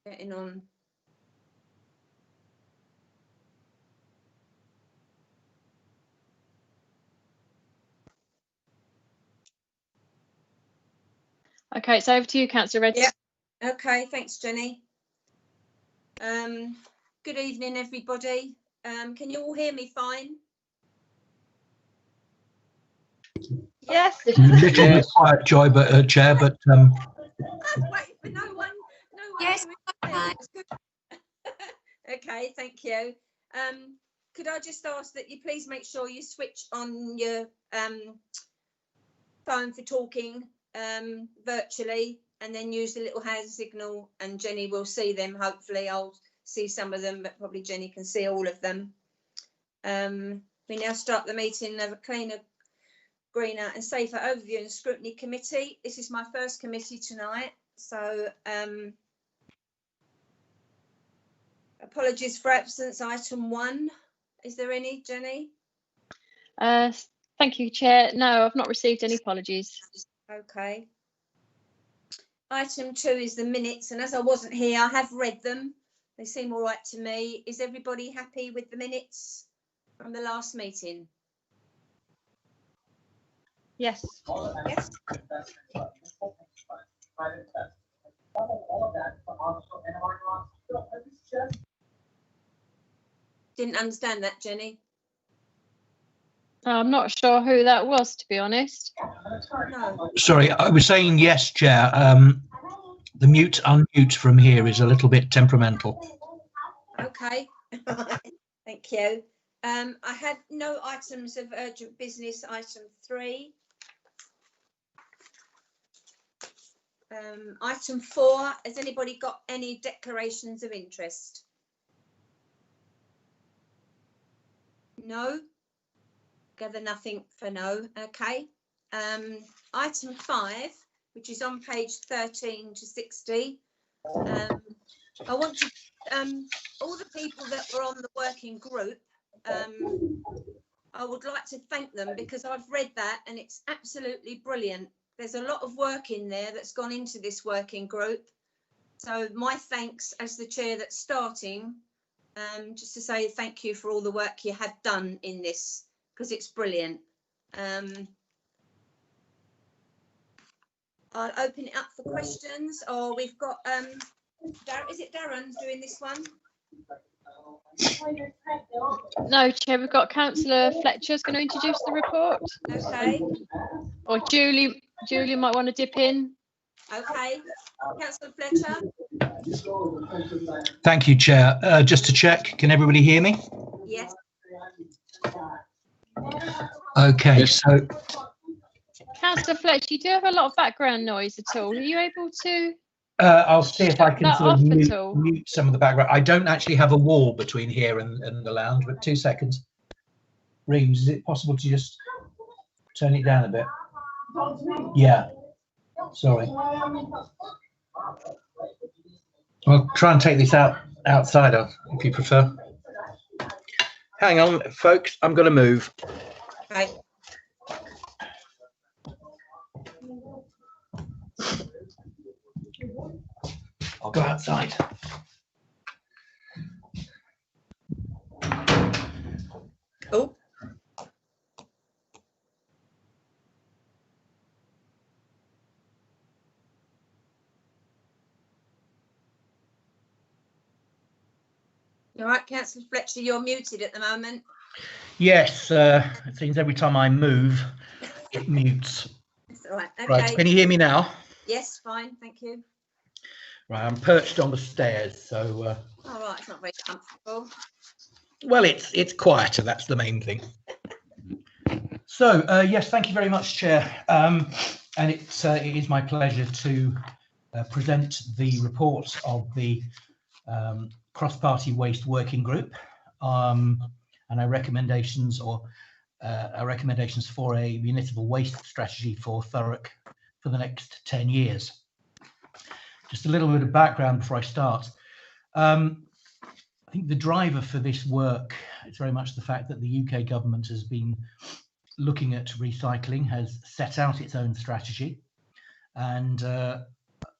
getting on. Okay, it's over to you, Councillor Reds. Yeah. Okay, thanks, Jenny. Good evening, everybody. Can you all hear me fine? Yes. Little quiet, Joy, but Chair, but I'm waiting for no one. Yes, Okay, thank you. Could I just ask that you please make sure you switch on your phone for talking virtually, and then use the little hand signal, and Jenny will see them. Hopefully I'll see some of them, but probably Jenny can see all of them. We now start the meeting of a cleaner, greener and safer overview and scrutiny committee. This is my first committee tonight, so apologies for absence. Item 1, is there any, Jenny? Thank you, Chair. No, I've not received any apologies. Okay. Item 2 is the minutes, and as I wasn't here, I have read them. They seem all right to me. Is everybody happy with the minutes from the last meeting? Yes. Yes. Didn't understand that, Jenny. I'm not sure who that was, to be honest. No. sorry, I was saying yes, Chair. The mute unmute from here is a little bit temperamental. Okay. Thank you. I had no items of urgent business. Item 3. Item 4. Has anybody got any declarations of interest? No. Gather nothing for no. Okay. Item 5, which is on page 13 to 60. I want to all the people that were on the working group, I would like to thank them, because I've read that and it's absolutely brilliant. There's a lot of work in there that's gone into this working group. So my thanks as the chair that's starting, just to say thank you for all the work you have done in this, because it's brilliant. I'll open it up for questions, or we've got, is it Darren doing this one? No, Chair, we've got Councillor Fletcher's going to introduce the report. Okay. Or Julie might want to dip in. Okay. Councillor Fletcher? Thank you, Chair. Just to check, can everybody hear me? Yes. Okay, so Councillor Fletcher, you do have a lot of background noise at all. Are you able to? I'll see if I can that sort of off at all? mute some of the background. I don't actually have a wall between here and the lounge, but 2 seconds. Reams, is it possible to just turn it down a bit? Yeah. Sorry. I'll try and take this outside of, if you prefer. Hang on, folks. I'm going to move. Okay. I'll go outside. Oh. All right, Councillor Fletcher, you're muted at the moment. Yes, it seems every time I move, it mutes. That's all right. Okay. Right, can you hear me now? Yes, fine, thank you. Right, I'm perched on the stairs, so. All right, it's not very comfortable. Well, it's quieter. That's the main thing. So, yes, thank you very much, Chair. And it is my pleasure to present the report of the Cross-Party Waste Working Group and our recommendations for a municipal waste strategy for Thurrock for the next 10 years. Just a little bit of background before I start. I think the driver for this work is very much the fact that the UK government has been looking at recycling, has set out its own strategy, and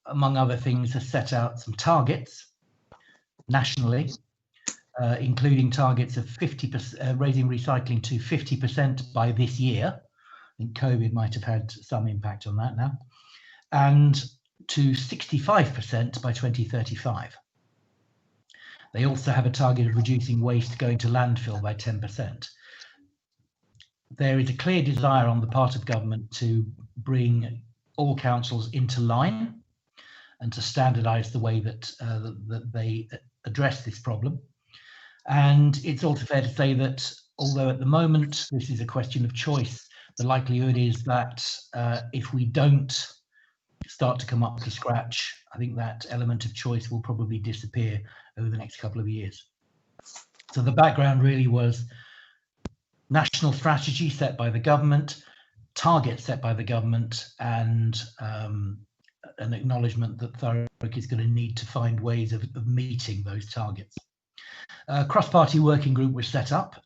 among other things has set out some targets nationally, including targets of 50%, raising recycling to 50% by this year. I think COVID might have had some impact on that now, and to 65% by 2035. They also have a target of reducing waste going to landfill by 10%. There is a clear desire on the part of government to bring all councils into line and to standardise the way that that they address this problem. And it's also fair to say that although at the moment this is a question of choice, the likelihood is that if we don't start to come up to scratch, I think that element of choice will probably disappear over the next couple of years. So the background really was national strategy set by the government, targets set by the government, and an acknowledgement that Thurrock is going to need to find ways of meeting those targets. A cross-party working group was set up.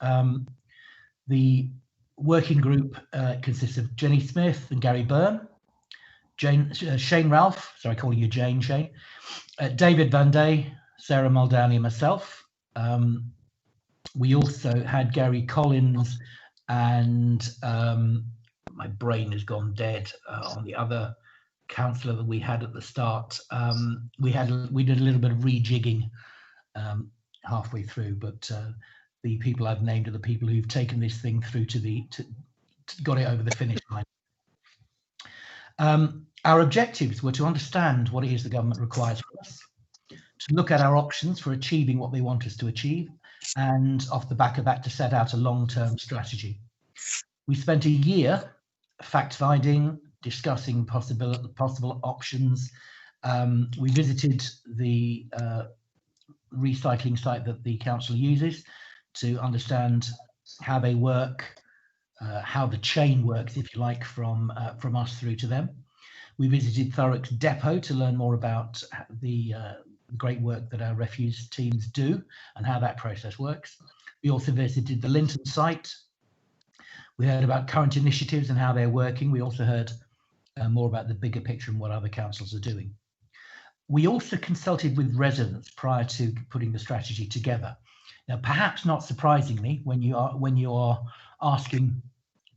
The working group consists of Jenny Smith and Gary Byrne, Shane Ralph, sorry, calling you Jane, Shane, David Van Day, Sarah Muldowney, and myself. We also had Gary Collins and my brain has gone dead on the other councillor that we had at the start. We did a little bit of rejigging halfway through, but the people I've named are the people who've taken this thing through to got it over the finish line. Our objectives were to understand what it is the government requires from us, to look at our options for achieving what they want us to achieve, and off the back of that to set out a long-term strategy. We spent a year fact-finding, discussing possible options. We visited the recycling site that the council uses to understand how they work, how the chain works, if you like, from us through to them. We visited Thurrock's depot to learn more about the great work that our refuse teams do and how that process works. We also visited the Linton site. We heard about current initiatives and how they're working. We also heard more about the bigger picture and what other councils are doing. We also consulted with residents prior to putting the strategy together. Now, perhaps not surprisingly, when you are asking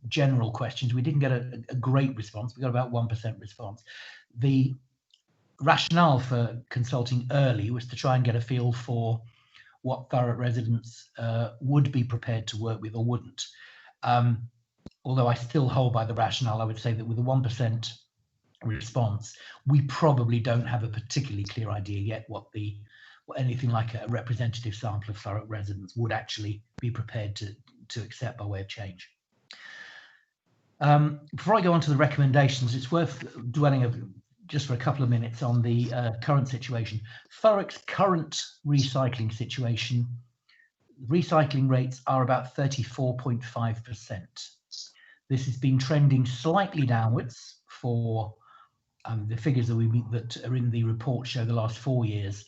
general questions, we didn't get a great response. We got about 1% response. The rationale for consulting early was to try and get a feel for what Thurrock residents would be prepared to work with or wouldn't. Although I still hold by the rationale, I would say that with a 1% response, we probably don't have a particularly clear idea yet what anything like a representative sample of Thurrock residents would actually be prepared to accept by way of change. Before I go on to the recommendations, it's worth dwelling just for a couple of minutes on the current situation. Thurrock's current recycling situation, recycling rates are about 34.5%. This has been trending slightly downwards for the figures that are in the report show the last 4 years.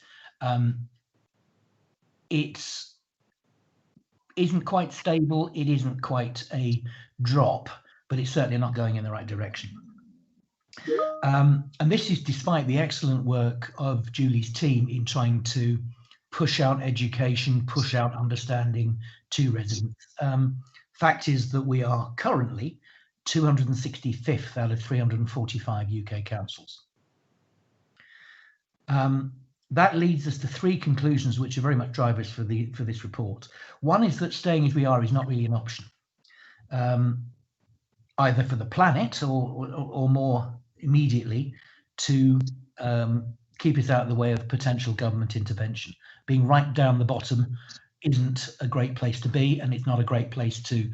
It isn't quite stable, it isn't quite a drop, but it's certainly not going in the right direction. And this is despite the excellent work of Julie's team in trying to push out education, push out understanding to residents. Fact is that we are currently 265th out of 345 UK councils. That leads us to 3 conclusions which are very much drivers for this report. One is that staying as we are is not really an option, either for the planet or more immediately to keep us out of the way of potential government intervention. Being right down the bottom isn't a great place to be, and it's not a great place to,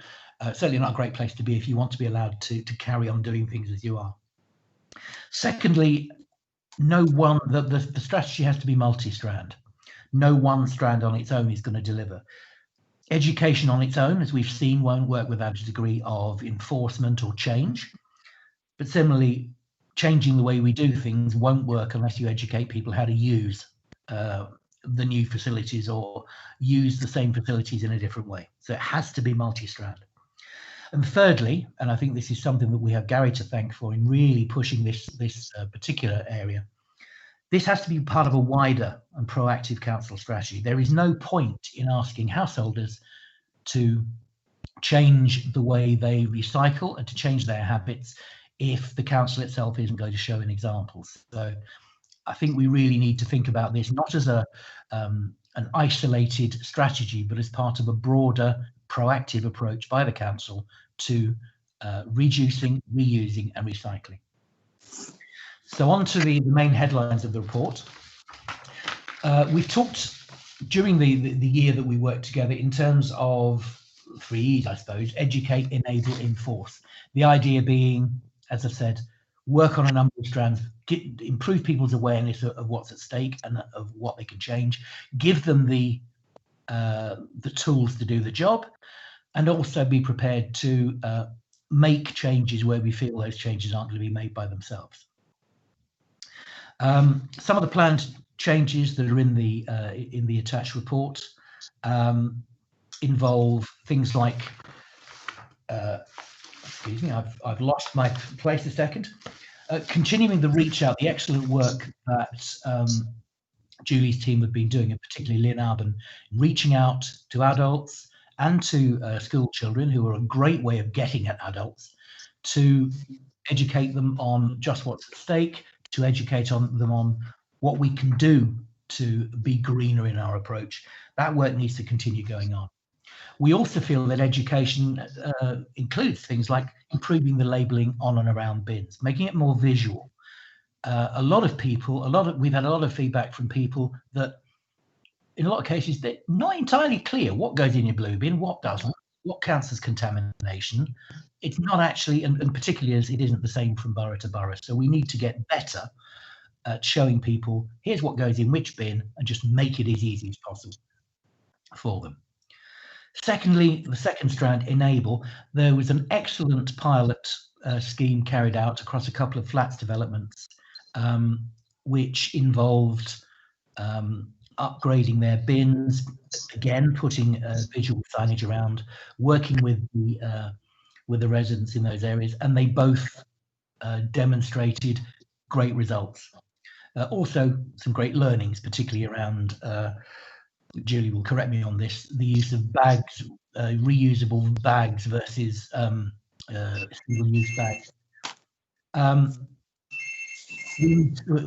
certainly not a great place to be if you want to be allowed to carry on doing things as you are. Secondly, the strategy has to be multi-strand. No one strand on its own is going to deliver. Education on its own, as we've seen, won't work without a degree of enforcement or change. But similarly, changing the way we do things won't work unless you educate people how to use the new facilities or use the same facilities in a different way. So it has to be multi-strand. And thirdly, and I think this is something that we have Gary to thank for in really pushing this particular area, This has to be part of a wider and proactive council strategy. There is no point in asking householders to change the way they recycle and to change their habits if the council itself isn't going to show an example. So I think we really need to think about this not as an isolated strategy, but as part of a broader proactive approach by the council to reducing, reusing and recycling. So on to the main headlines of the report. We've talked during the year that we worked together in terms of 3 E's, I suppose: educate, enable, enforce. The idea being, as I've said, work on a number of strands, improve people's awareness of what's at stake and of what they can change, give them the tools to do the job, and also be prepared to make changes where we feel those changes aren't going to be made by themselves. Some of the planned changes that are in the attached report involve things like, excuse me, I've lost my place a second. Continuing the reach out, the excellent work that Julie's team have been doing, and particularly Lynn Alban, reaching out to adults and to school children, who are a great way of getting at adults, to educate them on just what's at stake, to educate them on what we can do to be greener in our approach. That work needs to continue going on. We also feel that education includes things like improving the labelling on and around bins, making it more visual. We've had a lot of feedback from people that in a lot of cases, they're not entirely clear what goes in your blue bin, what doesn't, what counts as contamination. It's not actually, and particularly as it isn't the same from borough to borough. So we need to get better at showing people, here's what goes in which bin, and just make it as easy as possible for them. Secondly, the second strand, enable. There was an excellent pilot scheme carried out across a couple of flats developments, which involved upgrading their bins, again putting visual signage around, working with the residents in those areas, and they both demonstrated great results. Also, some great learnings, particularly around, Julie will correct me on this, the use of bags, reusable bags versus single-use bags.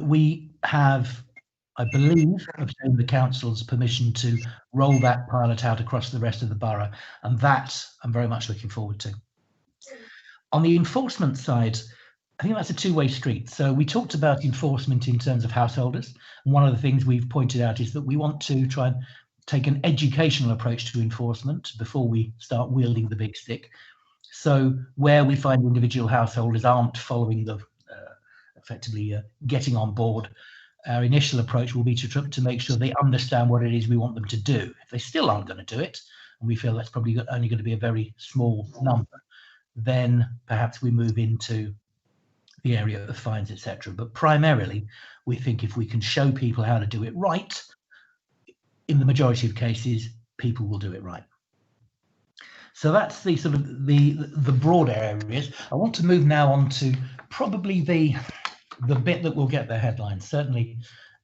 We have, I believe, obtained the council's permission to roll that pilot out across the rest of the borough, and that I'm very much looking forward to. On the enforcement side, I think that's a two-way street. So we talked about enforcement in terms of householders. And one of the things we've pointed out is that we want to try and take an educational approach to enforcement before we start wielding the big stick. So where we find individual householders aren't following the effectively getting on board, our initial approach will be to make sure they understand what it is we want them to do. If they still aren't going to do it, and we feel that's probably only going to be a very small number, then perhaps we move into the area of fines, etc. But primarily, we think if we can show people how to do it right, in the majority of cases, people will do it right. So that's the sort of the broad areas. I want to move now on to probably the bit that will get the headlines, certainly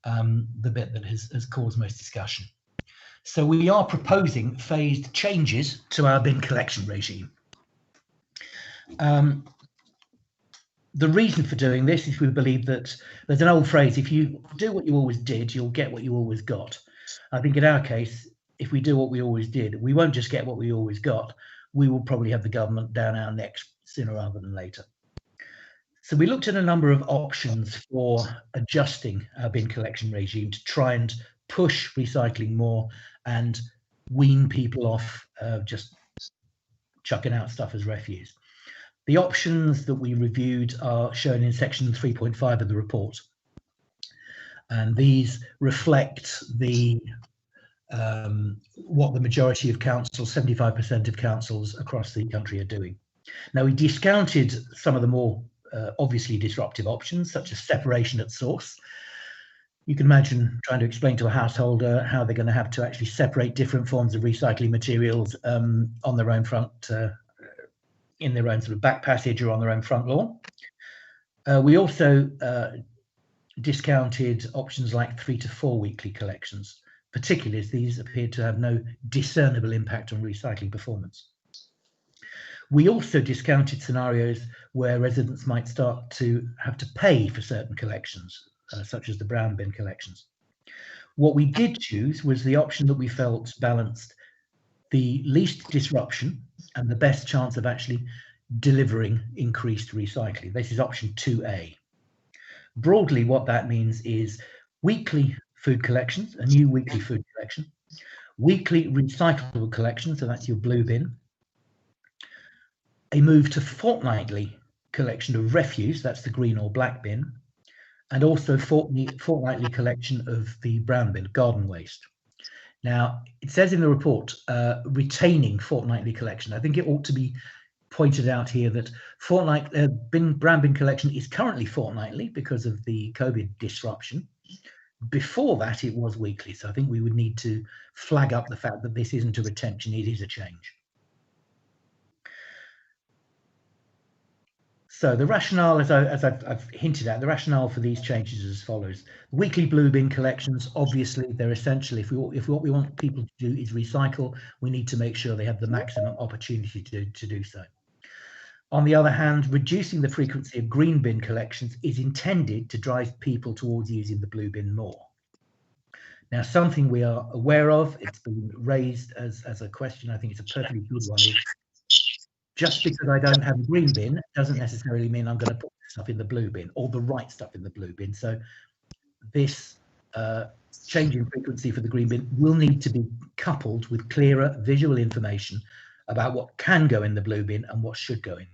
the bit that has caused most discussion. So we are proposing phased changes to our bin collection regime. The reason for doing this is we believe that there's an old phrase, if you do what you always did, you'll get what you always got. I think in our case, if we do what we always did, we won't just get what we always got, we will probably have the government down our necks sooner rather than later. So we looked at a number of options for adjusting our bin collection regime to try and push recycling more and wean people off just chucking out stuff as refuse. The options that we reviewed are shown in section 3.5 of the report. And these reflect what the majority of councils, 75% of councils across the country are doing. Now, we discounted some of the more obviously disruptive options, such as separation at source. You can imagine trying to explain to a householder how they're going to have to actually separate different forms of recycling materials on their own front, in their own sort of back passage or on their own front lawn. We also discounted options like 3 to 4 weekly collections, particularly as these appeared to have no discernible impact on recycling performance. We also discounted scenarios where residents might start to have to pay for certain collections, such as the brown bin collections. What we did choose was the option that we felt balanced the least disruption and the best chance of actually delivering increased recycling. This is option 2A. Broadly, what that means is weekly food collections, a new weekly food collection, weekly recyclable collections, so that's your blue bin, a move to fortnightly collection of refuse, that's the green or black bin, and also fortnightly collection of the brown bin, garden waste. Now, it says in the report, retaining fortnightly collection. I think it ought to be pointed out here that brown bin collection is currently fortnightly because of the COVID disruption. Before that, it was weekly. So I think we would need to flag up the fact that this isn't a retention, it is a change. So the rationale, as I've hinted at, the rationale for these changes is as follows. Weekly blue bin collections, obviously, they're essential. If what we want people to do is recycle, we need to make sure they have the maximum opportunity to do so. On the other hand, reducing the frequency of green bin collections is intended to drive people towards using the blue bin more. Now, something we are aware of, it's been raised as a question, I think it's a perfectly good one, is just because I don't have a green bin doesn't necessarily mean I'm going to put stuff in the blue bin or the right stuff in the blue bin. So this change in frequency for the green bin will need to be coupled with clearer visual information about what can go in the blue bin and what should go in.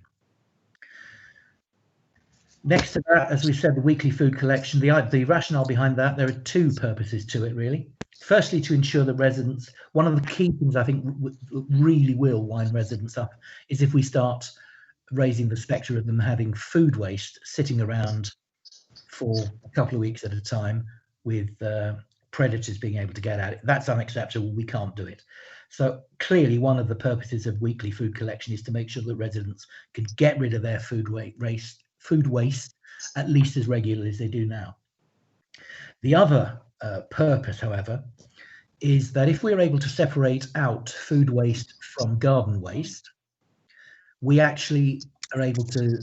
Next to that, as we said, the weekly food collection, the rationale behind that, there are two purposes to it, really. Firstly, to ensure that residents, one of the key things I think really will wind residents up is if we start raising the spectre of them having food waste sitting around for a couple of weeks at a time with predators being able to get at it. That's unacceptable. We can't do it. So clearly, one of the purposes of weekly food collection is to make sure that residents can get rid of their food waste at least as regularly as they do now. The other purpose, however, is that if we're able to separate out food waste from garden waste, we actually are able to,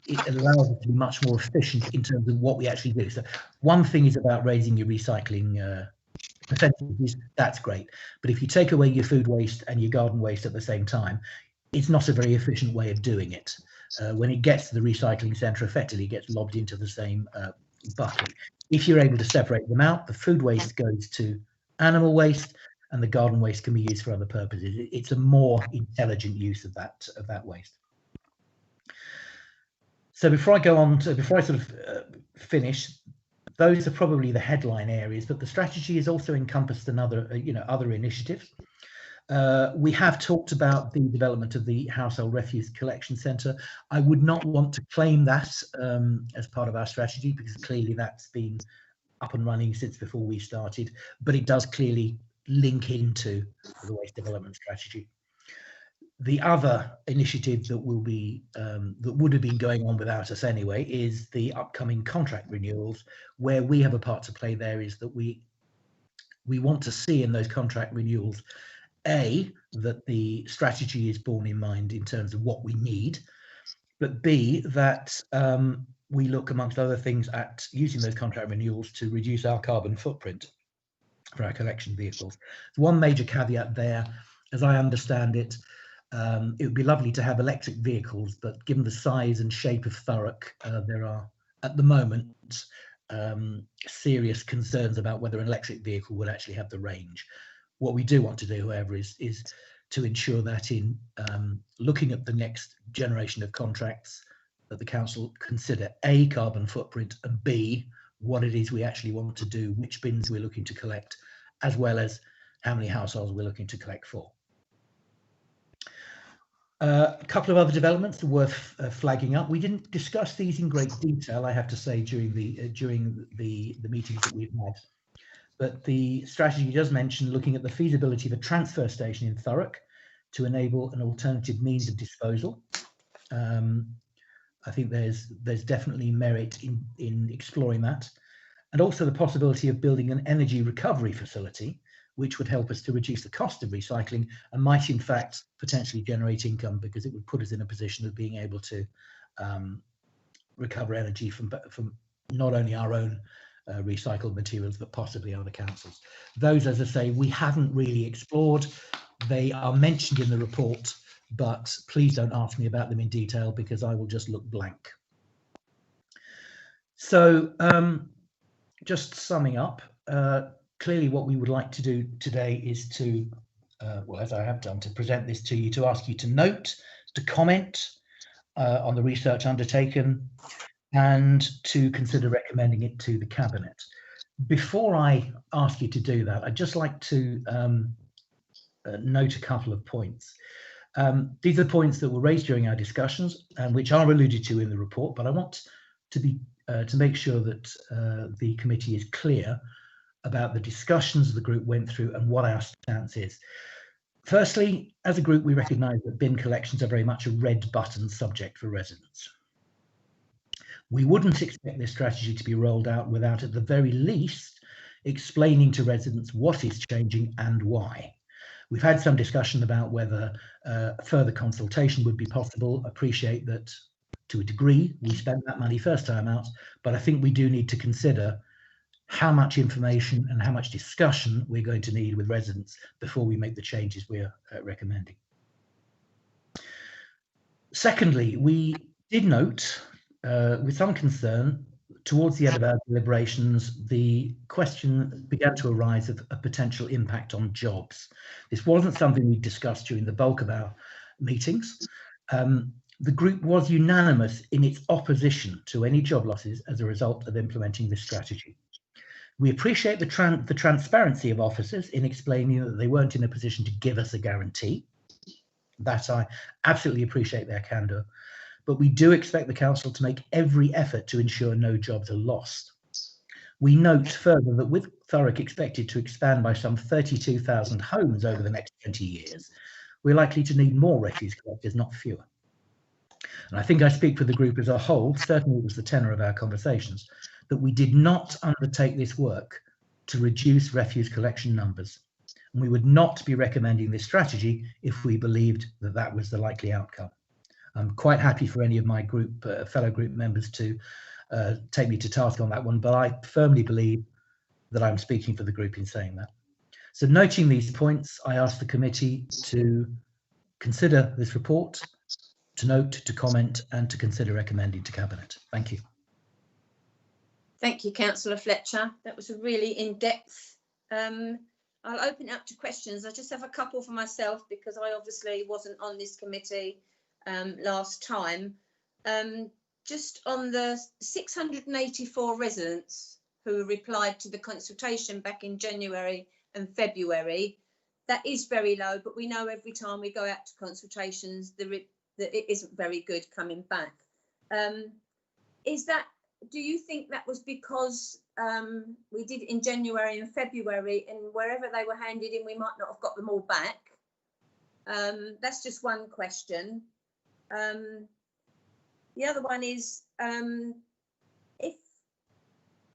it allows us to be much more efficient in terms of what we actually do. So one thing is about raising your recycling percentages, that's great. But if you take away your food waste and your garden waste at the same time, it's not a very efficient way of doing it. When it gets to the recycling centre, effectively it gets lobbed into the same bucket. If you're able to separate them out, the food waste goes to animal waste and the garden waste can be used for other purposes. It's a more intelligent use of that waste. So before I sort of finish, those are probably the headline areas, but the strategy has also encompassed another, other initiatives. We have talked about the development of the household refuse collection centre. I would not want to claim that as part of our strategy because clearly that's been up and running since before we started, but it does clearly link into the waste development strategy. The other initiative that will be that would have been going on without us anyway is the upcoming contract renewals, where we have a part to play. There is that we want to see in those contract renewals, A, that the strategy is borne in mind in terms of what we need, but B, that we look, amongst other things, at using those contract renewals to reduce our carbon footprint for our collection vehicles. One major caveat there, as I understand it, it would be lovely to have electric vehicles, but given the size and shape of Thurrock, there are, at the moment, serious concerns about whether an electric vehicle would actually have the range. What we do want to do, however, is to ensure that in looking at the next generation of contracts, that the council consider A, carbon footprint, and B, what it is we actually want to do, which bins we're looking to collect, as well as how many households we're looking to collect for. A couple of other developments worth flagging up. We didn't discuss these in great detail, I have to say, during the meetings that we've had. But the strategy does mention looking at the feasibility of a transfer station in Thurrock to enable an alternative means of disposal. I think there's definitely merit in exploring that. and also the possibility of building an energy recovery facility, which would help us to reduce the cost of recycling and might in fact potentially generate income, because it would put us in a position of being able to recover energy from not only our own recycled materials, but possibly other councils. Those, as I say, we haven't really explored. They are mentioned in the report, but please don't ask me about them in detail because I will just look blank. So just summing up, clearly what we would like to do today is to, well, as I have done, to present this to you, to ask you to note, to comment on the research undertaken, and to consider recommending it to the Cabinet. Before I ask you to do that, I'd just like to note a couple of points. These are points that were raised during our discussions and which are alluded to in the report, but I want to make sure that the committee is clear about the discussions the group went through and what our stance is. Firstly, as a group, we recognise that bin collections are very much a red button subject for residents. We wouldn't expect this strategy to be rolled out without, at the very least, explaining to residents what is changing and why. We've had some discussion about whether further consultation would be possible. Appreciate that to a degree we spent that money first time out, but I think we do need to consider how much information and how much discussion we're going to need with residents before we make the changes we're recommending. Secondly, we did note with some concern towards the end of our deliberations, the question began to arise of a potential impact on jobs. This wasn't something we discussed during the bulk of our meetings. The group was unanimous in its opposition to any job losses as a result of implementing this strategy. We appreciate the transparency of officers in explaining that they weren't in a position to give us a guarantee. That I absolutely appreciate their candour. But we do expect the council to make every effort to ensure no jobs are lost. We note further that with Thurrock expected to expand by some 32,000 homes over the next 20 years, we're likely to need more refuse collectors, not fewer. And I think I speak for the group as a whole, certainly it was the tenor of our conversations, that we did not undertake this work to reduce refuse collection numbers. And we would not be recommending this strategy if we believed that that was the likely outcome. I'm quite happy for any of my group, fellow group members to take me to task on that one, but I firmly believe that I'm speaking for the group in saying that. So noting these points, I ask the committee to consider this report, to note, to comment, and to consider recommending to Cabinet. Thank you. Thank you, Councillor Fletcher. That was a really in-depth. I'll open it up to questions. I just have a couple for myself because I obviously wasn't on this committee last time. Just on the 684 residents who replied to the consultation back in January and February, that is very low, but we know every time we go out to consultations that it isn't very good coming back. Do you think that was because we did it in January and February, and wherever they were handed in, we might not have got them all back? That's just one question. The other one is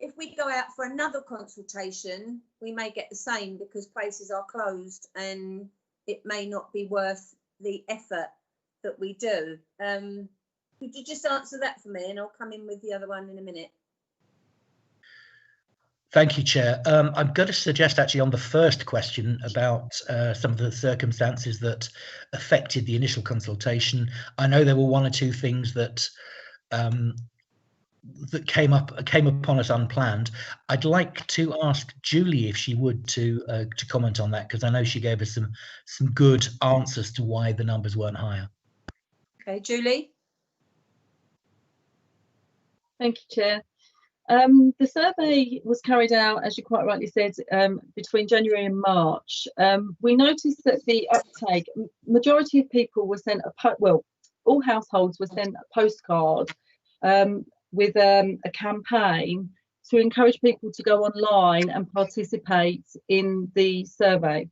if we go out for another consultation, we may get the same because places are closed and it may not be worth the effort that we do. Could you just answer that for me, and I'll come in with the other one in a minute. Thank you, Chair. I'm going to suggest actually on the first question about some of the circumstances that affected the initial consultation. I know there were one or two things that that came upon us unplanned. I'd like to ask Julie if she would to comment on that, because I know she gave us some good answers to why the numbers weren't higher. Okay, Julie. Thank you, Chair. The survey was carried out, as you quite rightly said, between January and March. We noticed that the uptake, majority of people were sent all households were sent a postcard with a campaign to encourage people to go online and participate in the survey.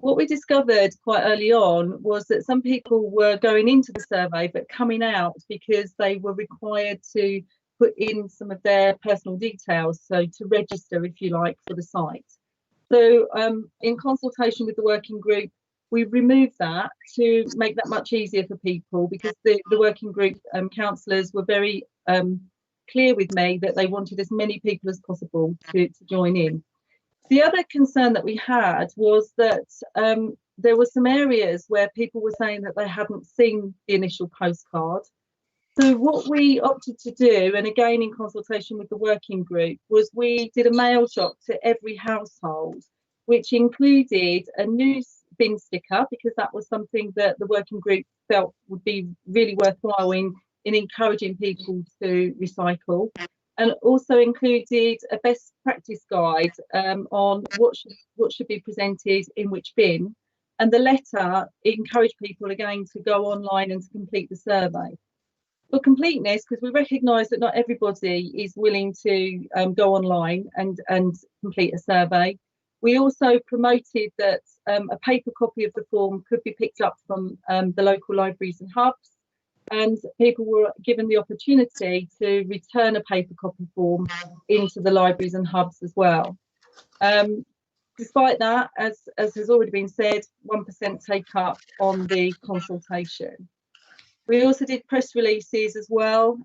What we discovered quite early on was that some people were going into the survey but coming out because they were required to put in some of their personal details, so to register, if you like, for the site. So in consultation with the working group, we removed that to make that much easier for people, because the working group councillors were very clear with me that they wanted as many people as possible to join in. The other concern that we had was that there were some areas where people were saying that they hadn't seen the initial postcard. So what we opted to do, and again in consultation with the working group, was we did a mail shot to every household, which included a new bin sticker, because that was something that the working group felt would be really worthwhile in encouraging people to recycle, and also included a best practice guide on what should be presented in which bin. And the letter encouraged people again to go online and to complete the survey. For completeness, because we recognise that not everybody is willing to go online and complete a survey, we also promoted that a paper copy of the form could be picked up from the local libraries and hubs, and people were given the opportunity to return a paper copy form into the libraries and hubs as well. Despite that, as has already been said, 1% take up on the consultation. We also did press releases as well,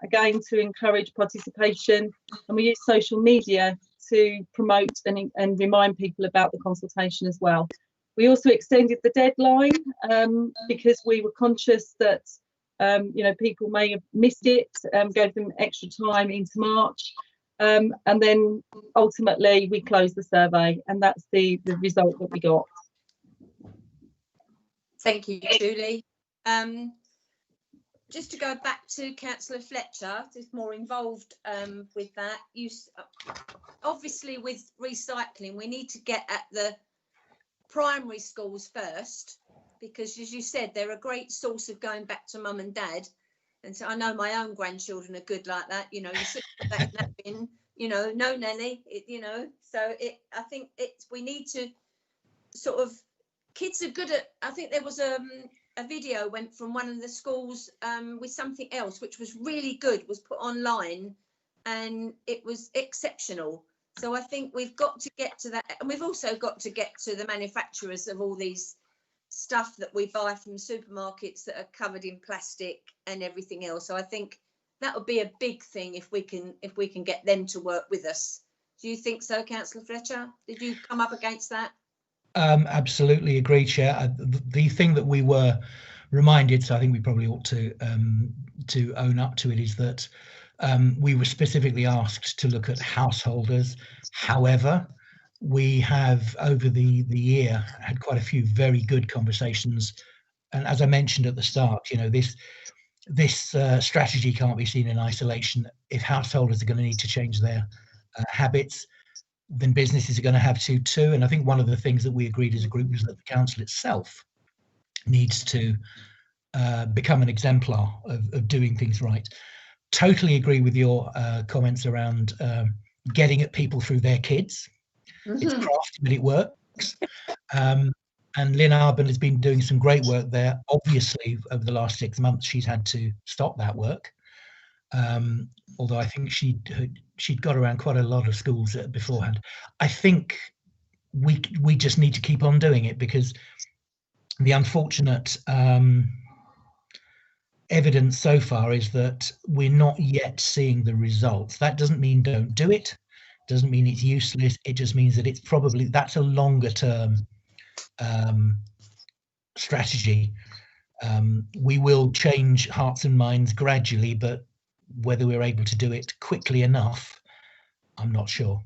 again to encourage participation, and we used social media to promote and remind people about the consultation as well. We also extended the deadline because we were conscious that people may have missed it, gave them extra time into March, and then ultimately we closed the survey, and that's the result that we got. Thank you, Julie. Just to go back to Councillor Fletcher, who's more involved with that, obviously with recycling, we need to get at the primary schools first, because as you said, they're a great source of going back to mum and dad. And so I know my own grandchildren are good like that, you should put that in that bin, no nanny, so I think we need to sort of, kids are good at, I think there was a video went from one of the schools with something else which was really good, was put online, and it was exceptional. So I think we've got to get to that, and we've also got to get to the manufacturers of all these stuff that we buy from supermarkets that are covered in plastic and everything else. So I think that would be a big thing if we can get them to work with us. Do you think so, Councillor Fletcher? Did you come up against that? Absolutely agree, Chair. The thing that we were reminded, so I think we probably ought to own up to it, is that we were specifically asked to look at householders. However, we have over the year had quite a few very good conversations, and as I mentioned at the start, this strategy can't be seen in isolation. If householders are going to need to change their habits, then businesses are going to have to too. And I think one of the things that we agreed as a group was that the council itself needs to become an exemplar of doing things right. Totally agree with your comments around getting at people through their kids. Mm-hmm. It's crafty, but it works. And Lynn Arbon has been doing some great work there. Obviously, over the last 6 months, she's had to stop that work. Although I think she'd got around quite a lot of schools beforehand. I think we just need to keep on doing it, because the unfortunate evidence so far is that we're not yet seeing the results. That doesn't mean don't do it. Doesn't mean it's useless. It just means that that's a longer term strategy. We will change hearts and minds gradually, but whether we're able to do it quickly enough, I'm not sure.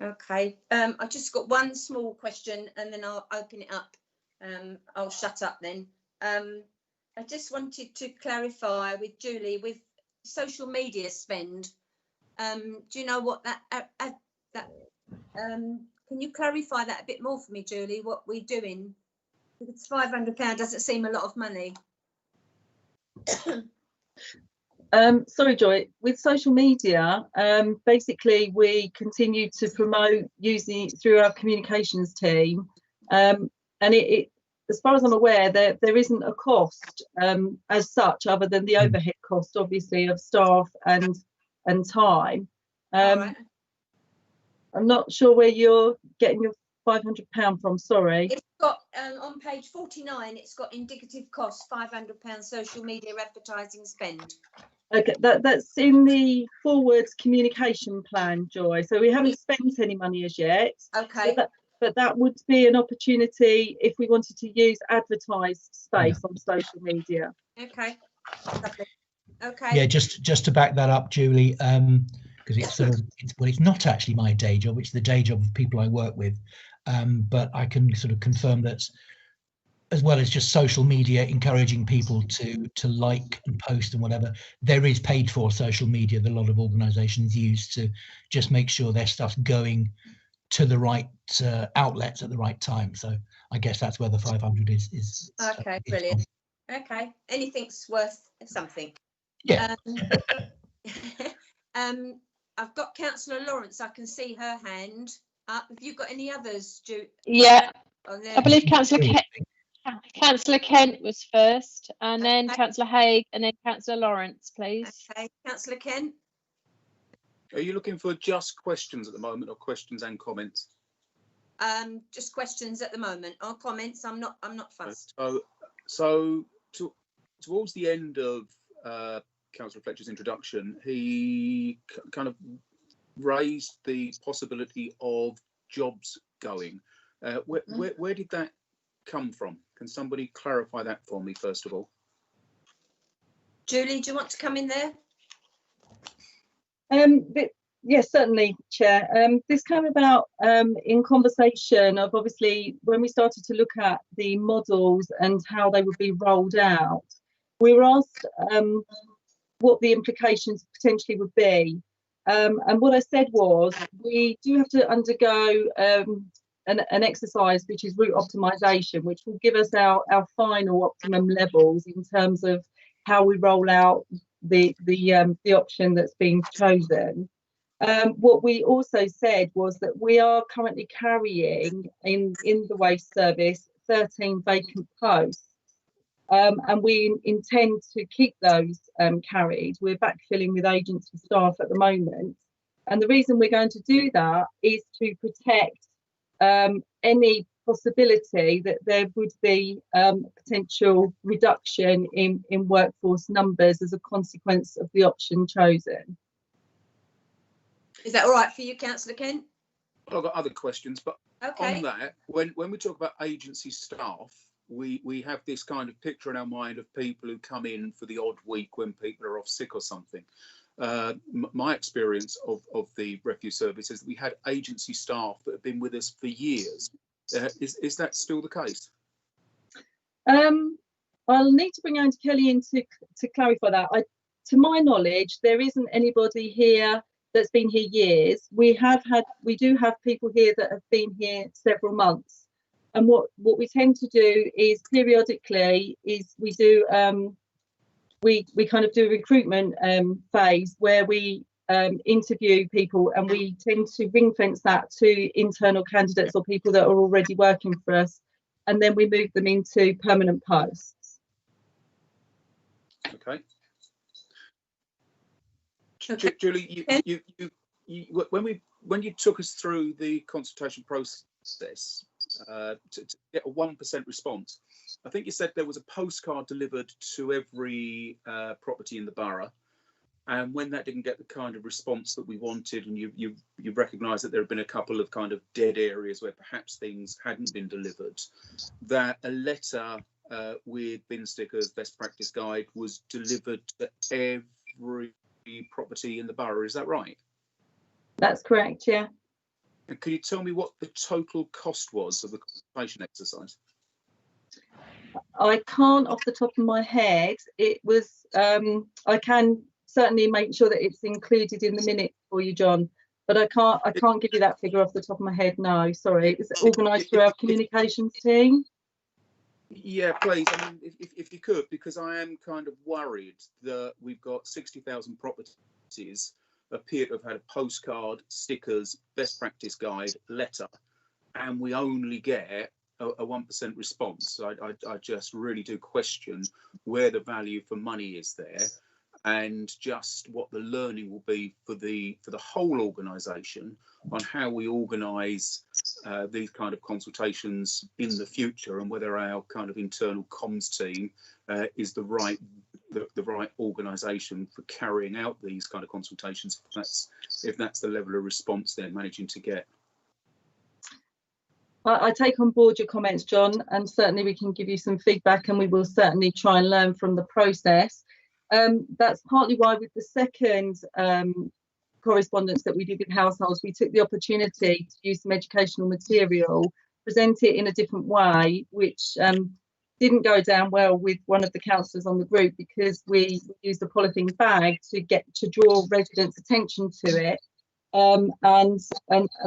Okay, I've just got one small question and then I'll open it up. I'll shut up then. I just wanted to clarify with Julie, with social media spend, do you know what can you clarify that a bit more for me, Julie, what we're doing? It's £500 doesn't seem a lot of money. Sorry, Joy, with social media, basically we continue to promote using it through our communications team, and as far as I'm aware, there isn't a cost as such, other than the overhead cost, obviously, of staff and time. All right. I'm not sure where you're getting your £500 from. Sorry. It's got on page 49. It's got indicative costs, £500 social media advertising spend. Okay, that's in the forward communication plan, Joy. So we haven't spent any money as yet. Okay. But that would be an opportunity if we wanted to use advertised space on social media. Okay. Lovely. Okay. Yeah, just to back that up, Julie, because it's sort of it's not actually my day job, it's the day job of people I work with, but I can sort of confirm that, as well as just social media encouraging people to like and post and whatever, there is paid for social media that a lot of organisations use to just make sure their stuff's going to the right outlets at the right time. So I guess that's where the 500 is. Okay, brilliant. Okay, anything's worth something. Yeah. I've got Councillor Lawrence. I can see her hand up. Have you got any others, Yeah, on there? I believe Councillor Kent was first, and then Councillor Haig, and then Councillor Lawrence, please. Okay, Councillor Kent. Are you looking for just questions at the moment, or questions and comments? Just questions at the moment, or comments. I'm not fussed. So towards the end of Councillor Fletcher's introduction, he kind of raised the possibility of jobs going. Where did that come from? Can somebody clarify that for me, first of all? Julie, do you want to come in there? Yes, certainly, Chair. This came about in conversation of, obviously, when we started to look at the models and how they would be rolled out, we were asked what the implications potentially would be. And what I said was, we do have to undergo an exercise which is route optimization, which will give us our final optimum levels in terms of how we roll out the option that's being chosen. What we also said was that we are currently carrying in the waste service 13 vacant posts, and we intend to keep those carried. We're backfilling with agency staff at the moment, and the reason we're going to do that is to protect any possibility that there would be potential reduction in workforce numbers as a consequence of the option chosen. Is that all right for you, Councillor Kent? I've got other questions, but Okay. on that, when we talk about agency staff, we have this kind of picture in our mind of people who come in for the odd week when people are off sick or something. My experience of the refuse service is that we had agency staff that have been with us for years. Is that still the case? I'll need to bring Andy Kelly in to clarify that. To my knowledge, there isn't anybody here that's been here years. We do have people here that have been here several months. And what we tend to do is periodically we do we kind of do a recruitment phase where we interview people, and we tend to ring fence that to internal candidates or people that are already working for us, and then we move them into permanent posts. Okay. Julie, when you took us through the consultation process to get a 1% response, I think you said there was a postcard delivered to every property in the borough, and when that didn't get the kind of response that we wanted, and you recognised that there had been a couple of kind of dead areas where perhaps things hadn't been delivered, that a letter with bin stickers, best practice guide, was delivered to every property in the borough. Is that right? That's correct, yeah. And can you tell me what the total cost was of the consultation exercise? I can't off the top of my head. It was I can certainly make sure that it's included in the minute for you, John, but I can't give you that figure off the top of my head. No, sorry. It was organised through our communications team. Yeah, please. I mean, if you could, because I am kind of worried that we've got 60,000 properties appear to have had a postcard, stickers, best practice guide, letter, and we only get a 1% response. I just really do question where the value for money is there, and just what the learning will be for the whole organisation on how we organise these kind of consultations in the future, and whether our kind of internal comms team is the right organisation for carrying out these kind of consultations, if that's the level of response they're managing to get. I take on board your comments, John, and certainly we can give you some feedback, and we will certainly try and learn from the process. That's partly why with the second correspondence that we did with households, we took the opportunity to use some educational material, present it in a different way, which didn't go down well with one of the councillors on the group, because we used a polythene bag to draw residents' attention to it. And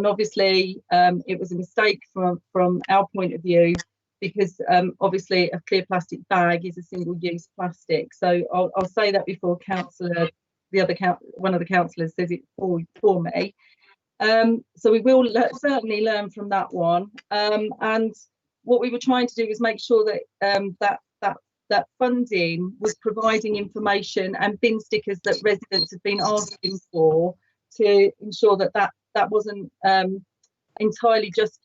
obviously it was a mistake from our point of view, because obviously a clear plastic bag is a single-use plastic. So I'll say that before one of the councillors says it for me. So we will certainly learn from that one. And what we were trying to do was make sure that that funding was providing information and bin stickers that residents have been asking for, to ensure that wasn't entirely just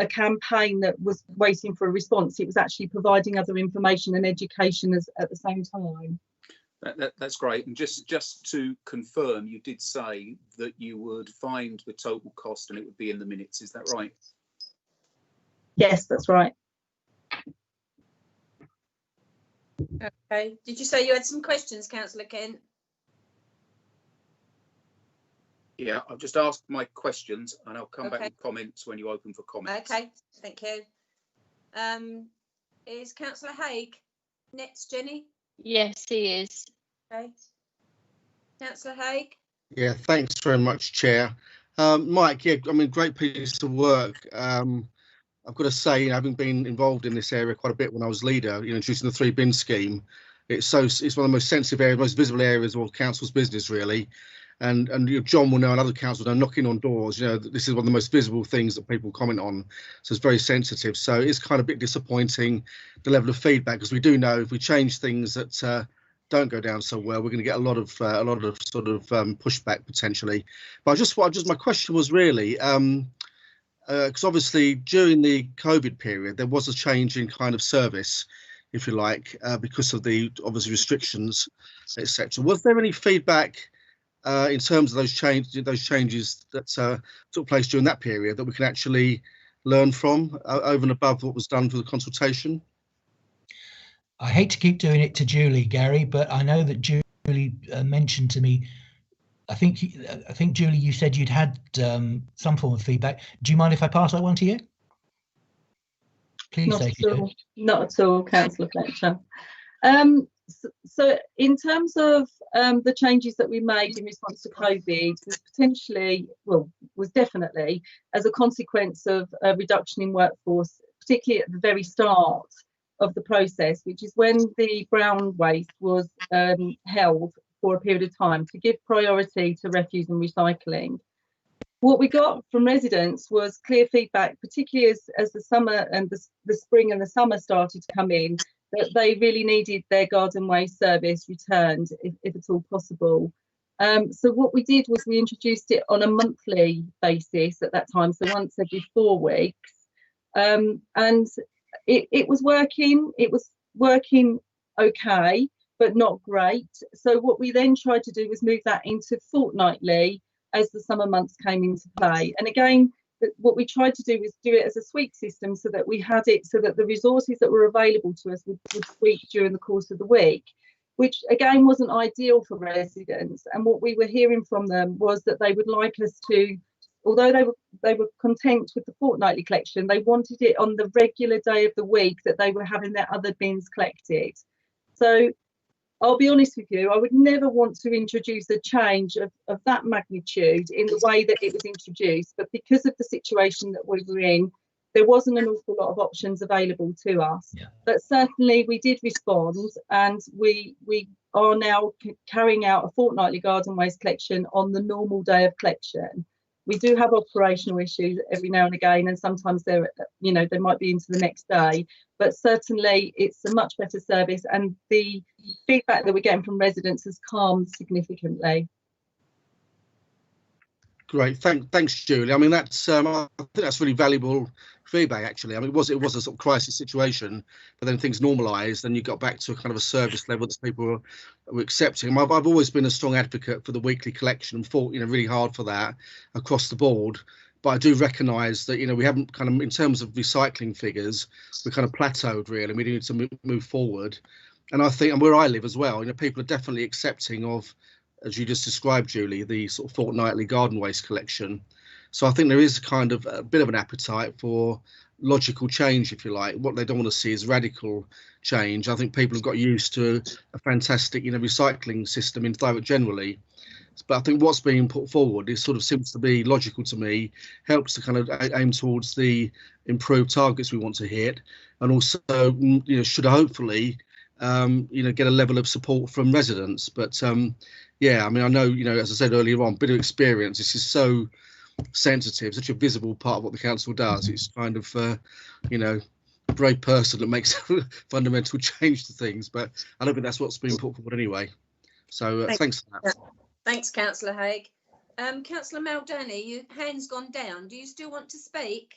a campaign that was waiting for a response. It was actually providing other information and education at the same time. That's great. And just to confirm, you did say that you would find the total cost and it would be in the minutes. Is that right? Yes, that's right. Okay. Did you say you had some questions, Councillor Kent? Yeah, I've just asked my questions, and I'll come back with comments when you open for comments. Okay, thank you. Is Councillor Haigh next, Jenny? Yes, he is. Okay. Councillor Haigh? Yeah, thanks very much, Chair. Mike, yeah, I mean, great piece of work. I've got to say, having been involved in this area quite a bit when I was leader, introducing the 3 bin scheme, it's one of the most sensitive areas, most visible areas of all council's business, really. And John will know, and other councils know, knocking on doors, this is one of the most visible things that people comment on. So it's very sensitive. So it's kind of a bit disappointing, the level of feedback, because we do know if we change things that don't go down so well, we're going to get a lot of sort of pushback potentially. But my question was really, because obviously during the COVID period, there was a change in kind of service, if you like, because of the obviously restrictions, etc. Was there any feedback in terms of those changes that took place during that period that we can actually learn from over and above what was done for the consultation? I hate to keep doing it to Julie, Gary, but I know that Julie mentioned to me, I think Julie, you said you'd had some form of feedback. Do you mind if I pass that one to you? Please say if you do. Not at all, Councillor Fletcher. So in terms of the changes that we made in response to COVID, was definitely as a consequence of a reduction in workforce, particularly at the very start of the process, which is when the brown waste was held for a period of time to give priority to refuse and recycling. What we got from residents was clear feedback, particularly as the summer and the spring and the summer started to come in, that they really needed their garden waste service returned if at all possible. So what we did was we introduced it on a monthly basis at that time, so once every 4 weeks. And it was working. It was working okay, but not great. So what we then tried to do was move that into fortnightly as the summer months came into play. And again, what we tried to do was do it as a sweep system, so that we had it so that the resources that were available to us would sweep during the course of the week, which again wasn't ideal for residents. And what we were hearing from them was that they would like us to, although they were content with the fortnightly collection, they wanted it on the regular day of the week that they were having their other bins collected. So I'll be honest with you, I would never want to introduce a change of that magnitude in the way that it was introduced, but because of the situation that we were in, there wasn't an awful lot of options available to us. Yeah. But certainly we did respond, and we are now carrying out a fortnightly garden waste collection on the normal day of collection, We do have operational issues every now and again, and sometimes they're, you know, they might be into the next day, but certainly it's a much better service, and the feedback that we're getting from residents has calmed significantly. Great, thanks, Julie. I mean, that's I think that's really valuable feedback. Actually, I mean, it was a sort of crisis situation, but then things normalised, and you got back to a kind of a service level that people were accepting. I've always been a strong advocate for the weekly collection and fought, you know, really hard for that across the board. But I do recognise that, you know, we haven't kind of, in terms of recycling figures, we kind of plateaued really. We need to move forward, and I think, and where I live as well, you know, people are definitely accepting of, as you just described, Julie, the sort of fortnightly garden waste collection. So I think there is kind of a bit of an appetite for logical change, if you like. What they don't want to see is radical change. I think people have got used to a fantastic, you know, recycling system in Thurrock generally. But I think what's being put forward is sort of seems to be logical to me, helps to kind of aim towards the improved targets we want to hit, and also, you know, should hopefully, you know, get a level of support from residents. But yeah, I mean, I know, you know, as I said earlier on, bit of experience. This is so sensitive, such a visible part of what the council does. It's kind of, you know, a brave person that makes fundamental change to things. But I don't think that's what's being put forward anyway. So thanks for that. Thanks, Councillor Haig. Councillor Maldani, your hand's gone down. Do you still want to speak?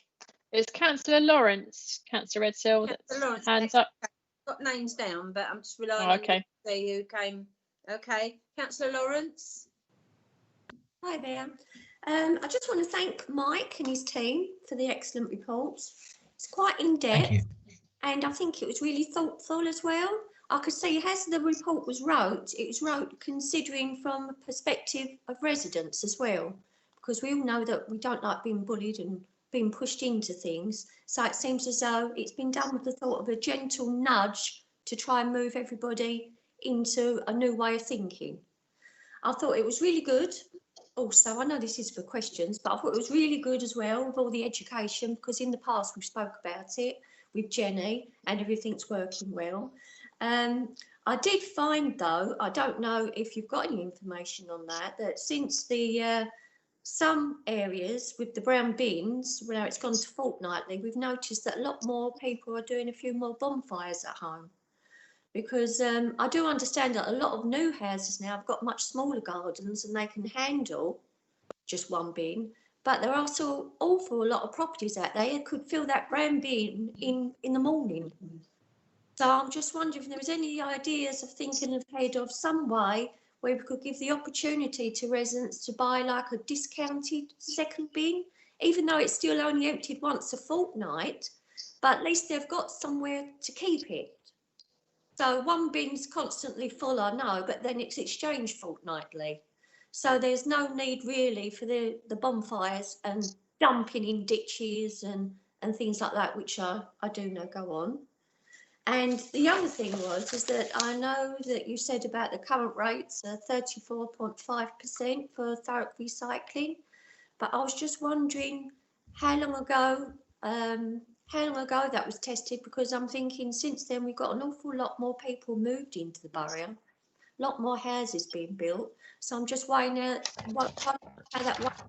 It's Councillor Lawrence, Councillor Redsill, that's Lawrence, hands up. Got names down, but I'm just relying Oh, on okay. you to see who came. Okay, Councillor Lawrence. Hi there. I just want to thank Mike and his team for the excellent reports. It's quite in-depth, and I think it was really thoughtful as well. I could see as the report was wrote, it was wrote considering from a perspective of residents as well, because we all know that we don't like being bullied and being pushed into things. So it seems as though it's been done with the thought of a gentle nudge to try and move everybody into a new way of thinking. I thought it was really good. Also, I know this is for questions, but I thought it was really good as well with all the education, because in the past we spoke about it with Jenny and everything's working well. I did find though, I don't know if you've got any information on that, that since the some areas with the brown bins, where it's gone to fortnightly, we've noticed that a lot more people are doing a few more bonfires at home. Because I do understand that a lot of new houses now have got much smaller gardens and they can handle just one bin, but there are also awful lot of properties out there that could fill that brown bin in the morning. So I'm just wondering if there was any ideas of thinking ahead of some way where we could give the opportunity to residents to buy like a discounted second bin, even though it's still only emptied once a fortnight, but at least they've got somewhere to keep it. So one bin's constantly full, I know, but then it's exchanged fortnightly. So there's no need really for the bonfires and dumping in ditches and things like that, which I do know go on. And the other thing is that I know that you said about the current rates are 34.5% for Thurrock recycling, but I was just wondering how long ago that was tested, because I'm thinking since then we've got an awful lot more people moved into the borough, a lot more houses being built. So I'm just wondering how that works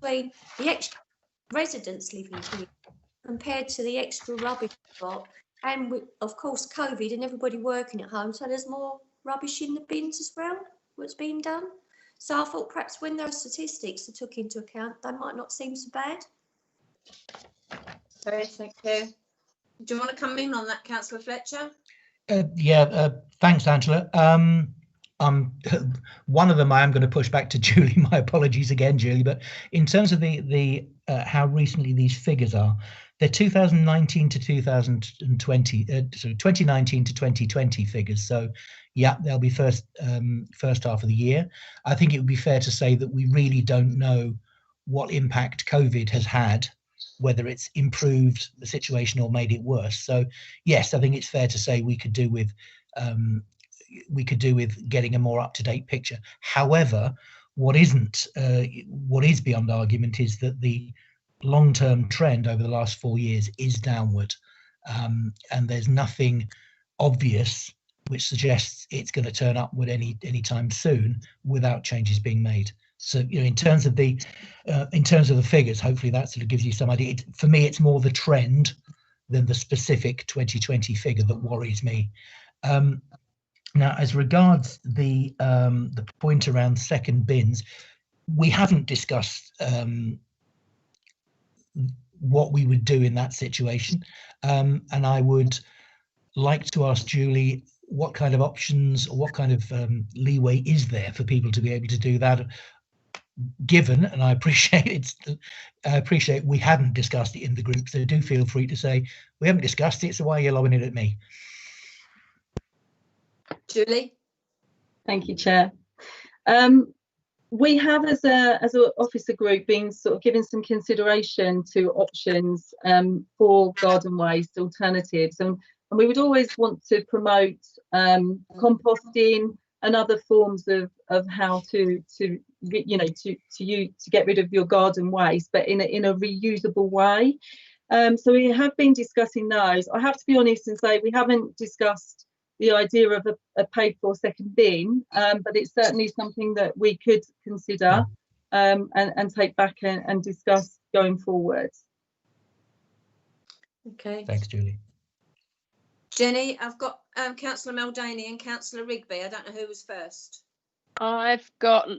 between the extra residents living here compared to the extra rubbish got, and with, of course, COVID and everybody working at home. So there's more rubbish in the bins as well, what's being done. So I thought perhaps when those statistics are took into account, they might not seem so bad. Okay, thank you. Do you want to come in on that, Councillor Fletcher? Thanks, Angela. One of them I am going to push back to Julie. My apologies again, Julie. But in terms of the how recently these figures are, they're 2019 to 2020, so 2019 to 2020 figures. So yeah, they'll be first half of the year. I think it would be fair to say that we really don't know what impact COVID has had, whether it's improved the situation or made it worse. So yes, I think it's fair to say we could do with getting a more up-to-date picture. However, what is beyond argument is that the long-term trend over the last 4 years is downward, and there's nothing obvious which suggests it's going to turn upward any time soon without changes being made. So, you know, in terms of the figures, hopefully that sort of gives you some idea. For me, it's more the trend than the specific 2020 figure that worries me. Now, as regards the point around second bins, we haven't discussed what we would do in that situation, and I would like to ask Julie what kind of options or what kind of leeway is there for people to be able to do that, given, and I appreciate we hadn't discussed it in the group, so do feel free to say we haven't discussed it, so why are you lobbing it at me? Julie? Thank you, Chair. We have, as an officer group, been sort of giving some consideration to options for garden waste alternatives, and we would always want to promote composting and other forms of how to get rid of your garden waste, but in a reusable way. So we have been discussing those. I have to be honest and say we haven't discussed the idea of a paid for second bin, but it's certainly something that we could consider and take back and discuss going forward. Okay. Thanks, Julie. Jenny, I've got Councillor Muldaney and Councillor Rigby. I don't know who was first. I've got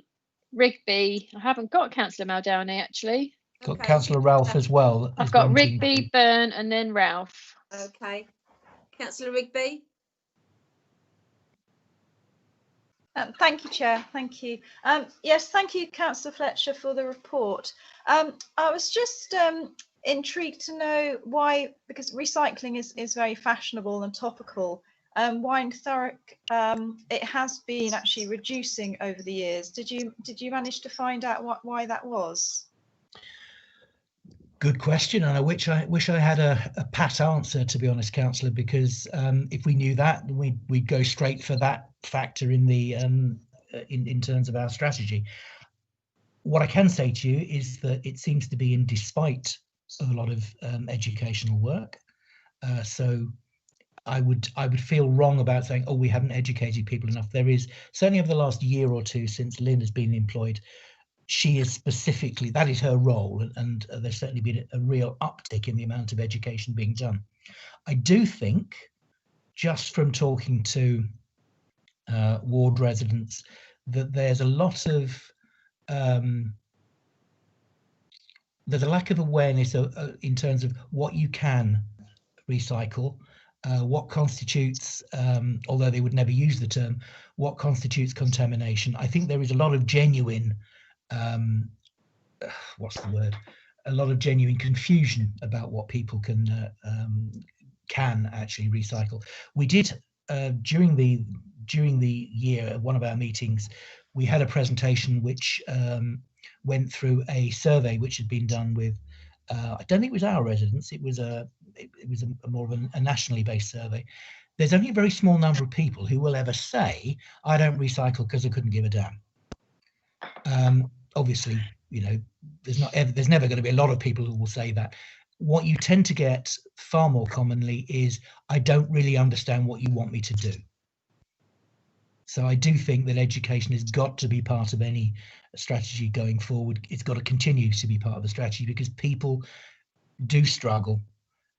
Rigby. I haven't got Councillor Muldowney actually. Got Okay. Councillor Ralph as well. I've got Rigby, Byrne, and then Ralph. Okay. Councillor Rigby. Thank you, Chair. Thank you. Yes, thank you, Councillor Fletcher, for the report. I was just intrigued to know why, because recycling is very fashionable and topical, why in Thurrock it has been actually reducing over the years. Did you manage to find out why that was? Good question, and I wish I had a pat answer, to be honest, Councillor, because if we knew that, we'd go straight for that factor in the in terms of our strategy. What I can say to you is that it seems to be in despite of a lot of educational work. So I would feel wrong about saying, oh, we haven't educated people enough. There is certainly over the last year or two since Lynn has been employed, she is specifically, that is her role, and there's certainly been a real uptick in the amount of education being done. I do think, just from talking to ward residents, that there's a lot of there's a lack of awareness in terms of what you can recycle, what constitutes, although they would never use the term, what constitutes contamination. I think there is a lot of genuine what's the word? A lot of genuine confusion about what people can actually recycle. We did during the year at one of our meetings, we had a presentation which went through a survey which had been done with I don't think it was our residents. It was a more of a nationally based survey. There's only a very small number of people who will ever say, I don't recycle because I couldn't give a damn. Obviously, you know, there's never going to be a lot of people who will say that. What you tend to get far more commonly is, I don't really understand what you want me to do. So I do think that education has got to be part of any strategy going forward. It's got to continue to be part of the strategy because people do struggle.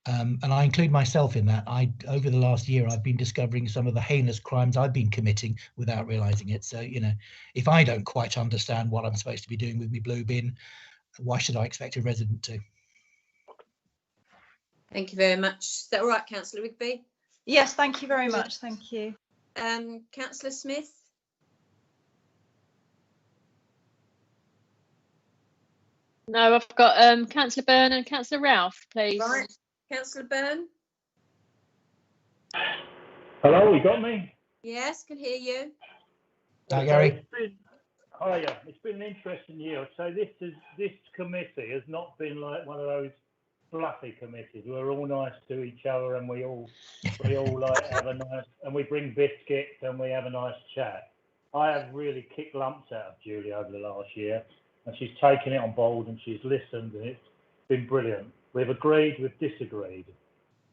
And I include myself in that. Over the last year, I've been discovering some of the heinous crimes I've been committing without realizing it. So, you know, if I don't quite understand what I'm supposed to be doing with my blue bin, why should I expect a resident to? Thank you very much. Is that all right, Councillor Rigby? Yes, thank you very much. Thank you. Councillor Smith? No, I've got Councillor Byrne and Councillor Ralph, please. Right. Councillor Byrne? Hello, you got me? Yes, can hear you. Hi, Gary. Hiya. It's been an interesting year. So this committee has not been like one of those fluffy committees. We're all nice to each other, and we all like have a nice, and we bring biscuits and we have a nice chat. I have really kicked lumps out of Julie over the last year, and she's taken it on board and she's listened, and it's been brilliant. We've agreed, we've disagreed.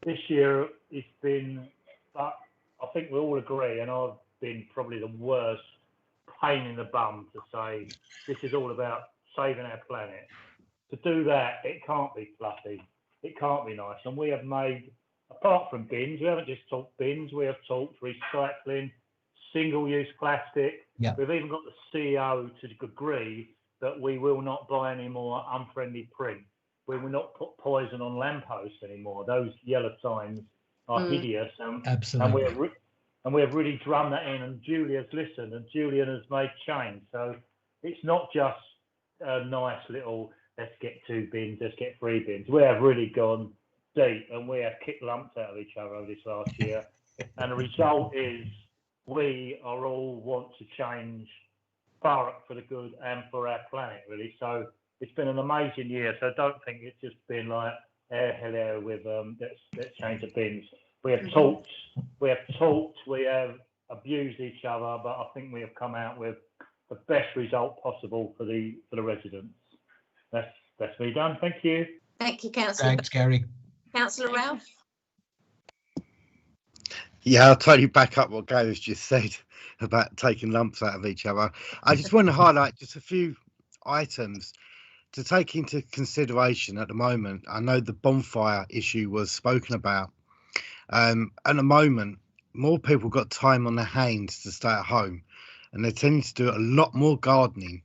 This year it's been, but I think we all agree, and I've been probably the worst pain in the bum to say this is all about saving our planet. To do that, it can't be fluffy. It can't be nice. And we have made, apart from bins, we haven't just talked bins, we have talked recycling, single-use plastic. Yeah. We've even got the CEO to agree that we will not buy any more unfriendly print. We will not put poison on lampposts anymore. Those yellow signs are hideous. Absolutely. And we have really drummed that in, and Julia's listened, and Julian has made change. So it's not just a nice little, let's get 2 bins, let's get 3 bins. We have really gone deep, and we have kicked lumps out of each other over this last year. And the result is we are all want to change Thurrock for the good and for our planet, really. So it's been an amazing year. So I don't think it's just been like, hello, with let's change the bins. We have talked, we have abused each other, but I think we have come out with the best result possible for the residents. That's me done. Thank you. Thank you, Councillor. Thanks, Gary. Councillor Ralph. Yeah, I'll totally back up what Gary's just said about taking lumps out of each other. I just want to highlight just a few items to take into consideration at the moment. I know the bonfire issue was spoken about. At the moment, more people got time on their hands to stay at home, and they're tending to do a lot more gardening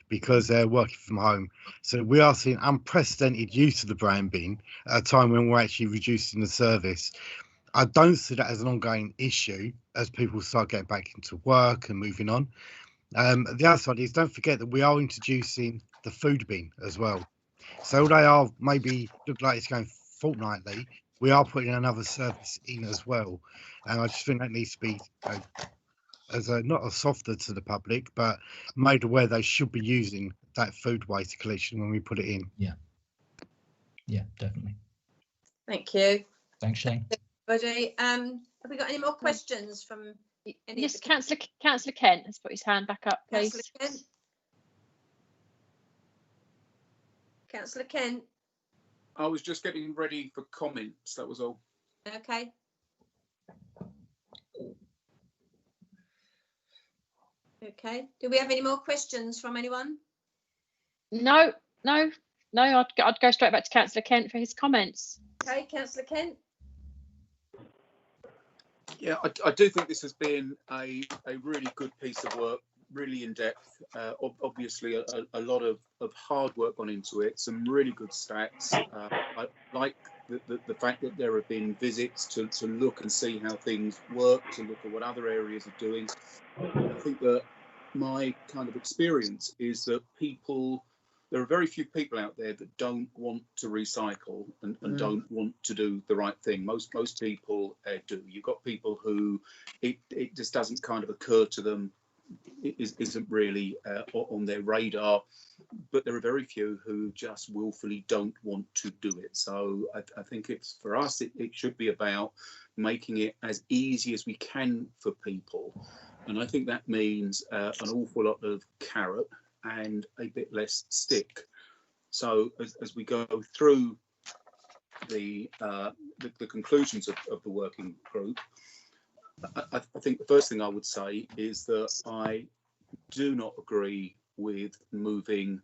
because they're working from home. So we are seeing unprecedented use of the brown bin at a time when we're actually reducing the service. I don't see that as an ongoing issue as people start getting back into work and moving on. The other side is, don't forget that we are introducing the food bin as well. So they are maybe look like it's going fortnightly, we are putting another service in as well. And I just think that needs to be as a, not a softer to the public, but made aware they should be using that food waste collection when we put it in. Yeah, definitely. Thank you. Thanks, Shane. Everybody, have we got any more questions from any? Yes, Councillor Kent has put his hand back up, please. Councillor Kent. Councillor Kent. I was just getting ready for comments, that was all. Okay. Okay. Do we have any more questions from anyone? No. I'd go straight back to Councillor Kent for his comments. Okay, Councillor Kent. Yeah, I do think this has been a really good piece of work, really in depth. Obviously, a lot of hard work gone into it. Some really good stats. I like the fact that there have been visits to look and see how things work, to look at what other areas are doing. I think that my kind of experience is that there are very few people out there that don't want to recycle and don't want to do the right thing. Most people do. You've got people who it just doesn't kind of occur to them. It isn't really on their radar, but there are very few who just willfully don't want to do it. So I think it's for us, it should be about making it as easy as we can for people. And I think that means an awful lot of carrot and a bit less stick. So as we go through the conclusions of the working group, I think the first thing I would say is that I do not agree with moving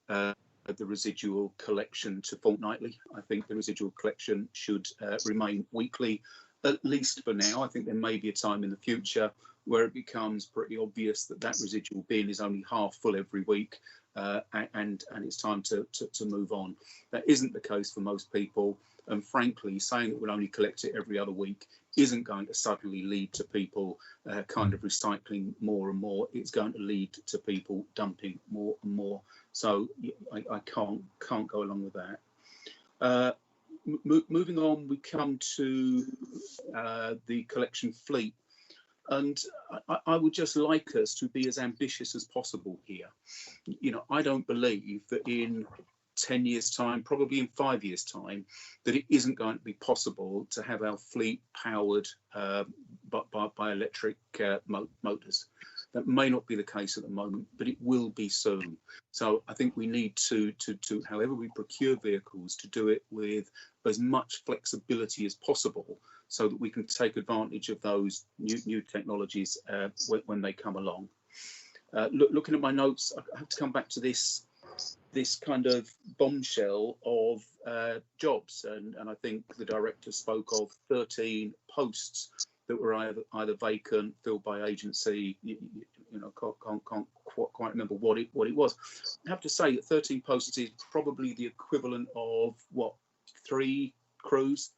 the residual collection to fortnightly. I think the residual collection should remain weekly, at least for now. I think there may be a time in the future where it becomes pretty obvious that residual bin is only half full every week, and it's time to move on. That isn't the case for most people, and frankly, saying that we'll only collect it every other week isn't going to suddenly lead to people kind of recycling more and more. It's going to lead to people dumping more and more. So I can't go along with that. Moving on, we come to the collection fleet. And I would just like us to be as ambitious as possible here. You know, I don't believe that in 10 years' time, probably in 5 years' time, that it isn't going to be possible to have our fleet powered by electric motors. That may not be the case at the moment, but it will be soon. So I think we need to however we procure vehicles, to do it with as much flexibility as possible, so that we can take advantage of those new technologies when they come along. Looking at my notes, I have to come back to this kind of bombshell of jobs, and I think the director spoke of 13 posts that were either vacant, filled by agency. You know, can't quite remember what it was. I have to say that 13 posts is probably the equivalent of what, 3 crews.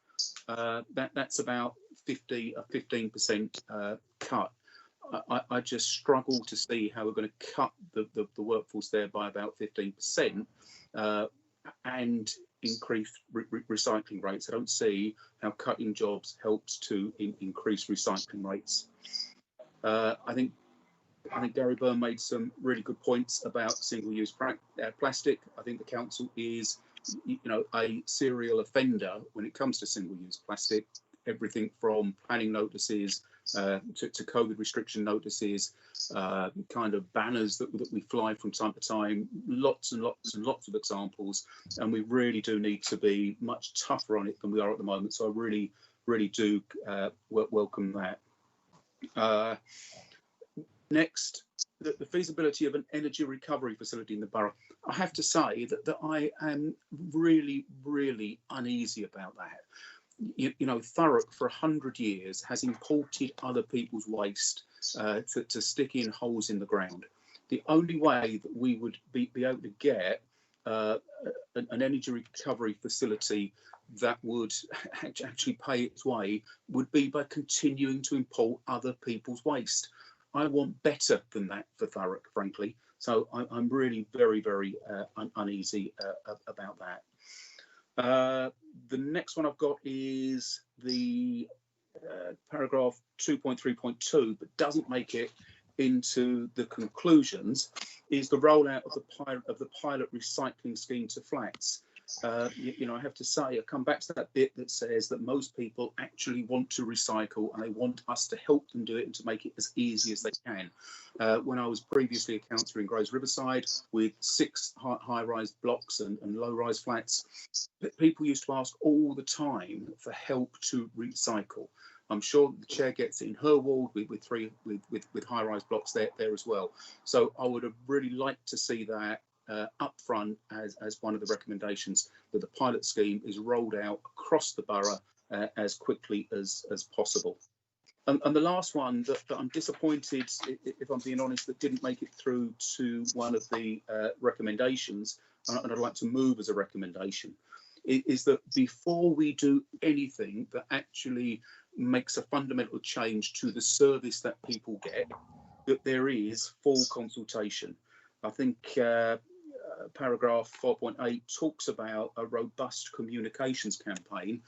That's about 15% cut. I just struggle to see how we're going to cut the workforce there by about 15% and increase recycling rates. I don't see how cutting jobs helps to increase recycling rates. I think Gary Byrne made some really good points about single-use plastic. I think the council is, you know, a serial offender when it comes to single-use plastic. Everything from planning notices to COVID restriction notices, kind of banners that we fly from time to time, lots and lots and lots of examples, and we really do need to be much tougher on it than we are at the moment. So I really do welcome that. Next, the feasibility of an energy recovery facility in the borough. I have to say that I am really uneasy about that. You know, Thurrock for 100 years has imported other people's waste to stick in holes in the ground. The only way that we would be able to get an energy recovery facility that would actually pay its way would be by continuing to import other people's waste. I want better than that for Thurrock, frankly. So I'm really very uneasy about that. The next one I've got is the paragraph 2.3.2, but doesn't make it into the conclusions, is the rollout of the pilot recycling scheme to flats. You know, I have to say, I come back to that bit that says that most people actually want to recycle and they want us to help them do it and to make it as easy as they can. When I was previously a councillor in Grays Riverside with 6 high-rise blocks and low-rise flats, people used to ask all the time for help to recycle. I'm sure the chair gets it in her ward with high-rise blocks there as well. So I would have really liked to see that up front as one of the recommendations, that the pilot scheme is rolled out across the borough as quickly as possible. And the last one that I'm disappointed, if I'm being honest, that didn't make it through to one of the recommendations, and I'd like to move as a recommendation, is that before we do anything that actually makes a fundamental change to the service that people get, that there is full consultation. I think paragraph 4.8 talks about a robust communications campaign.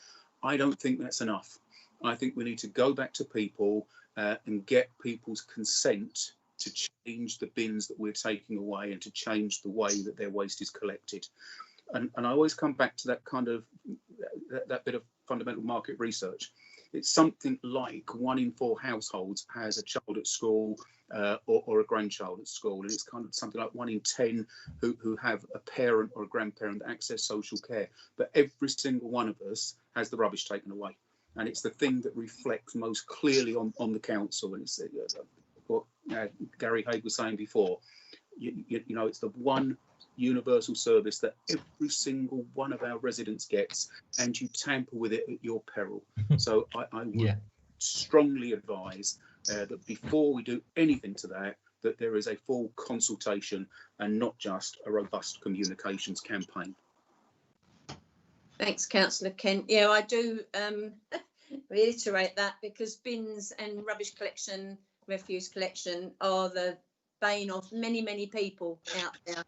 I don't think that's enough. I think we need to go back to people and get people's consent to change the bins that we're taking away and to change the way that their waste is collected. And I always come back to that kind of that bit of fundamental market research. It's something like 1 in 4 households has a child at school or a grandchild at school, and it's kind of something like 1 in 10 who have a parent or a grandparent that access social care. But every single one of us has the rubbish taken away, and it's the thing that reflects most clearly on the council. And it's what Gary Haig was saying before. You know, it's the one universal service that every single one of our residents gets, and you tamper with it at your peril. So I would strongly advise that before we do anything to that there is a full consultation and not just a robust communications campaign. Thanks, Councillor Kent. Yeah, I do reiterate that, because bins and rubbish collection, refuse collection are the bane of many people out there.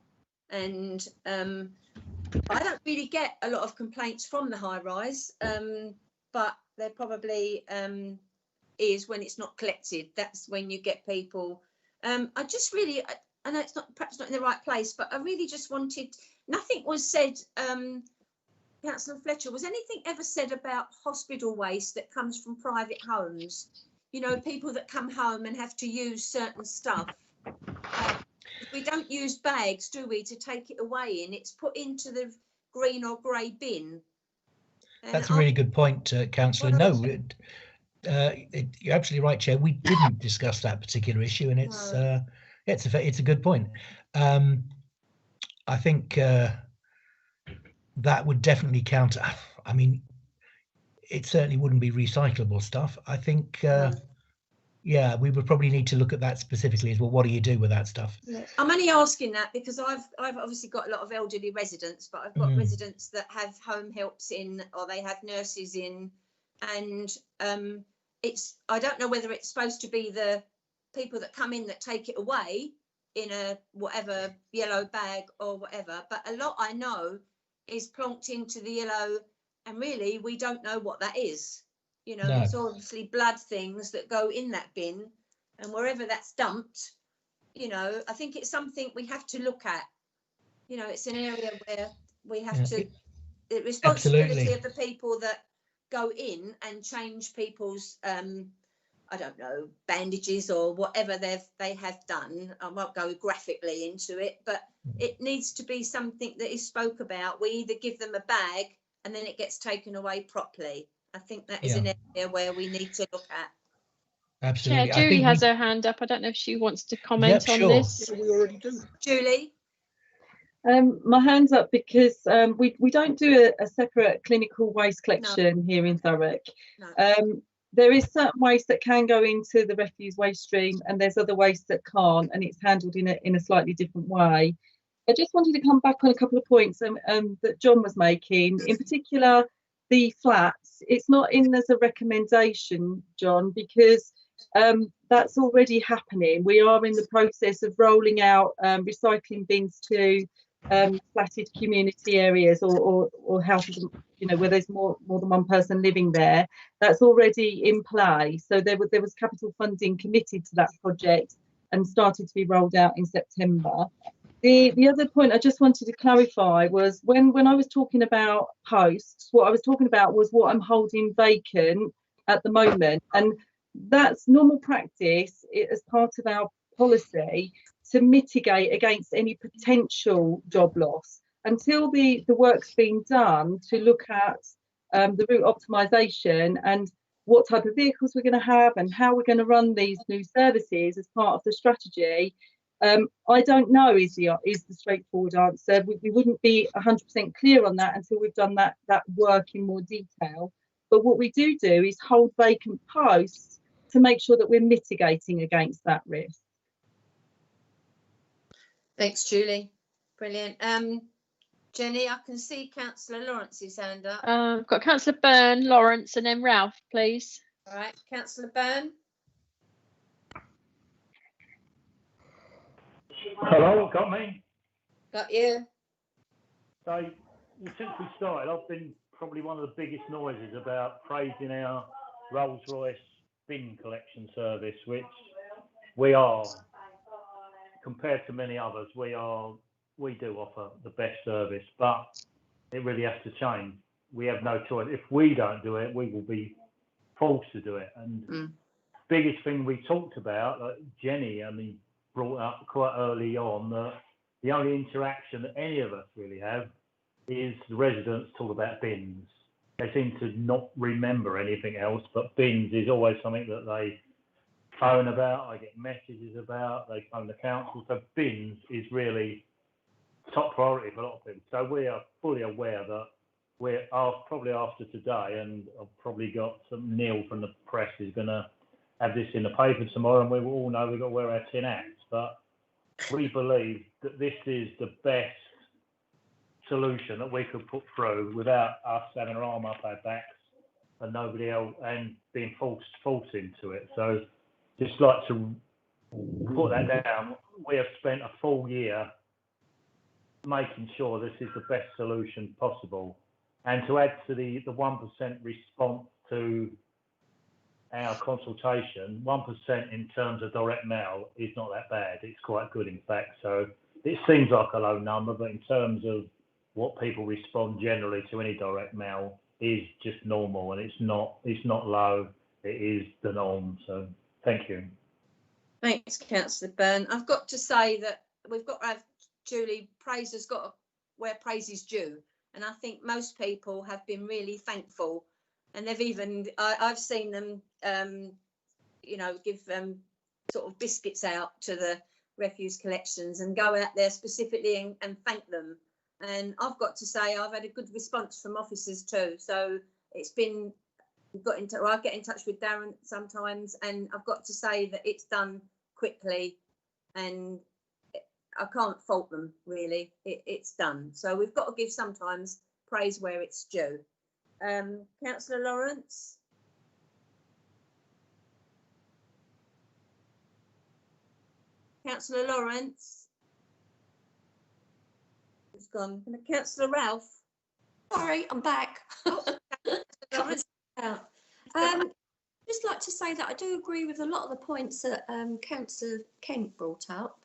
And I don't really get a lot of complaints from the high rise, but there probably is when it's not collected. That's when you get people. I just really, I know it's not perhaps not in the right place, but I really just wanted, nothing was said, Councillor Fletcher, was anything ever said about hospital waste that comes from private homes? You know, people that come home and have to use certain stuff. We don't use bags, do we, to take it away in? It's put into the green or grey bin. And that's a really good point, Councillor. No, you're absolutely right, Chair. We didn't discuss that particular issue, and it's It's a good point. I think that would definitely count. I mean, it certainly wouldn't be recyclable stuff. I think, yeah, we would probably need to look at that specifically as well. What do you do with that stuff? Yeah. I'm only asking that because I've obviously got a lot of elderly residents, but I've got residents that have home helps in, or they have nurses in, and I don't know whether it's supposed to be the people that come in that take it away in a whatever yellow bag or whatever, but a lot I know is plonked into the yellow, and really we don't know what that is. You know, No. It's obviously blood things that go in that bin, and wherever that's dumped, you know, I think it's something we have to look at. You know, it's an area where we have to, the responsibility Absolutely. of the people that go in and change people's I don't know, bandages or whatever they have done. I won't go graphically into it, but it needs to be something that is spoke about. We either give them a bag and then it gets taken away properly. I think that is an area where we need to look at. Absolutely. Chair, Julie has her hand up. I don't know if she wants to comment on this. We already do. Julie? My hand's up because we don't do a separate clinical waste collection here in Thurrock. No. There is certain waste that can go into the refuse waste stream, and there's other waste that can't, and it's handled in a slightly different way. I just wanted to come back on a couple of points that John was making, in particular the flats. It's not in as a recommendation, John, because that's already happening. We are in the process of rolling out recycling bins to flatted community areas or houses, you know, where there's more than one person living there. That's already in play. So there was capital funding committed to that project and started to be rolled out in September. The other point I just wanted to clarify was when I was talking about posts, what I was talking about was what I'm holding vacant at the moment, and that's normal practice as part of our policy to mitigate against any potential job loss until the work's been done to look at the route optimization and what type of vehicles we're going to have and how we're going to run these new services as part of the strategy. I don't know is the straightforward answer. We wouldn't be 100% clear on that until we've done that work in more detail. But what we do is hold vacant posts to make sure that we're mitigating against that risk. Thanks, Julie. Brilliant. Jenny, I can see Councillor Lawrence's hand up. I've got Councillor Byrne, Lawrence, and then Ralph, please. All right, Councillor Byrne. Hello, got me? Got you. So, since we started, I've been probably one of the biggest noises about praising our Rolls-Royce bin collection service, which we are, compared to many others, we do offer the best service, but it really has to change. We have no choice. If we don't do it, we will be forced to do it. And biggest thing we talked about, like Jenny, I mean, brought up quite early on that the only interaction that any of us really have is the residents talk about bins. They seem to not remember anything else, but bins is always something that they phone about, I get messages about, they phone the council. So bins is really top priority for a lot of people. So we are fully aware that we're probably after today, and I've probably got some Neil from the press is going to have this in the paper tomorrow, and we will all know we've got to wear our tin hats. But we believe that this is the best solution that we could put through without us having our arm up our backs and nobody else and being forced into it. So just like to put that down, we have spent a full year making sure this is the best solution possible. And to add to the 1% response to our consultation, 1% in terms of direct mail is not that bad. It's quite good, in fact. So it seems like a low number, but in terms of what people respond generally to any direct mail is just normal, and it's not low. It is the norm. So thank you. Thanks, Councillor Byrne. I've got to say that we've got to have, Julie, praise has got where praise is due, and I think most people have been really thankful, and they've even I've seen them you know, give sort of biscuits out to refuse collections and go out there specifically and thank them. And I've got to say I've had a good response from officers too. So it's been, I get in touch with Darren sometimes, and I've got to say that it's done quickly, and I can't fault them really. It's done. So we've got to give sometimes praise where it's due. Councillor Lawrence. Councillor Lawrence. It's gone. Councillor Ralph. Sorry, I'm back. Lawrence. Just like to say that I do agree with a lot of the points that Councillor Kent brought up,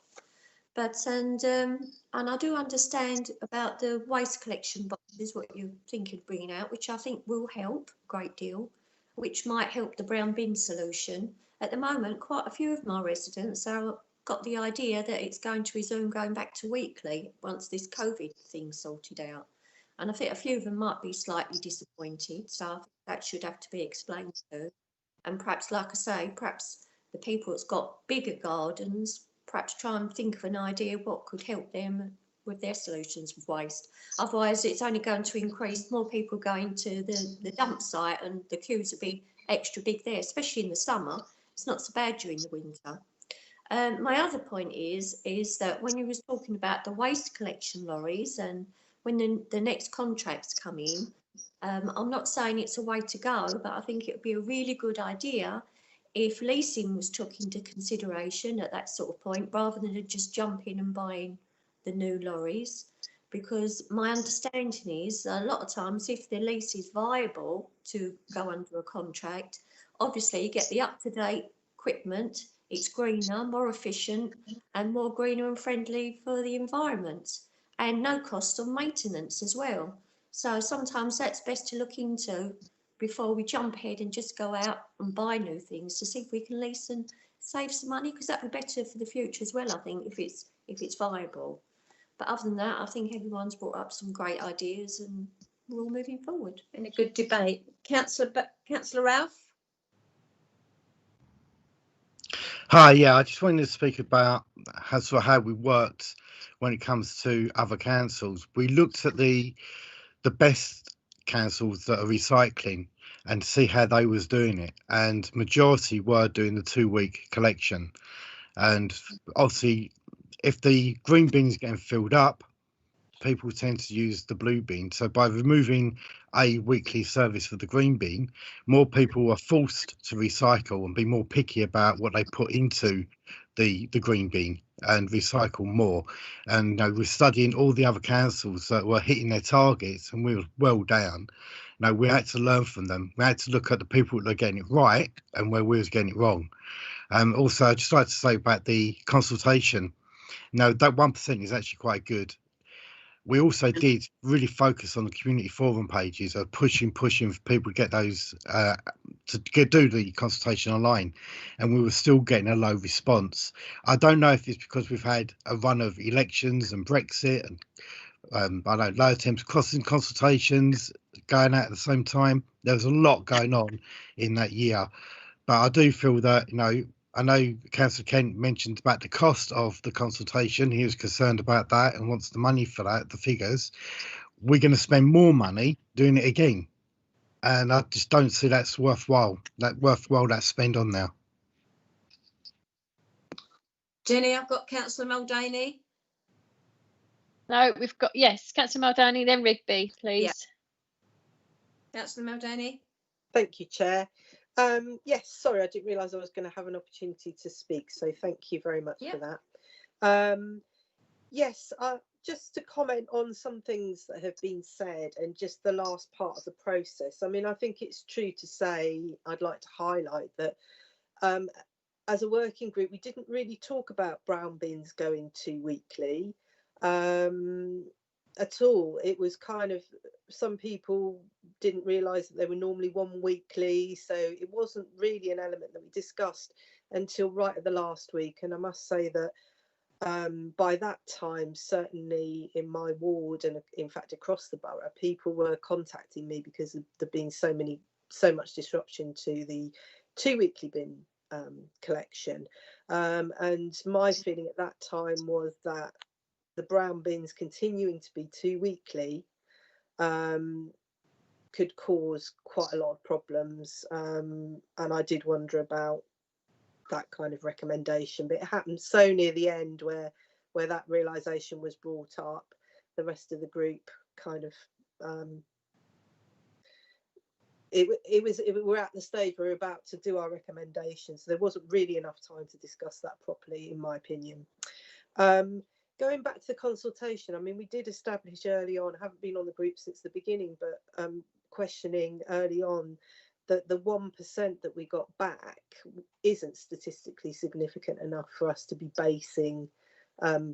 but and I do understand about the waste collection boxes, what you're thinking of bringing out, which I think will help a great deal, which might help the brown bin solution. At the moment, quite a few of my residents are got the idea that it's going to resume going back to weekly once this COVID thing's sorted out. And I think a few of them might be slightly disappointed, so I think that should have to be explained to. And perhaps, like I say, perhaps the people that's got bigger gardens, perhaps try and think of an idea what could help them with their solutions with waste. Otherwise, it's only going to increase more people going to the dump site, and the queues will be extra big there, especially in the summer. It's not so bad during the winter. My other point is that when you was talking about the waste collection lorries and when the next contracts come in, I'm not saying it's a way to go, but I think it would be a really good idea if leasing was took into consideration at that sort of point, rather than just jumping and buying the new lorries. Because my understanding is a lot of times if the lease is viable to go under a contract, obviously you get the up-to-date equipment, it's greener, more efficient and more greener and friendly for the environment, and no cost on maintenance as well. So sometimes that's best to look into before we jump ahead and just go out and buy new things, to see if we can lease and save some money, because that'd be better for the future as well, I think, if it's viable. But other than that, I think everyone's brought up some great ideas and we're all moving forward. In a good debate. Councillor Ralph. Hi, yeah, I just wanted to speak about how we worked when it comes to other councils. We looked at the best councils that are recycling and see how they was doing it, and majority were doing the 2-week collection. And obviously, if the green bin's getting filled up, people tend to use the blue bin. So by removing a weekly service for the green bin, more people are forced to recycle and be more picky about what they put into the green bin and recycle more. And we're studying all the other councils that were hitting their targets, and we were well down. We had to learn from them. We had to look at the people that are getting it right and where we was getting it wrong. Also, I'd just like to say about the consultation. That 1% is actually quite good. We also did really focus on the community forum pages of pushing for people to get those do the consultation online, and we were still getting a low response. I don't know if it's because we've had a run of elections and Brexit and I know low attempts crossing consultations going out at the same time. There was a lot going on in that year, but I do feel that I know Councillor Kent mentioned about the cost of the consultation. He was concerned about that and wants the money for that, the figures. We're going to spend more money doing it again. And I just don't see that's worthwhile, that spend on now. Jenny, I've got Councillor Muldaney. No, we've got, yes, Councillor Muldaney, then Rigby, please. Yeah. Councillor Muldaney. Thank you, Chair. Yes, sorry, I didn't realise I was going to have an opportunity to speak, so thank you very much for that. Yes, just to comment on some things that have been said and just the last part of the process. I mean, I think it's true to say, I'd like to highlight that as a working group, we didn't really talk about brown bins going to weekly at all. It was kind of, some people didn't realise that they were normally 1 weekly, so it wasn't really an element that we discussed until right at the last week. And I must say that by that time, certainly in my ward and in fact across the borough, people were contacting me because of there being so much disruption to the 2 weekly bin collection. And my feeling at that time was that the brown bins continuing to be 2 weekly could cause quite a lot of problems. And I did wonder about that kind of recommendation, but it happened so near the end where that realization was brought up. The rest of the group kind of we're at the stage where we're about to do our recommendations, so there wasn't really enough time to discuss that properly, in my opinion. Going back to the consultation, I mean, we did establish early on, I haven't been on the group since the beginning, but questioning early on that the 1% that we got back isn't statistically significant enough for us to be basing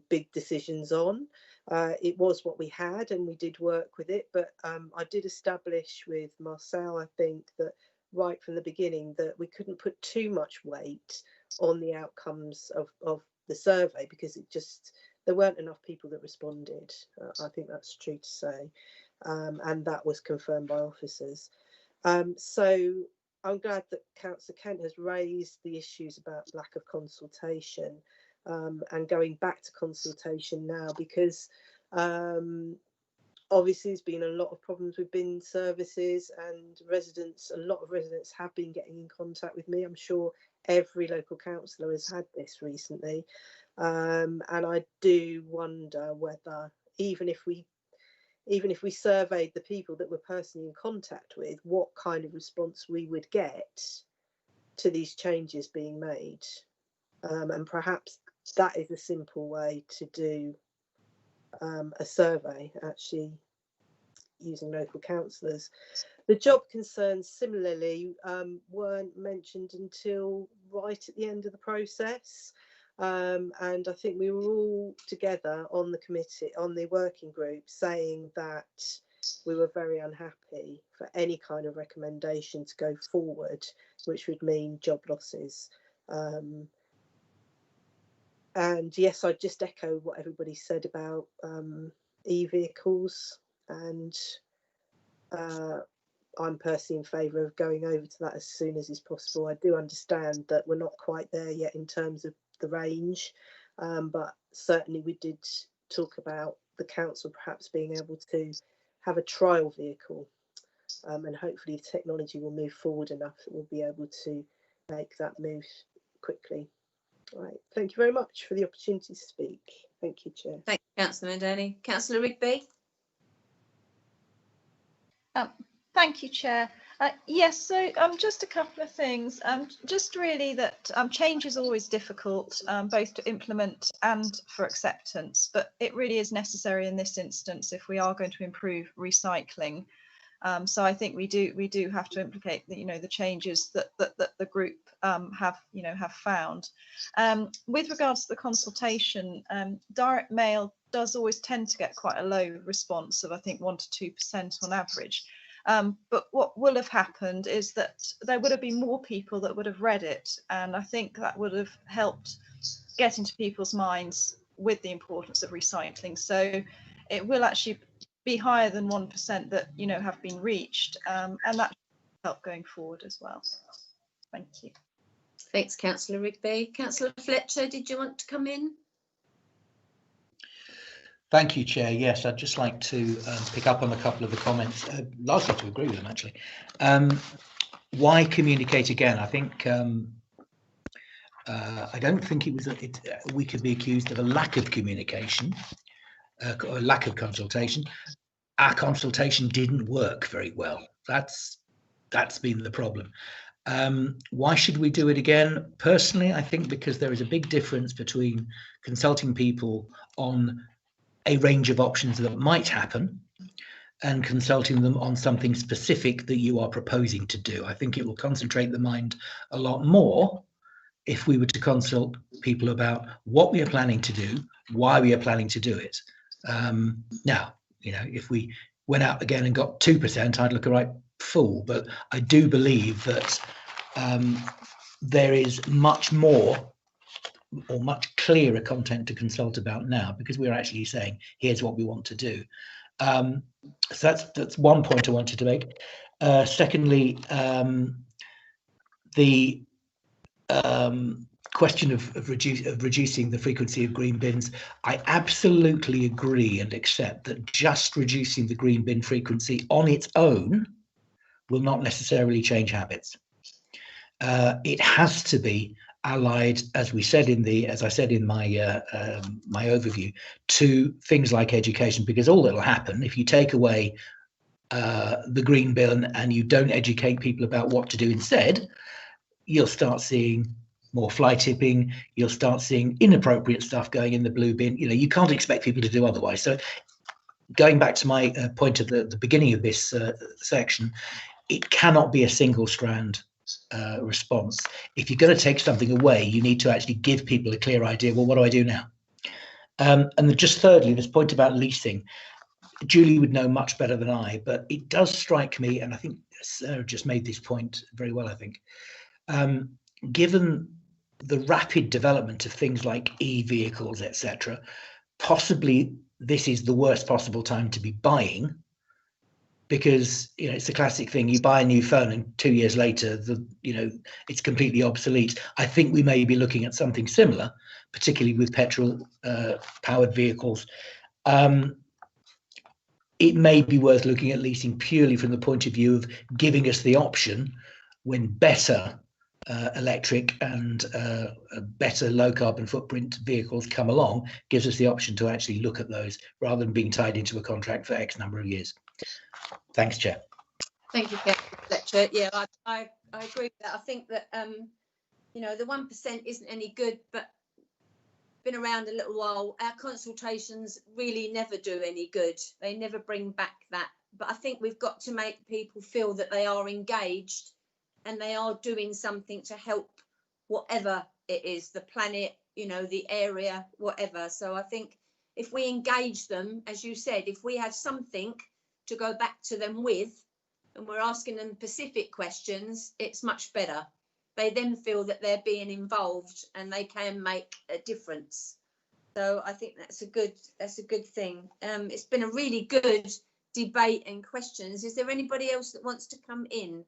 big decisions on. It was what we had and we did work with it, but I did establish with Marcel, I think, that right from the beginning that we couldn't put too much weight on the outcomes of the survey, because there weren't enough people that responded. I think that's true to say, and that was confirmed by officers. So I'm glad that Councillor Kent has raised the issues about lack of consultation, and going back to consultation now, because obviously there's been a lot of problems with bin services, and a lot of residents have been getting in contact with me. I'm sure every local councillor has had this recently, and I do wonder whether even if we surveyed the people that we're personally in contact with, what kind of response we would get to these changes being made. And perhaps that is a simple way to do a survey, actually using local councillors. The job concerns similarly weren't mentioned until right at the end of the process. And I think we were all together on the committee, on the working group, saying that we were very unhappy for any kind of recommendation to go forward, which would mean job losses. And yes, I just echo what everybody said about e-vehicles, and I'm personally in favour of going over to that as soon as is possible. I do understand that we're not quite there yet in terms of the range, but certainly we did talk about the council perhaps being able to have a trial vehicle, and hopefully if technology will move forward enough that we'll be able to make that move quickly. All right, thank you very much for the opportunity to speak. Thank you, Chair. Thank you, Councillor Madani. Councillor Rigby. Thank you, Chair. Yes, so just a couple of things. Just really that change is always difficult, both to implement and for acceptance, but it really is necessary in this instance if we are going to improve recycling. So I think we do have to implicate the changes that the group have found. With regards to the consultation, direct mail does always tend to get quite a low response of, I think, 1 to 2% on average. But what will have happened is that there would have been more people that would have read it, and I think that would have helped get into people's minds with the importance of recycling. So it will actually be higher than 1% that have been reached, and that will help going forward as well. Thank you. Thanks, Councillor Rigby. Councillor Fletcher, did you want to come in? Thank you, Chair. Yes, I'd just like to pick up on a couple of the comments, largely to agree with them, actually. Why communicate again? I think I don't think it was we could be accused of a lack of communication or a lack of consultation. Our consultation didn't work very well. That's been the problem. Why should we do it again? Personally, I think because there is a big difference between consulting people on a range of options that might happen and consulting them on something specific that you are proposing to do. I think it will concentrate the mind a lot more if we were to consult people about what we are planning to do, why we are planning to do it. Now, if we went out again and got 2%, I'd look a right fool. But I do believe that there is much more or much clearer content to consult about now, because we're actually saying, here's what we want to do. So that's one point I wanted to make. Secondly, the question of reducing the frequency of green bins, I absolutely agree and accept that just reducing the green bin frequency on its own will not necessarily change habits. It has to be allied, as I said in my my overview, to things like education, because all that'll happen if you take away the green bin and you don't educate people about what to do instead, you'll start seeing more fly tipping, you'll start seeing inappropriate stuff going in the blue bin. You know, you can't expect people to do otherwise. So going back to my point at the beginning of this section, it cannot be a single strand response. If you're going to take something away, you need to actually give people a clear idea, well, what do I do now? And then just thirdly, this point about leasing, Julie would know much better than I, but it does strike me, and I think Sarah just made this point very well, I think, given the rapid development of things like e-vehicles, etc., possibly this is the worst possible time to be buying, because you know it's the classic thing: you buy a new phone and 2 years later, it's completely obsolete. I think we may be looking at something similar, particularly with petrol powered vehicles. It may be worth looking at leasing purely from the point of view of giving us the option when better electric and better low carbon footprint vehicles come along, gives us the option to actually look at those rather than being tied into a contract for X number of years. Thanks, Chair. Thank you, Fletcher. Yeah, I agree with that. I think that the 1% isn't any good, but been around a little while. Our consultations really never do any good. They never bring back that. But I think we've got to make people feel that they are engaged and they are doing something to help whatever it is, the planet, the area, whatever. So I think if we engage them, as you said, if we have something to go back to them with, and we're asking them specific questions, it's much better. They then feel that they're being involved and they can make a difference. So I think that's a good thing. It's been a really good debate and questions. Is there anybody else that wants to come in?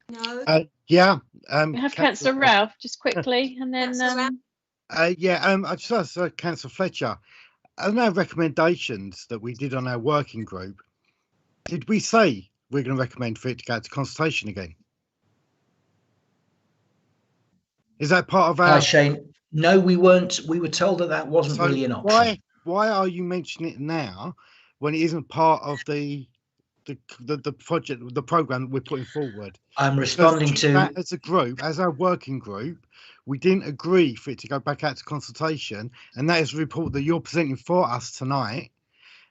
No. We have Councillor Ralph just quickly, and then I just asked Councillor Fletcher. On our recommendations that we did on our working group, did we say we're going to recommend for it to go to consultation again? Is that part of our... Shane, no, we weren't. We were told that wasn't really an option. Why are you mentioning it now when it isn't part of the project, the program that we're putting forward? I'm responding to that as a group, as our working group. We didn't agree for it to go back out to consultation, and that is a report that you're presenting for us tonight.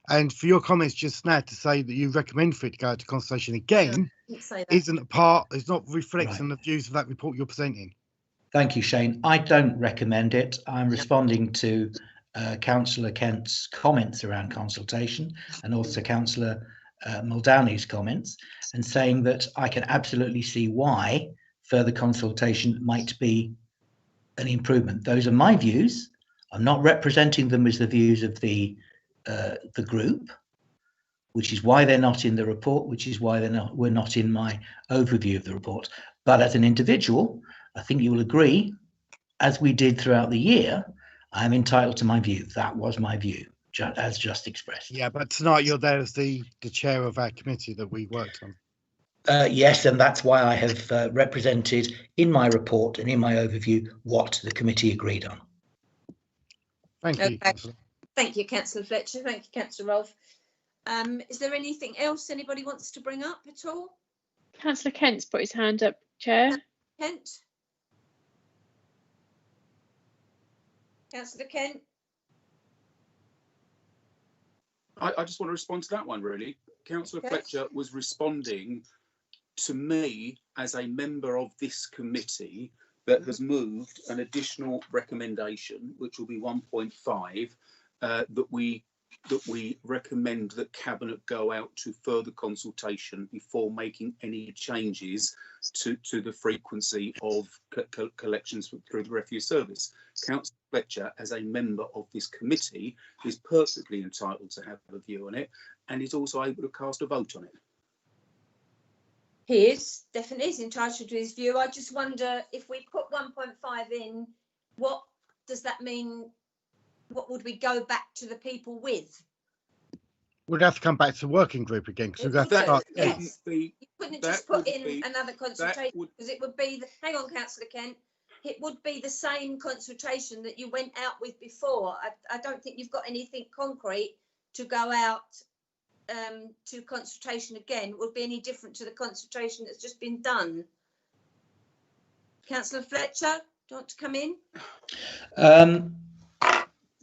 And for your comments just now to say that you recommend for it to go out to consultation again isn't a part, it's not reflecting the views of that report you're presenting. Thank you, Shane. I don't recommend it. I'm responding to Councillor Kent's comments around consultation and also Councillor Muldowney's comments, and saying that I can absolutely see why further consultation might be an improvement. Those are my views. I'm not representing them as the views of the group, which is why they're not in the report, which is why we're not in my overview of the report. But as an individual, I think you will agree, as we did throughout the year, I'm entitled to my view. That was my view, as just expressed. Yeah, but tonight you're there as the chair of our committee that we worked on. Yes, and that's why I have represented in my report and in my overview what the committee agreed on. Thank you. Okay. Thank you, Councillor Fletcher. Thank you, Councillor Rolfe. Is there anything else anybody wants to bring up at all? Councillor Kent's put his hand up, Chair. Kent? Councillor Kent? I just want to respond to that one, really. Councillor Fletcher was responding to me as a member of this committee that has moved an additional recommendation, which will be 1.5, that we recommend that Cabinet go out to further consultation before making any changes to the frequency of collections through the refuse service. Councillor Fletcher, as a member of this committee, is perfectly entitled to have a view on it and is also able to cast a vote on it. He is definitely is entitled to his view. I just wonder if we put 1.5 in, what does that mean? What would we go back to the people with? We'd have to come back to the working group again because we've got to That- start. yes. Be, You couldn't that just put would in be- another consultation would- because it would be, hang on, Councillor Kent, it would be the same consultation that you went out with before. I don't think you've got anything concrete to go out to consultation again. Would be any different to the consultation that's just been done. Councillor Fletcher, do you want to come in?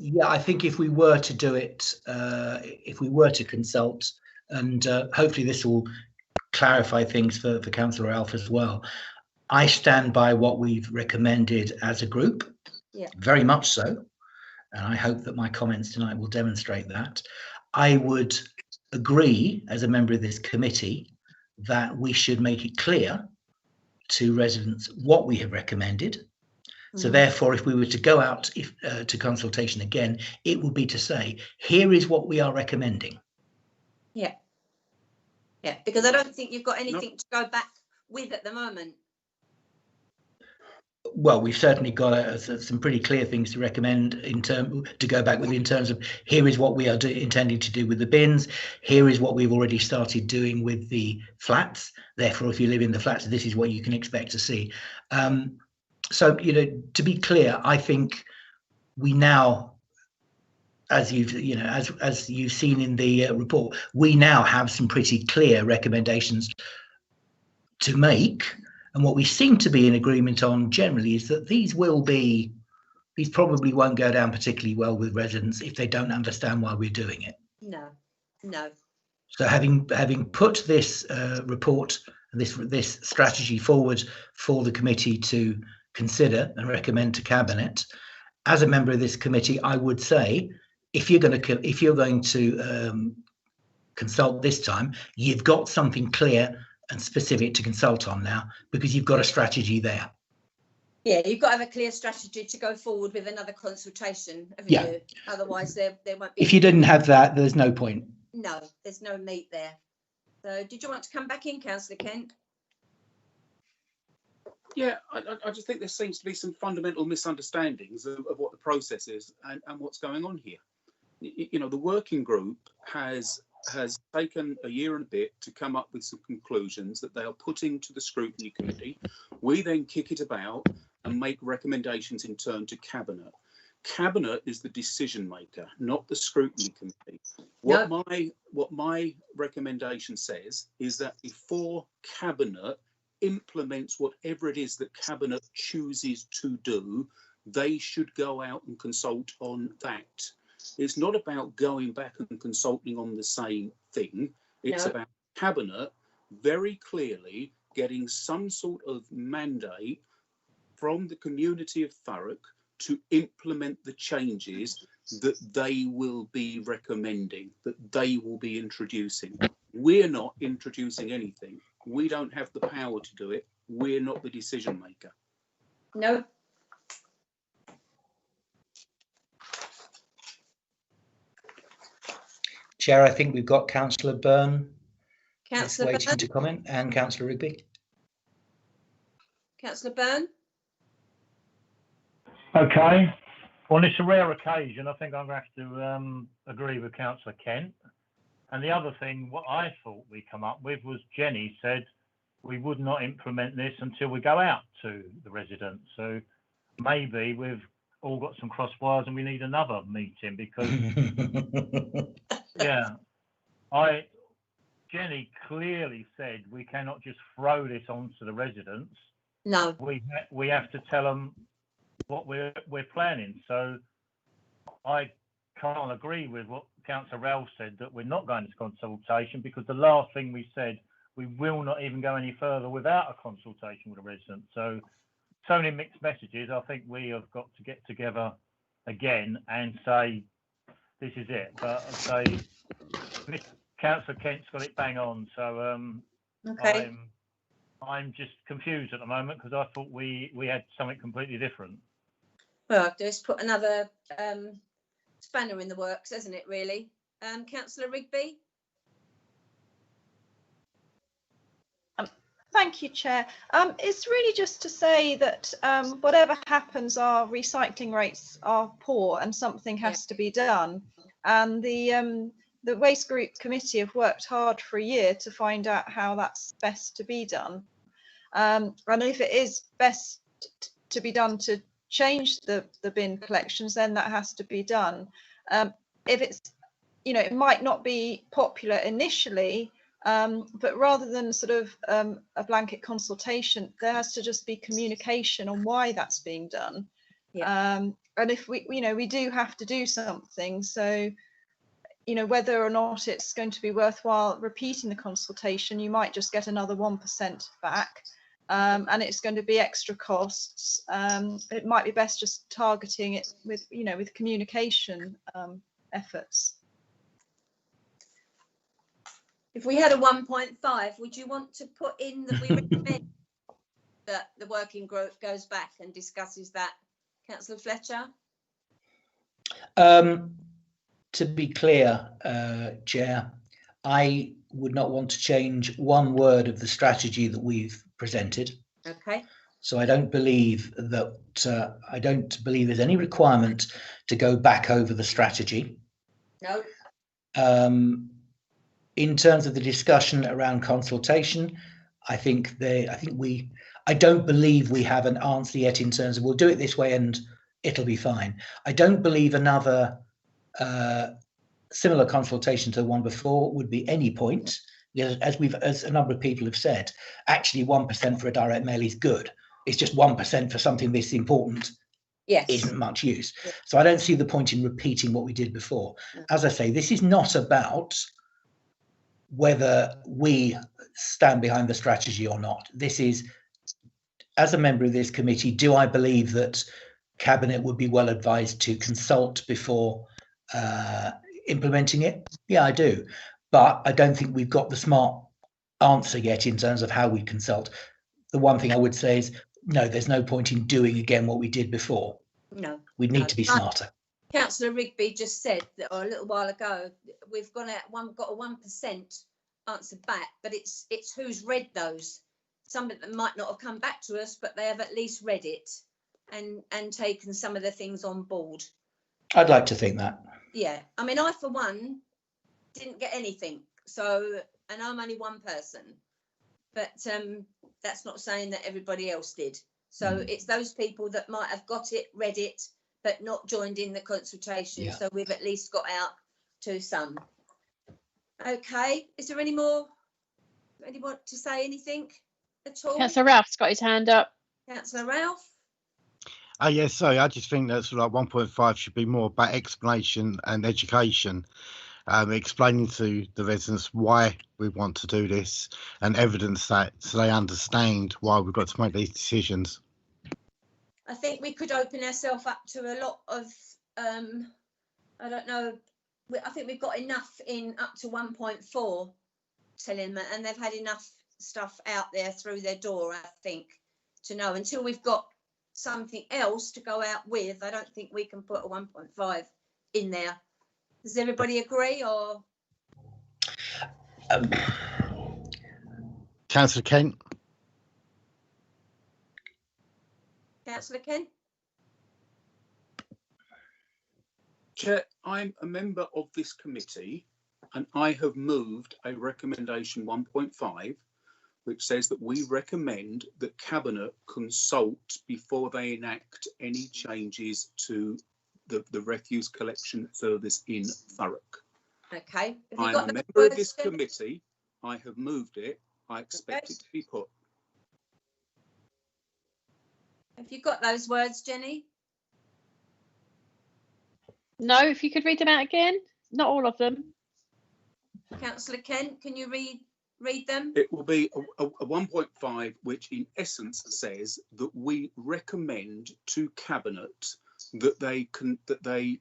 Yeah, I think if we were to do it, if we were to consult, and hopefully this will clarify things for Councillor Alf as well. I stand by what we've recommended as a group, very much so, and I hope that my comments tonight will demonstrate that. I would agree as a member of this committee that we should make it clear to residents what we have recommended. So therefore, if we were to go out to consultation again, it would be to say, here is what we are recommending. Yeah. Yeah, because I don't think you've got anything to go back with at the moment. Well, we've certainly got some pretty clear things to recommend to go back with in terms of here is what we are intending to do with the bins. Here is what we've already started doing with the flats. Therefore, if you live in the flats, this is what you can expect to see. So, you know, to be clear, I think we now, as you've, you know, as you've seen in the report, we now have some pretty clear recommendations to make. And what we seem to be in agreement on generally is that these probably won't go down particularly well with residents if they don't understand why we're doing it. No, no. So having put this report, this strategy forward for the committee to consider and recommend to Cabinet, as a member of this committee, I would say if you're going to consult this time, you've got something clear and specific to consult on now, because you've got a strategy there. Yeah, you've got to have a clear strategy to go forward with another consultation, haven't you? Otherwise, there won't be. If you didn't have that, there's no point. No, there's no meat there. So, did you want to come back in, Councillor Kent? Yeah, I just think there seems to be some fundamental misunderstandings of what the process is and what's going on here. You know, the working group has taken a year and a bit to come up with some conclusions that they are putting to the Scrutiny Committee. We then kick it about and make recommendations in turn to Cabinet. Cabinet is the decision maker, not the Scrutiny Committee. What my recommendation says is that before Cabinet implements whatever it is that Cabinet chooses to do, they should go out and consult on that. It's not about going back and consulting on the same thing. It's about Cabinet very clearly getting some sort of mandate from the community of Thurrock to implement the changes that they will be recommending, that they will be introducing. We're not introducing anything. We don't have the power to do it. We're not the decision maker. No. Chair, I think we've got Councillor Byrne waiting Byrne. to comment, and Councillor Rigby. Councillor Byrne. Okay. On this rare occasion, I think I'm going to have to agree with Councillor Kent. And the other thing, what I thought we come up with was Jenny said we would not implement this until we go out to the residents. So maybe we've all got some cross wires and we need another meeting because, yeah, Jenny clearly said we cannot just throw this onto the residents. No. We have to tell them what we're planning. So I can't agree with what Councillor Ralph said, that we're not going to consultation, because the last thing we said, we will not even go any further without a consultation with the residents. So many mixed messages. I think we have got to get together again and say this is it. But I'd say Councillor Kent's got it bang on. So okay. I'm just confused at the moment because I thought we had something completely different. Well, just put another spanner in the works, isn't it, really? Councillor Rigby? thank you, Chair. It's really just to say that whatever happens, our recycling rates are poor and something has to be done. And the Waste Group Committee have worked hard for a year to find out how that's best to be done. And if it is best to be done to change the bin collections, then that has to be done. If it's, it might not be popular initially, but rather than sort of a blanket consultation, there has to just be communication on why that's being done. And if we do have to do something, so whether or not it's going to be worthwhile repeating the consultation, you might just get another 1% back, and it's going to be extra costs. It might be best just targeting it with with communication efforts. If we had a 1.5, would you want to put in that we recommend that the working group goes back and discusses that, Councillor Fletcher? To be clear, Chair, I would not want to change one word of the strategy that we've presented. Okay. So I don't believe that there's any requirement to go back over the strategy. No. In terms of the discussion around consultation, I don't believe we have an answer yet in terms of we'll do it this way and it'll be fine. I don't believe another similar consultation to the one before would be any point. As a number of people have said, actually 1% for a direct mail is good. It's just 1% for something this important isn't much use. So I don't see the point in repeating what we did before. As I say, this is not about whether we stand behind the strategy or not. This is, as a member of this committee, do I believe that Cabinet would be well advised to consult before implementing it? Yeah, I do. But I don't think we've got the smart answer yet in terms of how we consult. The one thing I would say is, no, there's no point in doing again what we did before. No. We need to be smarter. Councillor Rigby just said that a little while ago, we've got a 1% answer back, but it's who's read those. Somebody that might not have come back to us, but they have at least read it and taken some of the things on board. I'd like to think that. Yeah, I mean, I for one didn't get anything. So, and I'm only one person, but that's not saying that everybody else did. So it's those people that might have got it, read it, but not joined in the consultation. Yeah. So we've at least got out to some. Okay, is there any more? Anyone to say anything at all? Councillor Ralph's got his hand up. Councillor Ralph? Oh, yes, sorry, I just think that's like 1.5 should be more about explanation and education, explaining to the residents why we want to do this and evidence that so they understand why we've got to make these decisions. I think we could open ourselves up to a lot of, I don't know, I think we've got enough in up to 1.4 telling them, and they've had enough stuff out there through their door, I think, to know. Until we've got something else to go out with, I don't think we can put a 1.5 in there. Does everybody agree, or? Councillor Kent? Councillor Kent? Chair, I'm a member of this committee and I have moved a recommendation 1.5 which says that we recommend that Cabinet consult before they enact any changes to the refuse collection service in Thurrock. Okay. I'm a member of this committee. I have moved it. I expect it to be put. Have you got those words, Jenny? No, if you could read them out again. Not all of them. Councillor Kent, can you read them? It will be a 1.5, which in essence says that we recommend to Cabinet that they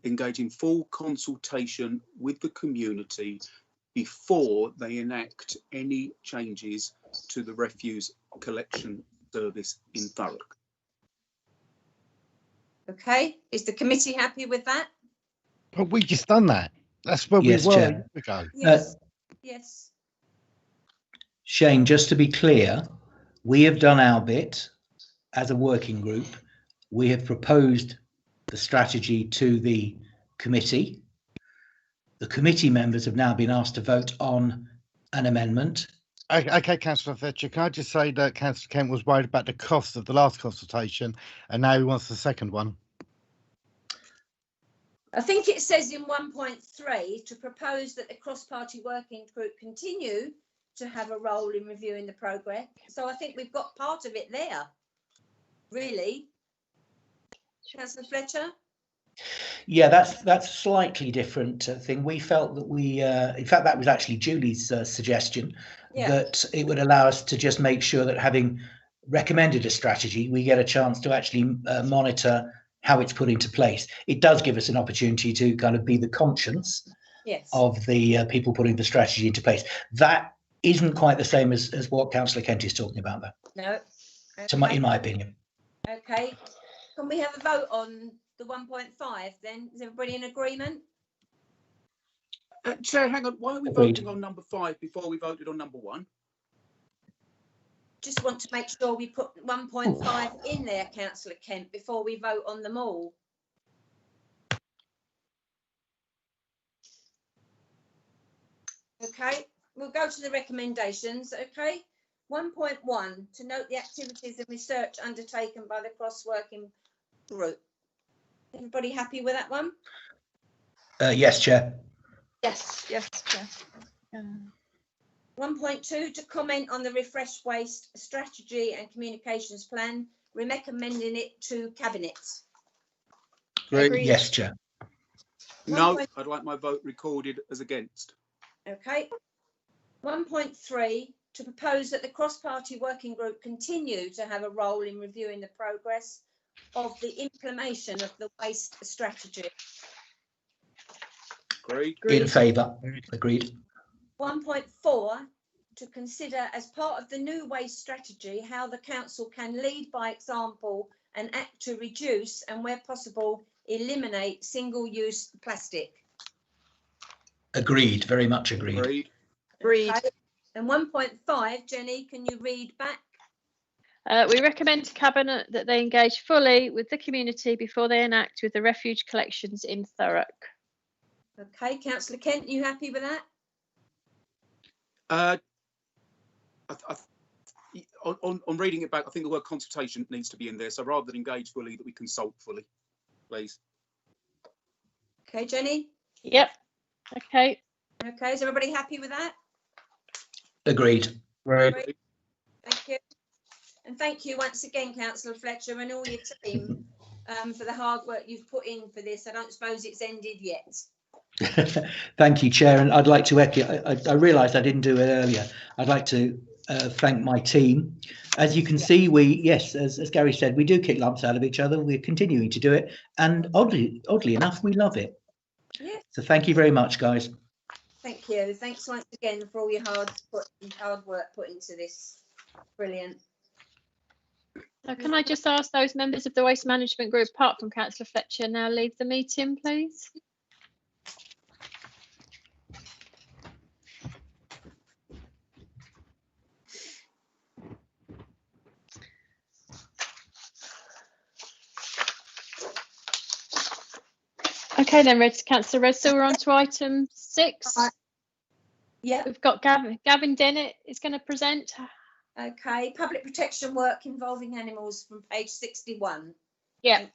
engage in full consultation with the community before they enact any changes to the refuse collection service in Thurrock. Okay, is the committee happy with that? But we just done that. That's where Yes, we were Chair. a year ago. Yes. Yes. Shane, just to be clear, we have done our bit as a working group. We have proposed the strategy to the committee. The committee members have now been asked to vote on an amendment. Okay, Councillor Fletcher, can I just say that Councillor Kent was worried about the cost of the last consultation and now he wants the second one? I think it says in 1.3 to propose that the cross-party working group continue to have a role in reviewing the progress. So I think we've got part of it there, really. Councillor Fletcher? Yeah, that's a slightly different thing. We felt that in fact, that was actually Julie's suggestion, that it would allow us to just make sure that having recommended a strategy, we get a chance to actually monitor how it's put into place. It does give us an opportunity to kind of be the conscience of the people putting the strategy into place. That isn't quite the same as what Councillor Kent is talking about, though. No. Okay. In my opinion. Okay. Can we have a vote on the 1.5 then? Is everybody in agreement? Chair, hang on. Why are we voting on number 5 before we voted on number 1? Just want to make sure we put 1.5 in there, Councillor Kent, before we vote on them all. Okay, we'll go to the recommendations. Okay, 1.1, to note the activities and research undertaken by the cross-working group. Everybody happy with that one? Yes, Chair. Yes, Chair. 1.2, to comment on the refresh waste strategy and communications plan. We're recommending it to Cabinet. Agreed. Yes, Chair. No, I'd like my vote recorded as against. Okay. 1.3, to propose that the cross-party working group continue to have a role in reviewing the progress of the implementation of the waste strategy. Agreed. In favour. Agreed. 1.4, to consider as part of the new waste strategy how the council can lead by example and act to reduce and, where possible, eliminate single-use plastic. Agreed. Very much agreed. Agreed. Okay. And 1.5, Jenny, can you read back? We recommend to Cabinet that they engage fully with the community before they enact with the refuge collections in Thurrock. Okay, Councillor Kent, you happy with that? On reading it back, I think the word consultation needs to be in there. So rather than engage fully, that we consult fully, please. Okay, Jenny? Yep. Okay. Okay, is everybody happy with that? Agreed. Right. Thank you. And thank you once again, Councillor Fletcher, and all your team for the hard work you've put in for this. I don't suppose it's ended yet. Thank you, Chair. And I'd like to echo, I realised I didn't do it earlier. I'd like to thank my team. As you can see, as Gary said, we do kick lumps out of each other. We're continuing to do it. And oddly enough, we love it. Yeah. So thank you very much, guys. Thank you. Thanks once again for all your hard work put into this. Brilliant. So can I just ask those members of the Waste Management Group, apart from Councillor Fletcher, now leave the meeting, please? Okay then, Councillor Redstill, we're on to item 6. Yeah. We've got Gavin Dennett is going to present. Okay, public protection work involving animals from page 61. Yeah.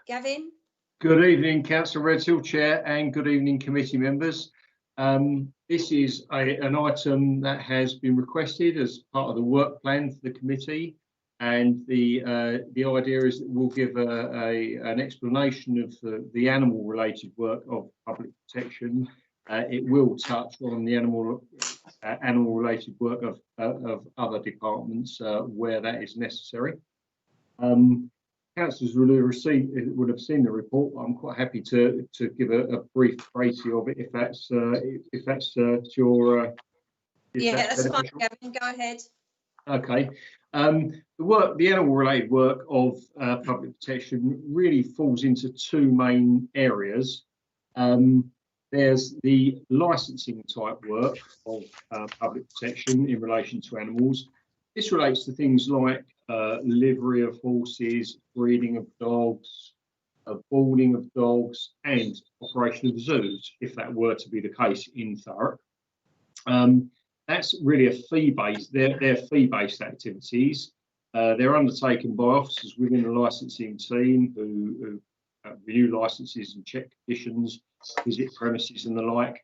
Gavin? Good evening, Councillor Redstill, Chair, and good evening, committee members. This is an item that has been requested as part of the work plan for the committee, and the idea is that we'll give an explanation of the animal-related work of public protection. It will touch on the animal-related work of other departments where that is necessary. Councillors would have seen the report. I'm quite happy to give a brief précis of it if that's your. That's fine, Gavin. Go ahead. Okay. The animal-related work of public protection really falls into two main areas. There's the licensing type work of public protection in relation to animals. This relates to things like livery of horses, breeding of dogs, boarding of dogs, and operation of zoos, if that were to be the case in Thurrock. That's really a fee-based. They're fee-based activities. They're undertaken by officers within the licensing team who renew licenses and check conditions, visit premises and the like.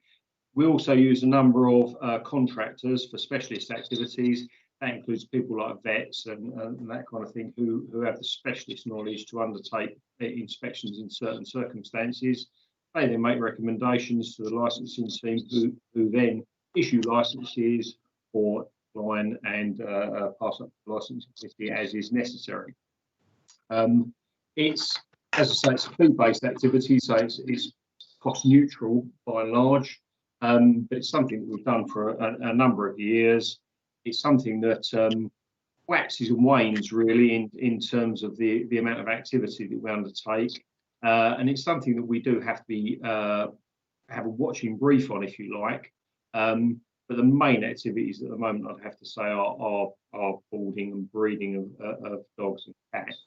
We also use a number of contractors for specialist activities. That includes people like vets and that kind of thing who have the specialist knowledge to undertake inspections in certain circumstances. They then make recommendations to the licensing team who then issue licenses or line and pass up the licensing committee as is necessary. It's, as I say, it's a fee-based activity, so it's cost neutral by and large, but it's something that we've done for a number of years. It's something that waxes and wanes really in terms of the amount of activity that we undertake, and it's something that we do have to be have a watching brief on, if you like. But the main activities at the moment, I'd have to say, are boarding and breeding of dogs and cats.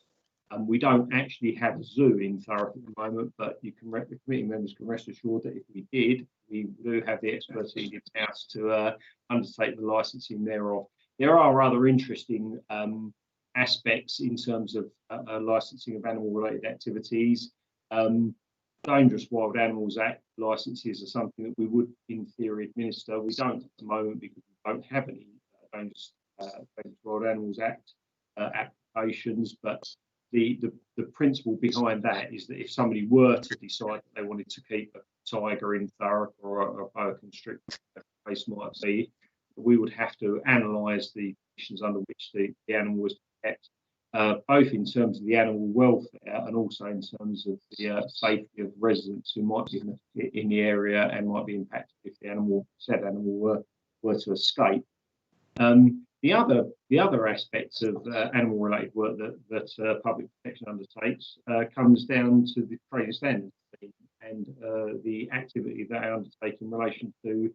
We don't actually have a zoo in Thurrock at the moment, but the committee members can rest assured that if we did, we do have the expertise in-house to undertake the licensing thereof. There are other interesting aspects in terms of licensing of animal-related activities. Dangerous Wild Animals Act licenses are something that we would, in theory, administer. We don't at the moment because we don't have any Dangerous Wild Animals Act applications, but the principle behind that is that if somebody were to decide that they wanted to keep a tiger in Thurrock or a boa constrictor, the case might be, we would have to analyse the conditions under which the animal was kept, both in terms of the animal welfare and also in terms of the safety of residents who might be in the area and might be impacted if the said animal were to escape. The other aspects of animal-related work that public protection undertakes comes down to the trading standards and the activity that I undertake in relation to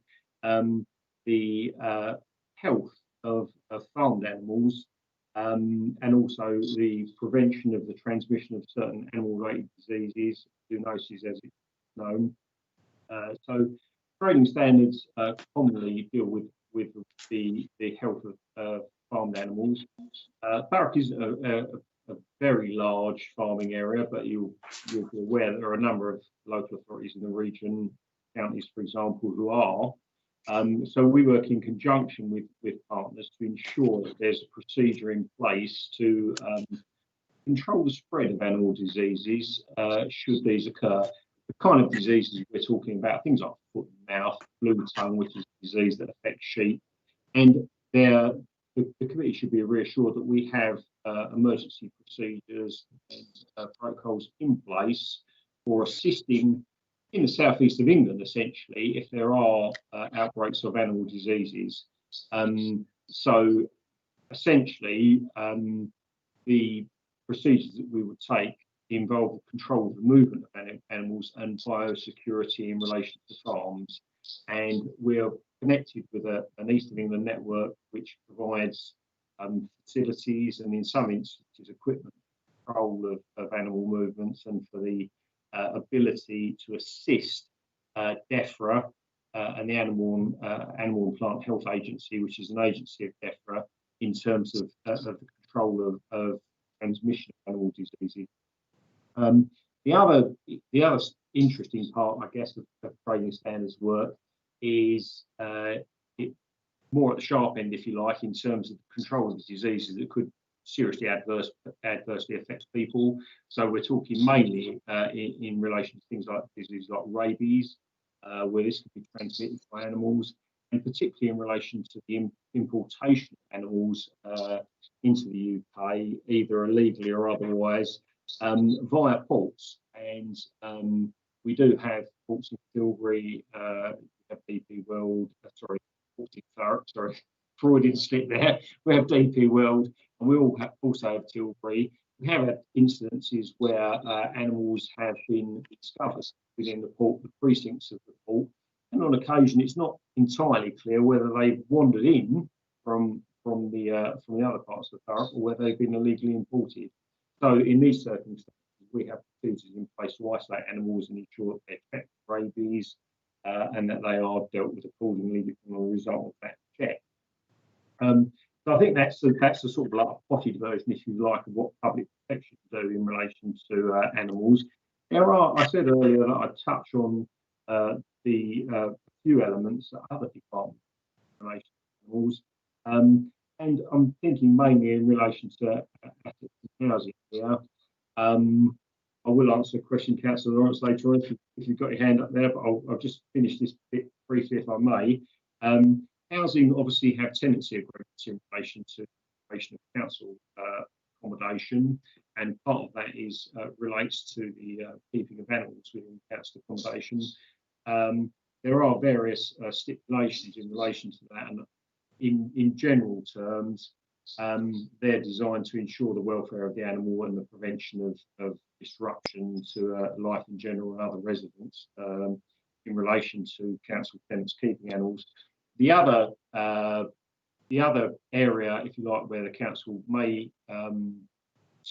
the health of farmed animals and also the prevention of the transmission of certain animal-related diseases, zoonoses as it's known. So trading standards commonly deal with the health of farmed animals. Thurrock is a very large farming area, but you'll be aware that there are a number of local authorities in the region, counties, for example, who are. So we work in conjunction with partners to ensure that there's a procedure in place to control the spread of animal diseases should these occur. The kind of diseases we're talking about, things like foot and mouth, blue tongue, which is a disease that affects sheep, and the committee should be reassured that we have emergency procedures and protocols in place for assisting in the southeast of England, essentially, if there are outbreaks of animal diseases. So essentially, the procedures that we would take involve the control of the movement of animals and biosecurity in relation to farms. And we're connected with an East of England network which provides facilities and in some instances equipment control of animal movements and for the ability to assist DEFRA and the Animal and Plant Health Agency, which is an agency of DEFRA, in terms of the control of transmission of animal diseases. The other interesting part, I guess, of trading standards work is more at the sharp end, if you like, in terms of control of the diseases that could seriously adversely affect people. So we're talking mainly in relation to things like diseases like rabies, where this can be transmitted by animals, and particularly in relation to the importation of animals into the UK, either illegally or otherwise, via ports. And we do have ports in Tilbury, we have DP World, ports in Thurrock, Freudian slip there. We have DP World, and we also have Tilbury. we have had incidences where animals have been discovered within the precincts of the port, and on occasion it's not entirely clear whether they've wandered in from the other parts of the Thurrock or whether they've been illegally imported. So in these circumstances, we have procedures in place to isolate animals and ensure that they're checked for rabies and that they are dealt with accordingly as a result of that check. So I think that's a sort of like a potted version, if you like, of what public protection do in relation to animals. There are, I said earlier that I'd touch on the few elements that other departments in relation to animals. And I'm thinking mainly in relation to assets and housing here. I will answer a question, Councillor Lawrence, later on if you've got your hand up there, but I'll just finish this bit briefly if I may. Housing obviously have tenancy agreements in relation to operation of council accommodation, and part of that is relates to the keeping of animals within council accommodation. There are various stipulations in relation to that, and in general terms, they're designed to ensure the welfare of the animal and the prevention of disruption to life in general and other residents in relation to council tenants keeping animals. The other area, if you like, where the council may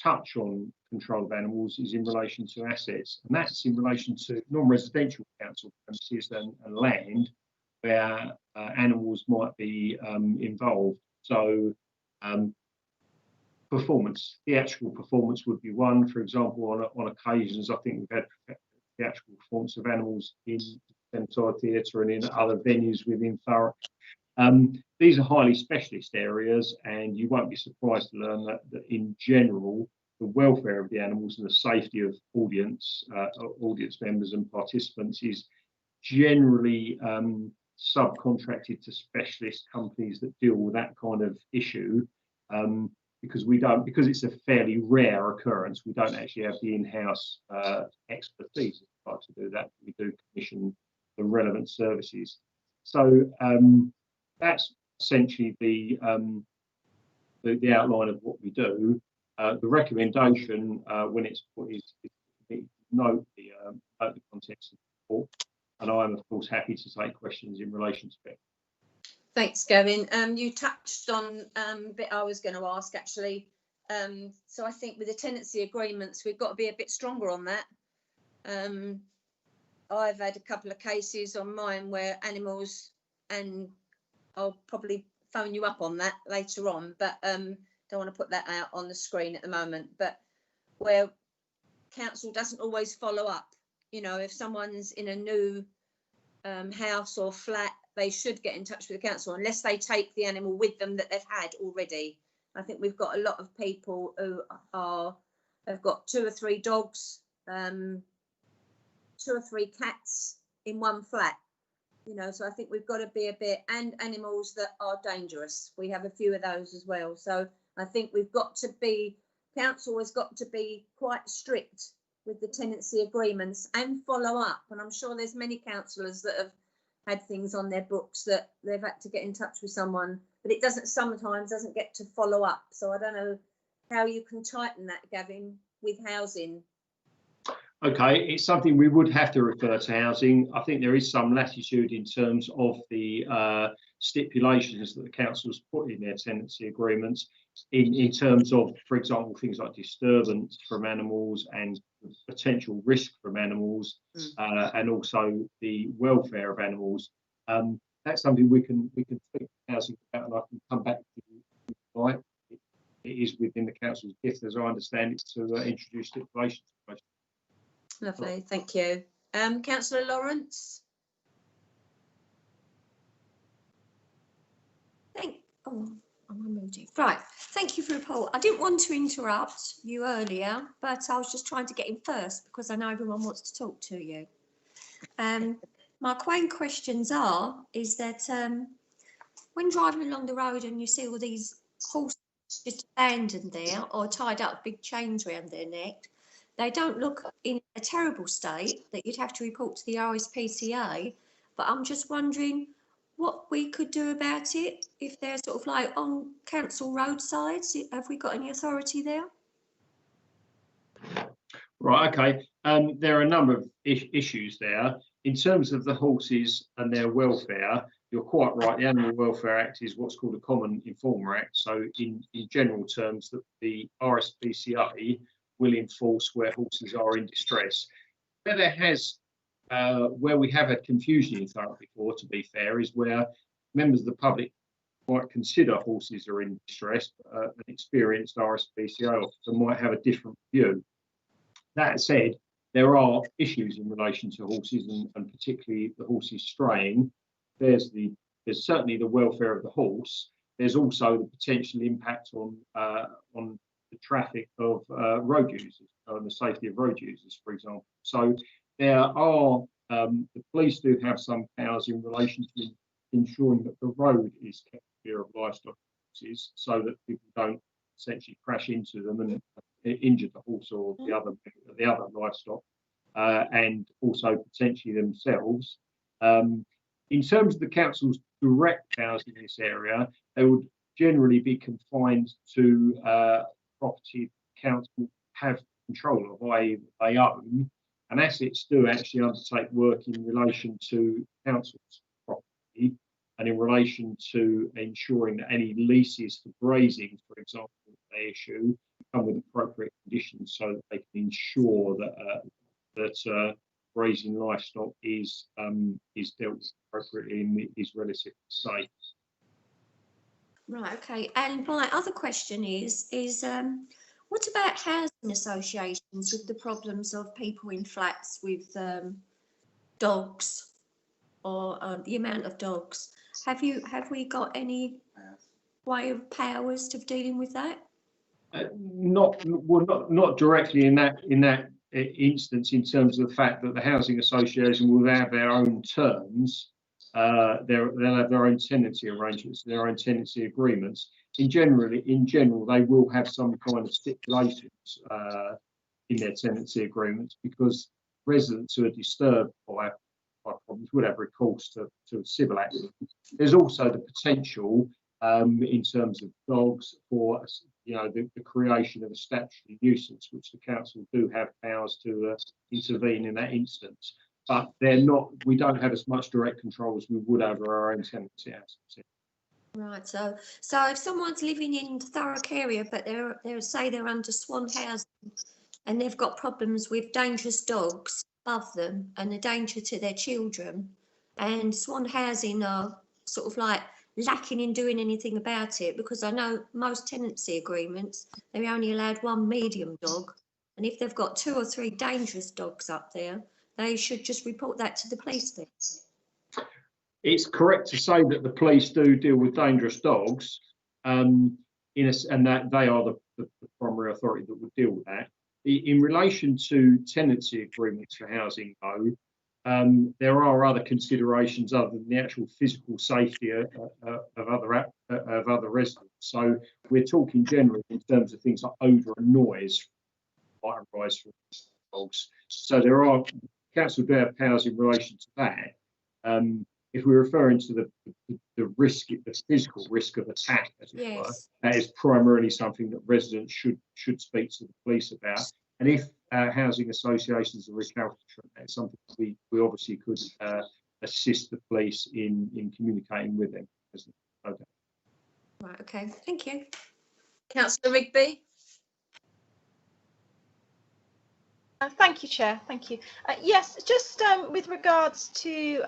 touch on control of animals is in relation to assets, and that's in relation to non-residential council premises and land where animals might be involved. So performance, theatrical performance would be one. For example, on occasions, I think we've had theatrical performance of animals in Centre Theatre and in other venues within Thurrock. These are highly specialist areas, and you won't be surprised to learn that in general, the welfare of the animals and the safety of audience members and participants is generally subcontracted to specialist companies that deal with that kind of issue. Because it's a fairly rare occurrence, we don't actually have the in-house expertise to do that. We do commission the relevant services. So that's essentially the outline of what we do. The recommendation, when it's put, is note the context of the report, and I am of course happy to take questions in relation to it. Thanks, Gavin. You touched on a bit I was going to ask actually. So I think with the tenancy agreements, we've got to be a bit stronger on that. I've had a couple of cases on mine where animals, and I'll probably phone you up on that later on, but don't want to put that out on the screen at the moment, but where council doesn't always follow up. You know, if someone's in a new house or flat, they should get in touch with the council unless they take the animal with them that they've had already. I think we've got a lot of people who have got 2 or 3 dogs, 2 or 3 cats in one flat. You know, so I think we've got to be a bit, and animals that are dangerous. We have a few of those as well. So I think we've got to be, council has got to be quite strict with the tenancy agreements and follow up. And I'm sure there's many councillors that have had things on their books that they've had to get in touch with someone, but it sometimes doesn't get to follow up. So I don't know how you can tighten that, Gavin, with housing. Okay, it's something we would have to refer to housing. I think there is some latitude in terms of the stipulations that the council's put in their tenancy agreements in terms of, for example, things like disturbance from animals and potential risk from animals, and also the welfare of animals. That's something we can speak to housing about, and I can come back to you. Right, it is within the council's gift, as I understand it, to introduce stipulations. Lovely, thank you. Councillor Lawrence. Right, thank you for the report. I didn't want to interrupt you earlier, but I was just trying to get in first because I know everyone wants to talk to you. My main questions is that when driving along the road and you see all these horses just abandoned there or tied up big chains around their neck, they don't look in a terrible state that you'd have to report to the RSPCA, but I'm just wondering what we could do about it if they're sort of like on council roadsides. Have we got any authority there? Right, okay. There are a number of issues there. In terms of the horses and their welfare, you're quite right. The Animal Welfare Act is what's called a Common Informer Act. So in general terms, the RSPCA will enforce where horses are in distress. Where we have had confusion in Thurrock before, to be fair, is where members of the public might consider horses are in distress. An experienced RSPCA officer might have a different view. That said, there are issues in relation to horses and particularly the horses straying. There's certainly the welfare of the horse. There's also the potential impact on the traffic of road users and the safety of road users, for example. So there are the police do have some powers in relation to ensuring that the road is kept clear of livestock horses, so that people don't essentially crash into them and injure the horse or the other livestock, and also potentially themselves. In terms of the council's direct powers in this area, they would generally be confined to property the council have control of, i.e. they own, and assets do actually undertake work in relation to council's property and in relation to ensuring that any leases for grazing, for example, they issue come with appropriate conditions so that they can ensure that grazing livestock is dealt with appropriately and is relatively safe. Right, okay. And my other question is what about housing associations with the problems of people in flats with dogs or the amount of dogs? Have we got any way of powers of dealing with that? Not directly in that instance, in terms of the fact that the housing association will have their own terms. They'll have their own tenancy arrangements, their own tenancy agreements. In general, they will have some kind of stipulations in their tenancy agreements, because residents who are disturbed by problems would have recourse to civil action. There's also the potential, in terms of dogs, for the creation of a statutory nuisance, which the council do have powers to intervene in that instance. But they're not. We don't have as much direct control as we would over our own tenancy assets. Right. So if someone's living in the Thurrock area, but they're under Swan housing, and they've got problems with dangerous dogs above them and a danger to their children, and Swan housing are sort of like lacking in doing anything about it, because I know most tenancy agreements, they're only allowed one medium dog, and if they've got 2 or 3 dangerous dogs up there, they should just report that to the police then. It's correct to say that the police do deal with dangerous dogs, and that they are the primary authority that would deal with that. In relation to tenancy agreements for housing, though, there are other considerations other than the actual physical safety of other residents. So we're talking generally in terms of things like odour and noise might arise from dogs. So there are council do have powers in relation to that. If we're referring to the risk, the physical risk of attack, as it were, that is primarily something that residents should speak to the police about. And if housing associations are recalcitrant, that's something we obviously could assist the police in communicating with them. Right, okay, thank you. Councillor Rigby. Thank you, Chair. Thank you. Yes, just with regards to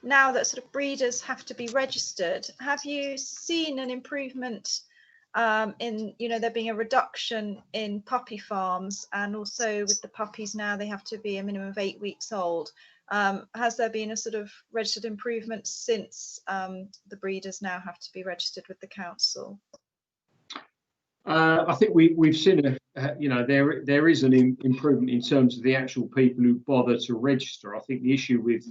now that sort of breeders have to be registered, have you seen an improvement in, there being a reduction in puppy farms, and also with the puppies now they have to be a minimum of 8 weeks old? Has there been a sort of registered improvement since the breeders now have to be registered with the council? I think we've seen there is an improvement in terms of the actual people who bother to register. I think the issue with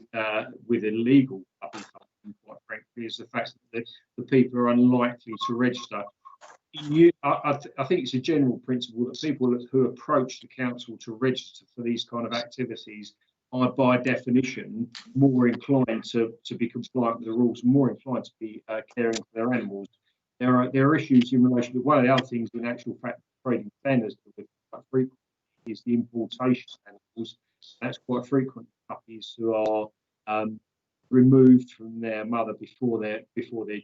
illegal puppy farming, quite frankly, is the fact that the people are unlikely to register. I think it's a general principle that people who approach the council to register for these kind of activities are, by definition, more inclined to be compliant with the rules, more inclined to be caring for their animals. There are issues in relation to one of the other things in actual fact trading standards quite frequently is the importation of animals. That's quite frequent. Puppies who are removed from their mother before they're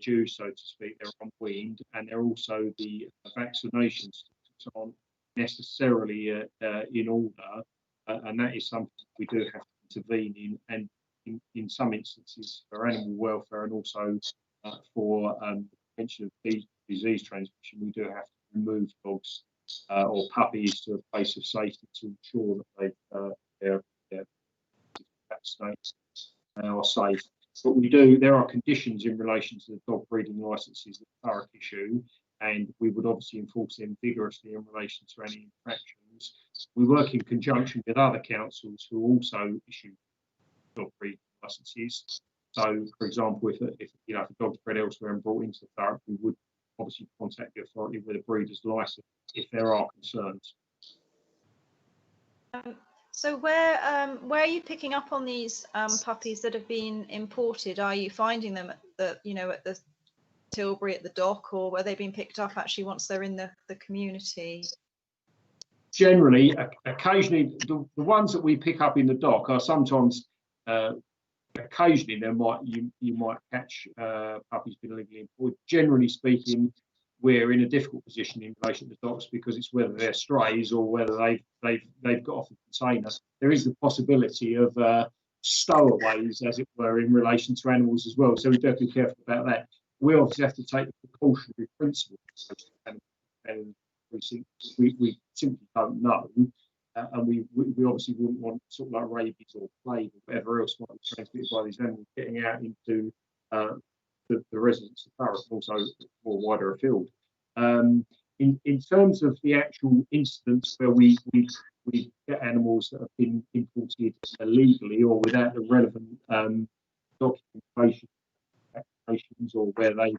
due, so to speak. They're unweaned, and they're also the vaccinations aren't necessarily in order, and that is something we do have to intervene in, and in some instances for animal welfare and also for prevention of disease transmission, we do have to remove dogs or puppies to a place of safety to ensure that they're vaccinated and are safe. But there are conditions in relation to the dog breeding licences that Thurrock issue, and we would obviously enforce them vigorously in relation to any infractions. We work in conjunction with other councils who also issue dog breeding licences. So, for example, if a dog's bred elsewhere and brought into Thurrock, we would obviously contact the authority with a breeder's licence if there are concerns. So where are you picking up on these puppies that have been imported? Are you finding them at the Tilbury, at the dock, or were they being picked up actually once they're in the community? Generally, occasionally, the ones that we pick up in the dock are sometimes, occasionally, you might catch puppies being illegally imported. Generally speaking, we're in a difficult position in relation to docks because it's whether they're strays or whether they've got off the container. There is the possibility of stowaways, as it were, in relation to animals as well. So we do have to be careful about that. We obviously have to take the precautionary principle, and we simply don't know, and we obviously wouldn't want sort of like rabies or plague or whatever else might be transmitted by these animals getting out into the residents of Thurrock, also more wider afield. In terms of the actual incidents where we get animals that have been imported illegally or without the relevant documentation, applications, or where they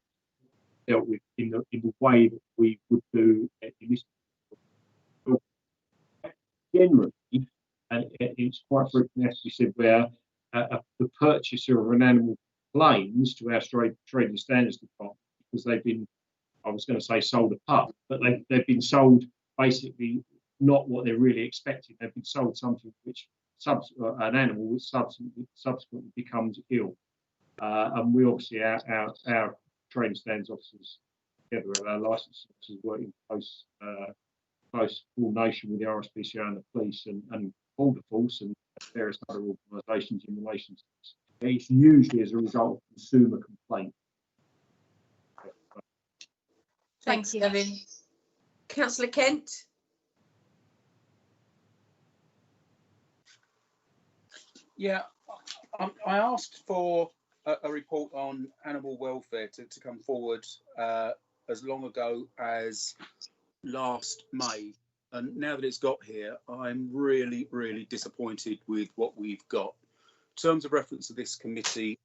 dealt with in the way that we would do in this. Generally, and it's quite frequent, as we said, where the purchaser of an animal claims to our trading standards department because they've been, I was going to say sold a pup, but they've been sold basically not what they're really expecting. They've been sold something which an animal which subsequently becomes ill. And we obviously, our trading standards officers, together with our licensing officers, work in close coordination with the RSPCA and the police and Border Force and various other organisations in relation to this. It's usually as a result of consumer complaint. Thanks, Gavin. Councillor Kent. Yeah, I asked for a report on animal welfare to come forward as long ago as last May. And now that it's got here, I'm really, really disappointed with what we've got. Terms of reference of this committee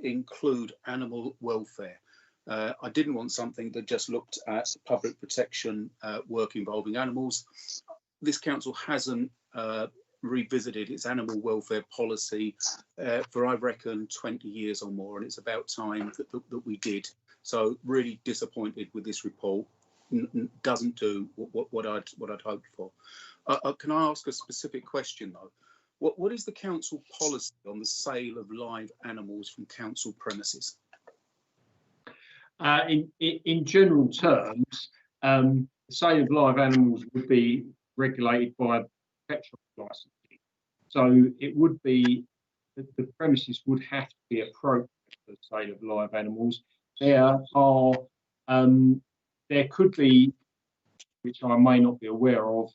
include animal welfare. I didn't want something that just looked at public protection work involving animals. This council hasn't revisited its animal welfare policy for, I reckon, 20 years or more, and it's about time that we did. So really disappointed with this report. Doesn't do what I'd hoped for. Can I ask a specific question though? What is the council policy on the sale of live animals from council premises? In general terms, the sale of live animals would be regulated by pet shop licensing. So it would be the premises would have to be appropriate for the sale of live animals. There could be, which I may not be aware of,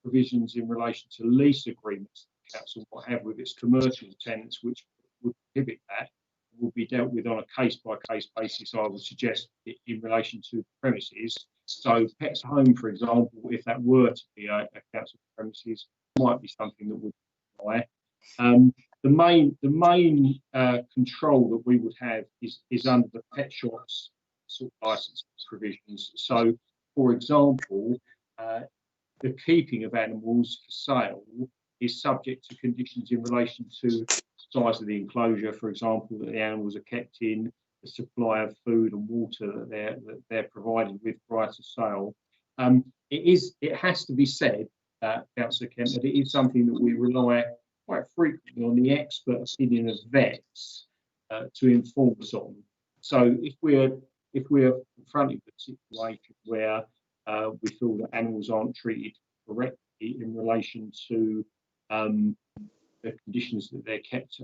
provisions in relation to lease agreements the council might have with its commercial tenants, which would prohibit that. Will be dealt with on a case-by-case basis, I would suggest, in relation to the premises. So Pets Home, for example, if that were to be a council premises, might be something that would apply. The main control that we would have is under the pet shops sort of license provisions. So, for example, the keeping of animals for sale is subject to conditions in relation to size of the enclosure, for example, that the animals are kept in, the supply of food and water that they're provided with prior to sale. It has to be said Councillor Kent, that it is something that we rely quite frequently on the expert opinion of vets to inform us on. So if we're confronted with a situation where we feel that animals aren't treated correctly in relation to the conditions that they're kept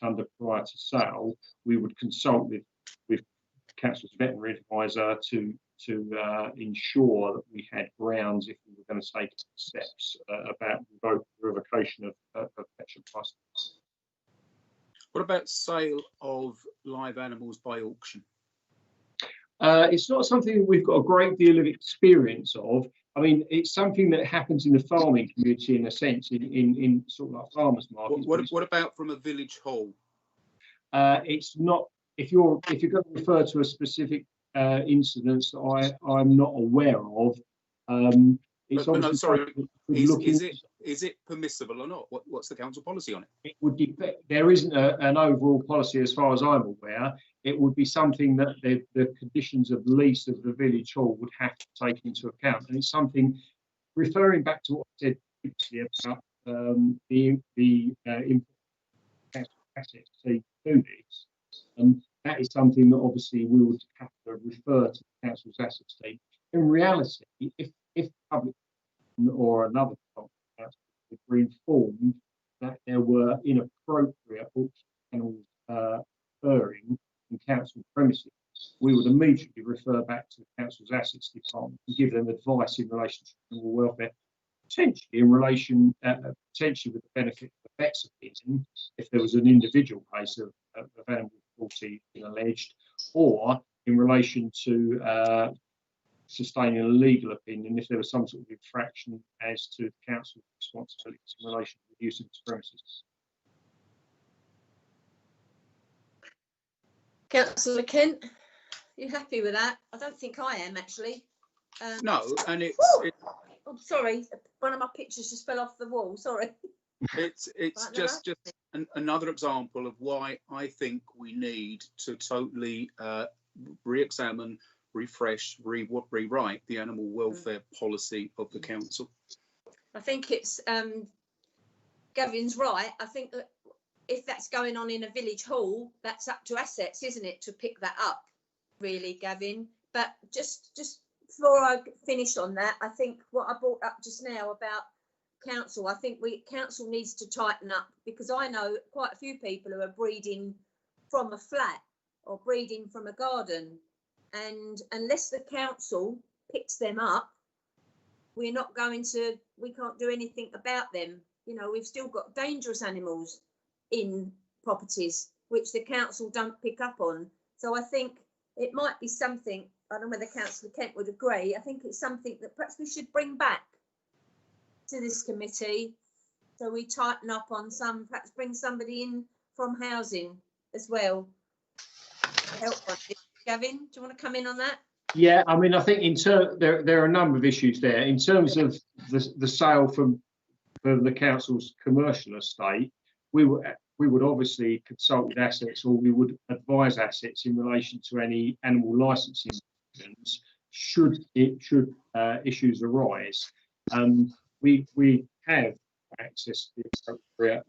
under prior to sale, we would consult with Council's veterinary advisor to ensure that we had grounds if we were going to take steps about revocation of pet shop license. What about sale of live animals by auction? It's not something that we've got a great deal of experience of. I mean, it's something that happens in the farming community in a sense, in sort of like farmers markets. What about from a village hall? It's not. If you're going to refer to a specific incident that I'm not aware of, it's but no, sorry. Is it permissible or not? What's the council policy on it? It would depend. There isn't an overall policy as far as I'm aware. It would be something that the conditions of lease of the village hall would have to take into account, and it's something referring back to what I said previously about the assets to do this. That is something that obviously we would have to refer to the council's assets team. In reality, if public or another council were informed that there were inappropriate animals occurring in council premises, we would immediately refer back to the council's assets department and give them advice in relation to animal welfare, potentially in relation, potentially with the benefit of the vet's opinion, if there was an individual case of animal cruelty being alleged, or in relation to sustaining a legal opinion if there was some sort of infraction as to the council's responsibilities in relation to the use of its premises. Councillor Kent, you happy with that? I don't think I am actually. No, and I'm sorry, one of my pictures just fell off the wall. Sorry. It's just another example of why I think we need to totally re-examine, refresh, rewrite the animal welfare policy of the council. I think it's Gavin's right. I think that if that's going on in a village hall, that's up to assets, isn't it, to pick that up, really, Gavin? But just before I finish on that, I think what I brought up just now about council, I think council needs to tighten up, because I know quite a few people who are breeding from a flat or breeding from a garden, and unless the council picks them up, we can't do anything about them. You know, we've still got dangerous animals in properties which the council don't pick up on. So I think it might be something, I don't know whether Councillor Kent would agree, I think it's something that perhaps we should bring back to this committee, so we tighten up on some, perhaps bring somebody in from housing as well to help on this. Gavin, do you want to come in on that? Yeah, I mean, I think there are a number of issues there in terms of the sale from the council's commercial estate. We would obviously consult with assets, or we would advise assets in relation to any animal licensing should issues arise. We have access to the appropriate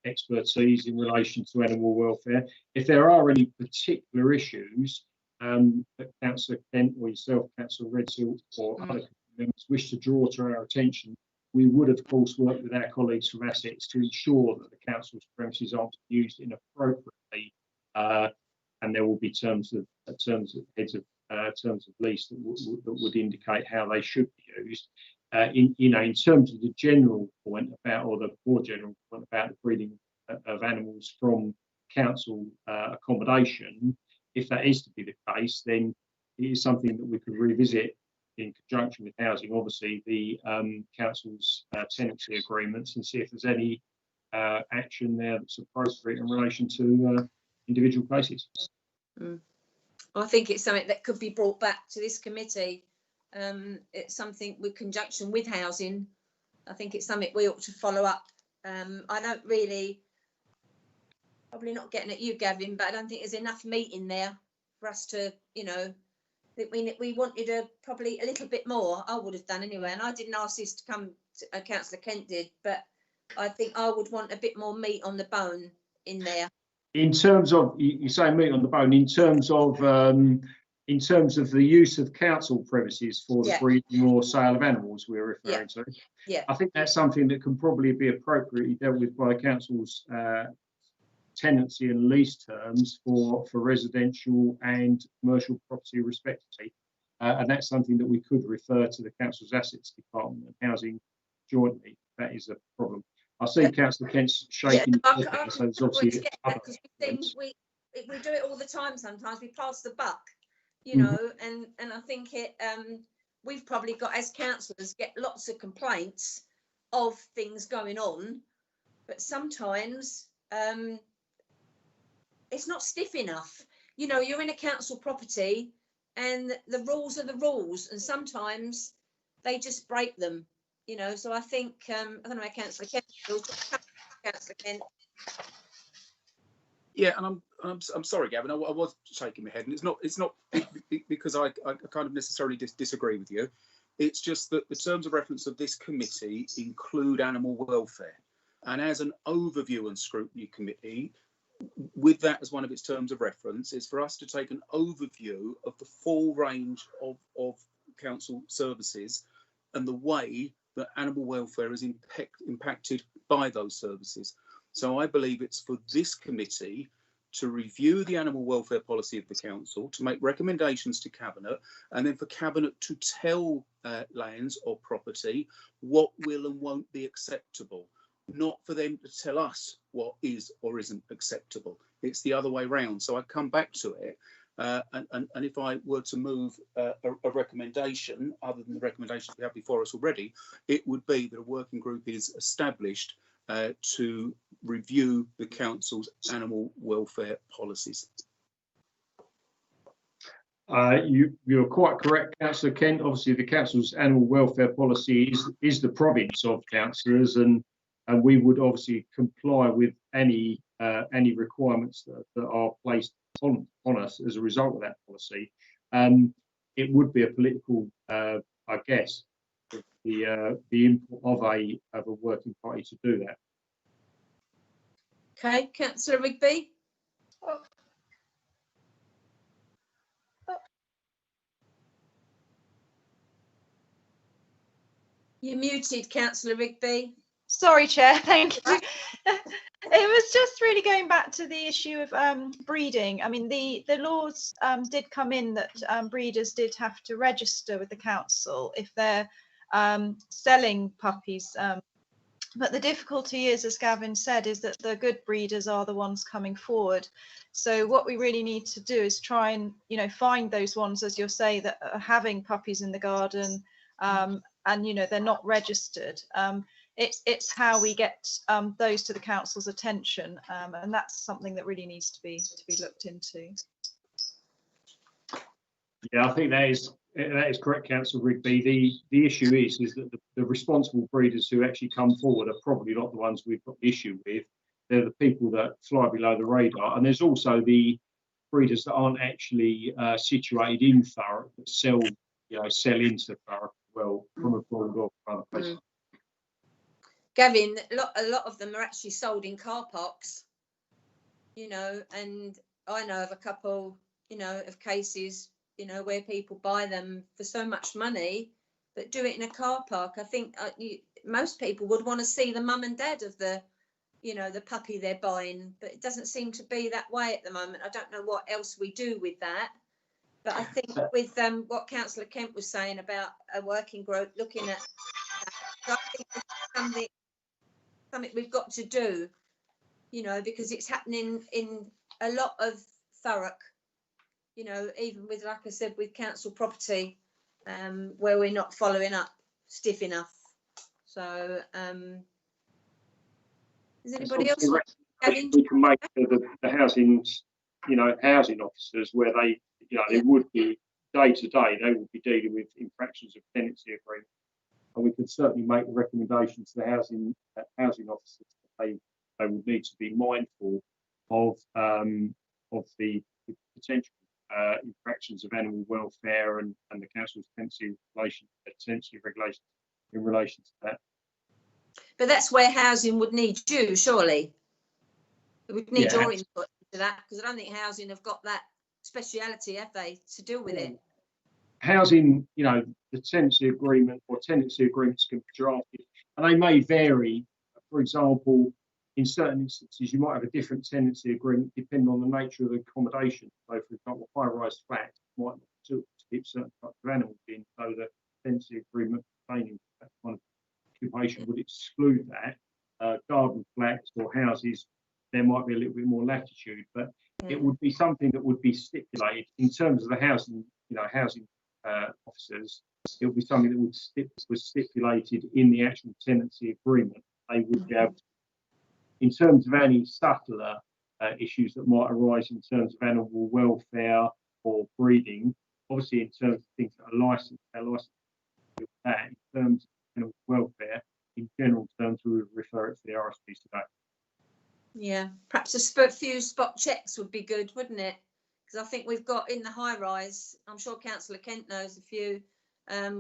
expertise in relation to animal welfare. If there are any particular issues that Councillor Kent or yourself, Councillor Redfield, or other members wish to draw to our attention, we would of course work with our colleagues from assets to ensure that the council's premises aren't used inappropriately, and there will be terms of lease that would indicate how they should be used. In terms of the general point about, or the more general point about the breeding of animals from council accommodation, if that is to be the case, then it is something that we could revisit in conjunction with housing, obviously the council's tenancy agreements, and see if there's any action there that's appropriate in relation to individual cases. I think it's something that could be brought back to this committee. It's something with conjunction with housing. I think it's something we ought to follow up. I don't really, probably not getting at you, Gavin, but I don't think there's enough meat in there for us to, that we wanted probably a little bit more. I would have done anyway, and I didn't ask this to come. Councillor Kent did, but I think I would want a bit more meat on the bone in there. In terms of, you say meat on the bone, in terms of the use of council premises for the breeding or sale of animals we're referring to. Yeah. I think that's something that can probably be appropriately dealt with by council's tenancy and lease terms for residential and commercial property respectively. And that's something that we could refer to the council's assets department and housing jointly. That is a problem. I see Councillor Kent's shaking. So there's obviously we do it all the time. Sometimes we pass the buck, you know, and I think we've probably got, as councillors, get lots of complaints of things going on, but sometimes it's not stiff enough. You know, you're in a council property and the rules are the rules, and sometimes they just break them. You know, so I think I don't know, Councillor Kent. Councillor Kent. Yeah, and I'm sorry, Gavin. I was shaking my head, and it's not because I kind of necessarily disagree with you. It's just that the terms of reference of this committee include animal welfare, and as an overview and scrutiny committee, with that as one of its terms of reference, is for us to take an overview of the full range of council services and the way that animal welfare is impacted by those services. So I believe it's for this committee to review the animal welfare policy of the council, to make recommendations to Cabinet, and then for Cabinet to tell lands or property what will and won't be acceptable, not for them to tell us what is or isn't acceptable. It's the other way round. So I come back to it. And if I were to move a recommendation, other than the recommendations we have before us already, it would be that a working group is established to review the council's animal welfare policies. You're quite correct, Councillor Kent. Obviously, the council's animal welfare policy is the province of councillors, and we would obviously comply with any requirements that are placed on us as a result of that policy. It would be a political, I guess, the input of a working party to do that. Okay, Councillor Rigby. You're muted, Councillor Rigby. Sorry, Chair. Thank you. It was just really going back to the issue of breeding. I mean, the laws did come in that breeders did have to register with the council if they're selling puppies. But the difficulty is, as Gavin said, is that the good breeders are the ones coming forward. So what we really need to do is try and, you know, find those ones, as you'll say, that are having puppies in the garden and, you know, they're not registered. It's how we get those to the council's attention, and that's something that really needs to be looked into. Yeah, I think that is correct, Councillor Rigby. The issue is that the responsible breeders who actually come forward are probably not the ones we've got the issue with. They're the people that fly below the radar, and there's also the breeders that aren't actually situated in Thurrock that sell into Thurrock well from abroad or from other places. Gavin, a lot of them are actually sold in car parks, you know, and I know of a couple, you know, of cases, you know, where people buy them for so much money, but do it in a car park. I think most people would want to see the mum and dad of the, you know, the puppy they're buying, but it doesn't seem to be that way at the moment. I don't know what else we do with that, but I think with what Councillor Kent was saying about a working group looking at that, I think it's something we've got to do, you know, because it's happening in a lot of Thurrock, you know, even with, like I said, with council property, where we're not following up stiff enough. So, is anybody else? We can make the housing, you know, housing officers where they, you know, they would be day to day, they would be dealing with infractions of tenancy agreement. And we could certainly make the recommendations to the housing officers that they would need to be mindful of the potential infractions of animal welfare and the council's tenancy regulations in relation to that. But that's where housing would need you, surely. It would need your input into that, because I don't think housing have got that speciality, have they, to deal with it? Housing, you know, the tenancy agreement or tenancy agreements can be drafted, and they may vary. For example, in certain instances, you might have a different tenancy agreement depending on the nature of the accommodation. So, for example, high-rise flats might not to keep certain types of animals in, so the tenancy agreement pertaining to that kind of occupation would exclude that. Garden flats or houses, there might be a little bit more latitude, but it would be something that would be stipulated in terms of the housing, you know, housing officers. It would be something that was stipulated in the actual tenancy agreement. They would be able to, in terms of any subtler issues that might arise in terms of animal welfare or breeding, obviously in terms of things that are licensed, that in terms of animal welfare, in general terms, we would refer it to the RSPCA. Yeah, perhaps a few spot checks would be good, wouldn't it? Because I think we've got in the high rise, I'm sure Councillor Kent knows a few,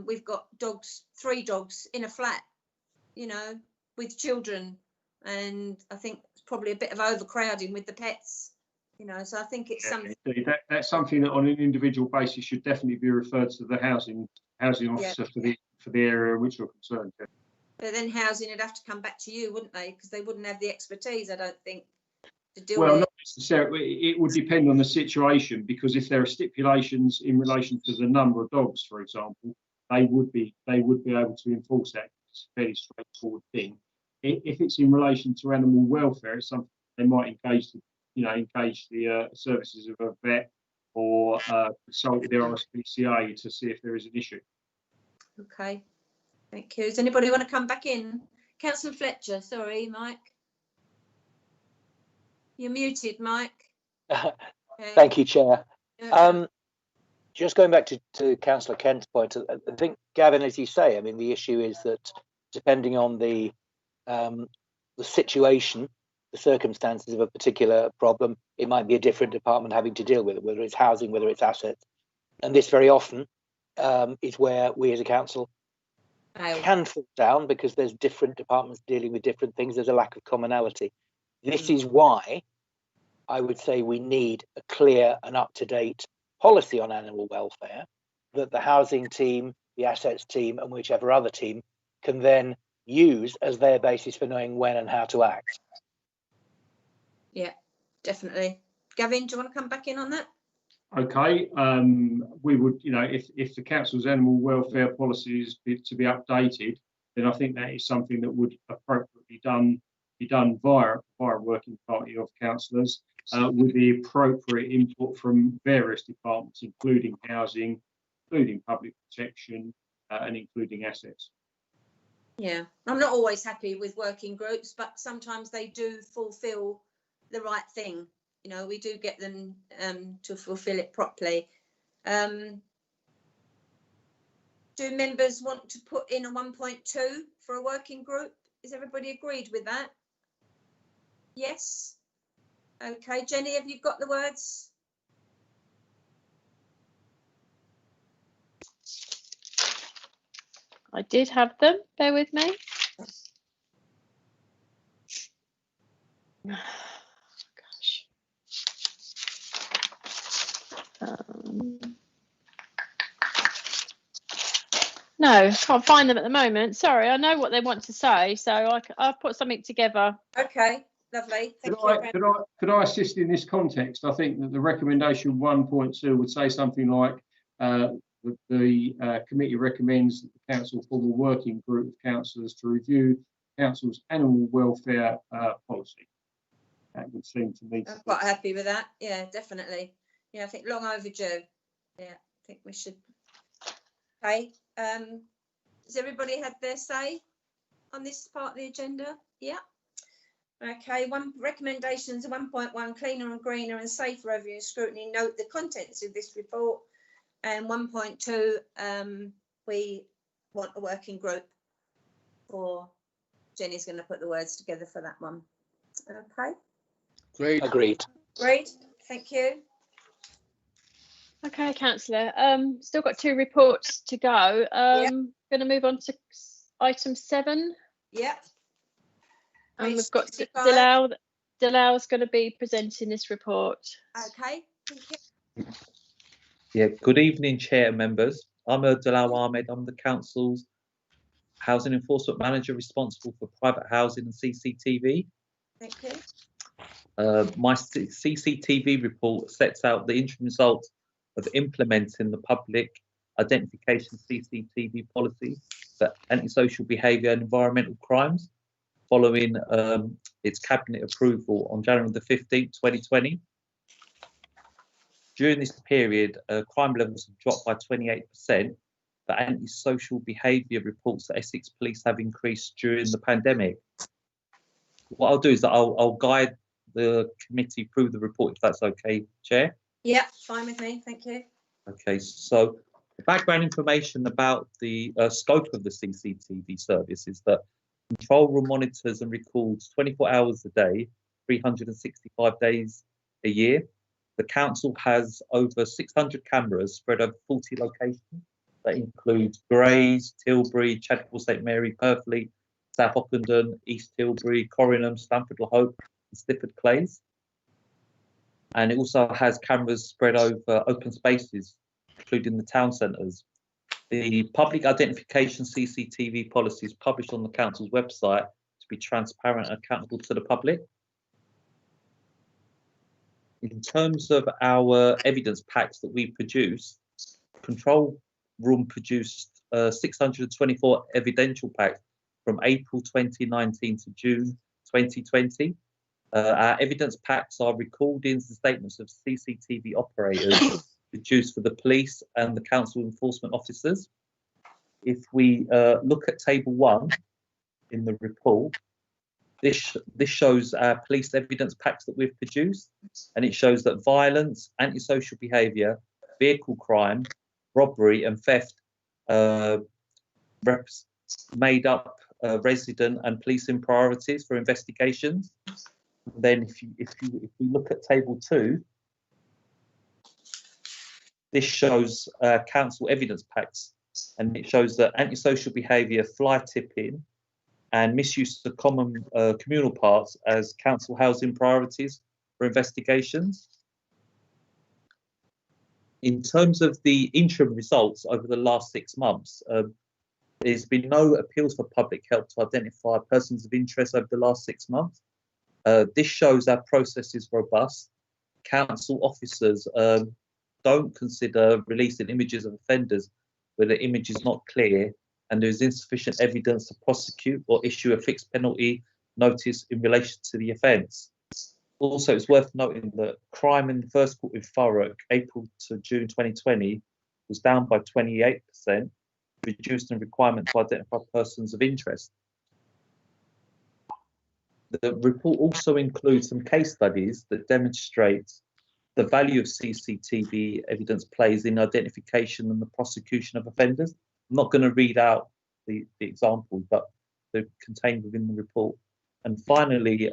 we've got 3 dogs in a flat, you know, with children, and I think it's probably a bit of overcrowding with the pets, you know, so I think it's something. That's something that on an individual basis should definitely be referred to the housing officer for the area in which you're concerned. Yeah. But then housing would have to come back to you, wouldn't they? Because they wouldn't have the expertise, I don't think, to deal with it. Not necessarily. It would depend on the situation, because if there are stipulations in relation to the number of dogs, for example, they would be able to enforce that. It's a fairly straightforward thing. If it's in relation to animal welfare, it's something they might engage the services of a vet or consult with the RSPCA to see if there is an issue. Okay. Thank you. Does anybody want to come back in? Councillor Fletcher, sorry, Mike. You're muted, Mike. Okay. Thank you, Chair. Just going back to Councillor Kent's point, I think, Gavin, as you say, I mean, the issue is that depending on the situation, the circumstances of a particular problem, it might be a different department having to deal with it, whether it's housing, whether it's assets. And this very often is where we as a council can fall down, because there's different departments dealing with different things. There's a lack of commonality. This is why I would say we need a clear and up-to-date policy on animal welfare that the housing team, the assets team, and whichever other team can then use as their basis for knowing when and how to act. Yeah, definitely. Gavin, do you want to come back in on that? Okay, we would, you know, if the council's animal welfare policy is to be updated, then I think that is something that would appropriately be done via a working party of councillors with the appropriate input from various departments, including housing, including public protection, and including assets. Yeah, I'm not always happy with working groups, but sometimes they do fulfil the right thing. You know, we do get them to fulfil it properly. Do members want to put in a 1.2 for a working group? Is everybody agreed with that? Yes. Okay, Jenny, have you got the words? I did have them. Bear with me. Gosh. No, can't find them at the moment. Sorry, I know what they want to say, so I've put something together. Okay, lovely. Could I assist in this context? I think that the recommendation 1.2 would say something like the committee recommends that the council form a working group of councillors to review council's animal welfare policy. That would seem to me. I'm quite happy with that. Yeah, definitely. Yeah, I think long overdue. Yeah, I think we should. Okay. Has everybody had their say on this part of the agenda? Yeah. Okay. Recommendations 1.1, cleaner and greener and safer review and scrutiny. Note the contents of this report. And 1.2, we want a working group. For Jenny's going to put the words together for that one. Okay. Agreed. Great. Thank you. Okay, Councillor. Still got 2 reports to go. Going to move on to item 7. Yep. And Page we've got 65. Delau. Delau's going to be presenting this report. Okay, thank you. Yeah, good evening, Chair and members. I'm Delau Ahmed. I'm the Council's Housing Enforcement Manager responsible for private housing and CCTV. Thank you. My CCTV report sets out the interim results of implementing the public identification CCTV policy for antisocial behaviour and environmental crimes following its cabinet approval on January the 15th, 2020. During this period, crime levels have dropped by 28%, but antisocial behaviour reports that Essex Police have increased during the pandemic. What I'll do is that I'll guide the committee through the report, if that's okay, Chair. Yeah, fine with me, thank you. Okay, so the background information about the scope of the CCTV service is that control room monitors and records 24 hours a day, 365 days a year. The council has over 600 cameras spread over 40 locations. That includes Grays, Tilbury, Chadwell St Mary, Purfleet, South Ockenden, East Tilbury, Corringham, Stamford La Hope, and Stifford Clays. And it also has cameras spread over open spaces, including the town centres. The public identification CCTV policy is published on the council's website to be transparent and accountable to the public. In terms of our evidence packs that we produce, control room produced 624 evidential packs from April 2019 to June 2020. Our evidence packs are recordings and statements of CCTV operators produced for the police and the council enforcement officers. If we look at table 1 in the report, this shows our police evidence packs that we've produced, and it shows that violence, antisocial behaviour, vehicle crime, robbery and theft made up resident and policing priorities for investigations. Then if we look at table 2, this shows council evidence packs, and it shows that antisocial behaviour, fly tipping and misuse of common communal parts as council housing priorities for investigations. In terms of the interim results over the last 6 months, there's been no appeals for public help to identify persons of interest over the last 6 months. This shows our process is robust. Council officers don't consider releasing images of offenders where the image is not clear and there is insufficient evidence to prosecute or issue a fixed penalty notice in relation to the offence. Also, it's worth noting that crime in the first court in Thurrock, April to June 2020, was down by 28%, reduced the requirement to identify persons of interest. The report also includes some case studies that demonstrate the value of CCTV evidence plays in identification and the prosecution of offenders. I'm not going to read out the examples, but they're contained within the report. And finally,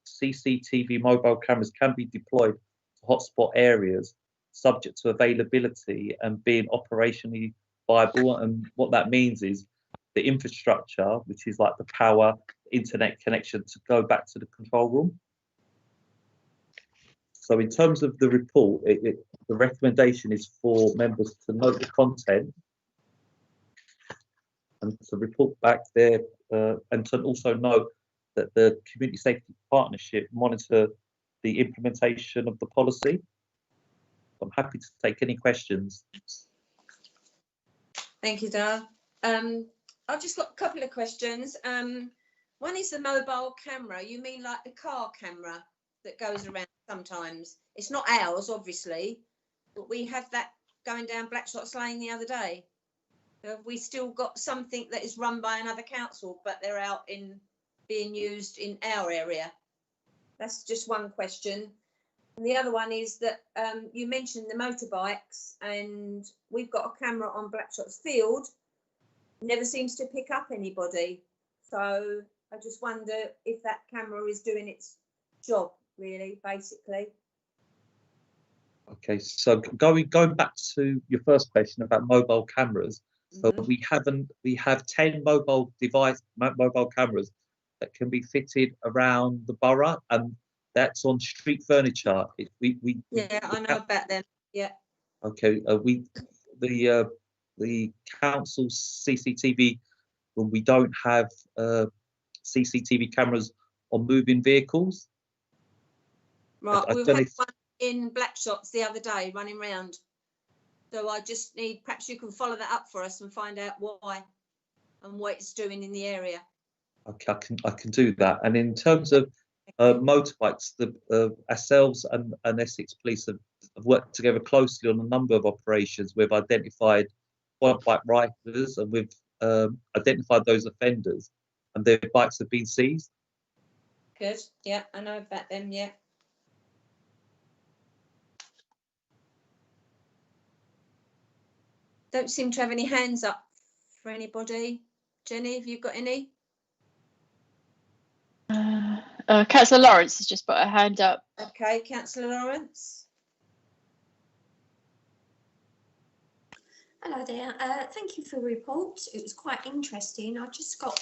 CCTV mobile cameras can be deployed to hotspot areas subject to availability and being operationally viable. And what that means is the infrastructure, which is like the power, internet connection, to go back to the control room. So in terms of the report, the recommendation is for members to note the content and to report back there, and to also note that the Community Safety Partnership monitor the implementation of the policy. I'm happy to take any questions. Thank you, Dale. I've just got a couple of questions. One is the mobile camera. You mean like the car camera that goes around sometimes? It's not ours, obviously, but we have that going down Blackshots Lane the other day. Have we still got something that is run by another council, but they're out in being used in our area? That's just one question. And the other one is that you mentioned the motorbikes, and we've got a camera on Blackshots Field. Never seems to pick up anybody. So I just wonder if that camera is doing its job, really, basically. Okay, so going back to your first question about mobile cameras, we have 10 mobile cameras that can be fitted around the borough, and that's on street furniture. Yeah, I know about them. Yeah. Okay, the council's CCTV, when we don't have CCTV cameras on moving vehicles. Right, we've had one in Blackshots the other day running round. So I just need, perhaps you can follow that up for us and find out why and what it's doing in the area. Okay, I can do that. And in terms of motorbikes, ourselves and Essex Police have worked together closely on a number of operations. We've identified bike riders and we've identified those offenders, and their bikes have been seized. Good. Yeah, I know about them. Yeah. Don't seem to have any hands up for anybody. Jenny, have you got any? Councillor Lawrence has just put her hand up. Okay, Councillor Lawrence. Hello there. Thank you for the report. It was quite interesting. I just got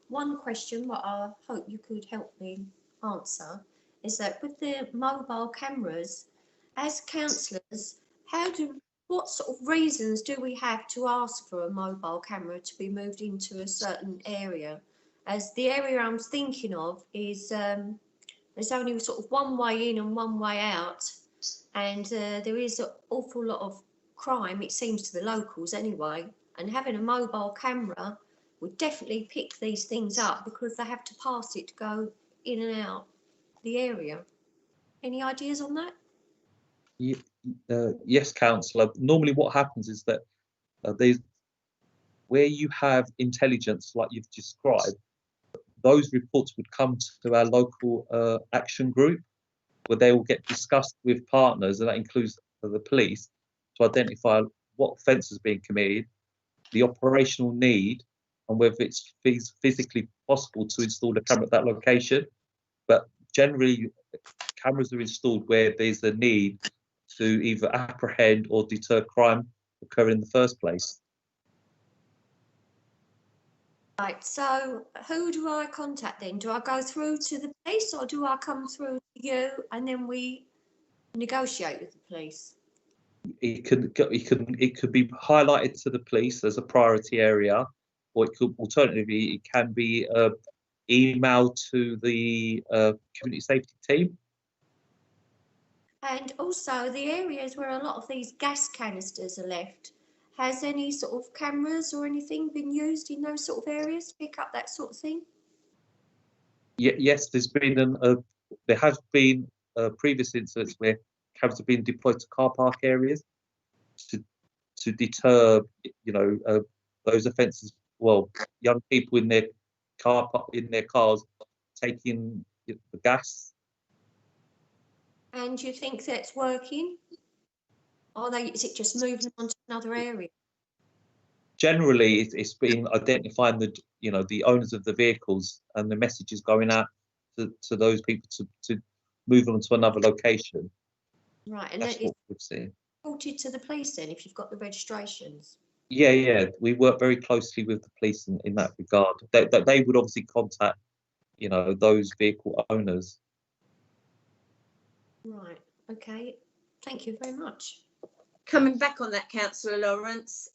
one question, what I hope you could help me answer, is that with the mobile cameras, as councillors, what sort of reasons do we have to ask for a mobile camera to be moved into a certain area? As the area I'm thinking of is there's only sort of one way in and one way out, and there is an awful lot of crime, it seems, to the locals anyway, and having a mobile camera would definitely pick these things up because they have to pass it to go in and out the area. Any ideas on that? Yes, councillor. Normally what happens is that where you have intelligence like you've described, those reports would come to our local action group, where they will get discussed with partners, and that includes the police, to identify what offence is being committed, the operational need, and whether it's physically possible to install a camera at that location. But generally, cameras are installed where there's a need to either apprehend or deter crime occurring in the first place. Right, so who do I contact then? Do I go through to the police or do I come through to you and then we negotiate with the police? It could be highlighted to the police as a priority area, or it could alternatively it can be emailed to the community safety team. And also the areas where a lot of these gas canisters are left, has any sort of cameras or anything been used in those sort of areas to pick up that sort of thing? Yes, there have been previous incidents where cameras have been deployed to car park areas to deter, those offences. Well, young people in their cars taking the gas. And you think that's working? Or is it just moving on to another area? Generally, it's been identifying the owners of the vehicles and the messages going out to those people to move on to another location. Right, and that's that is what we've seen. reported to the police then if you've got the registrations? Yeah, we work very closely with the police in that regard. They would obviously contact, those vehicle owners. Right, okay. Thank you very much. Coming back on that, Councillor Lawrence,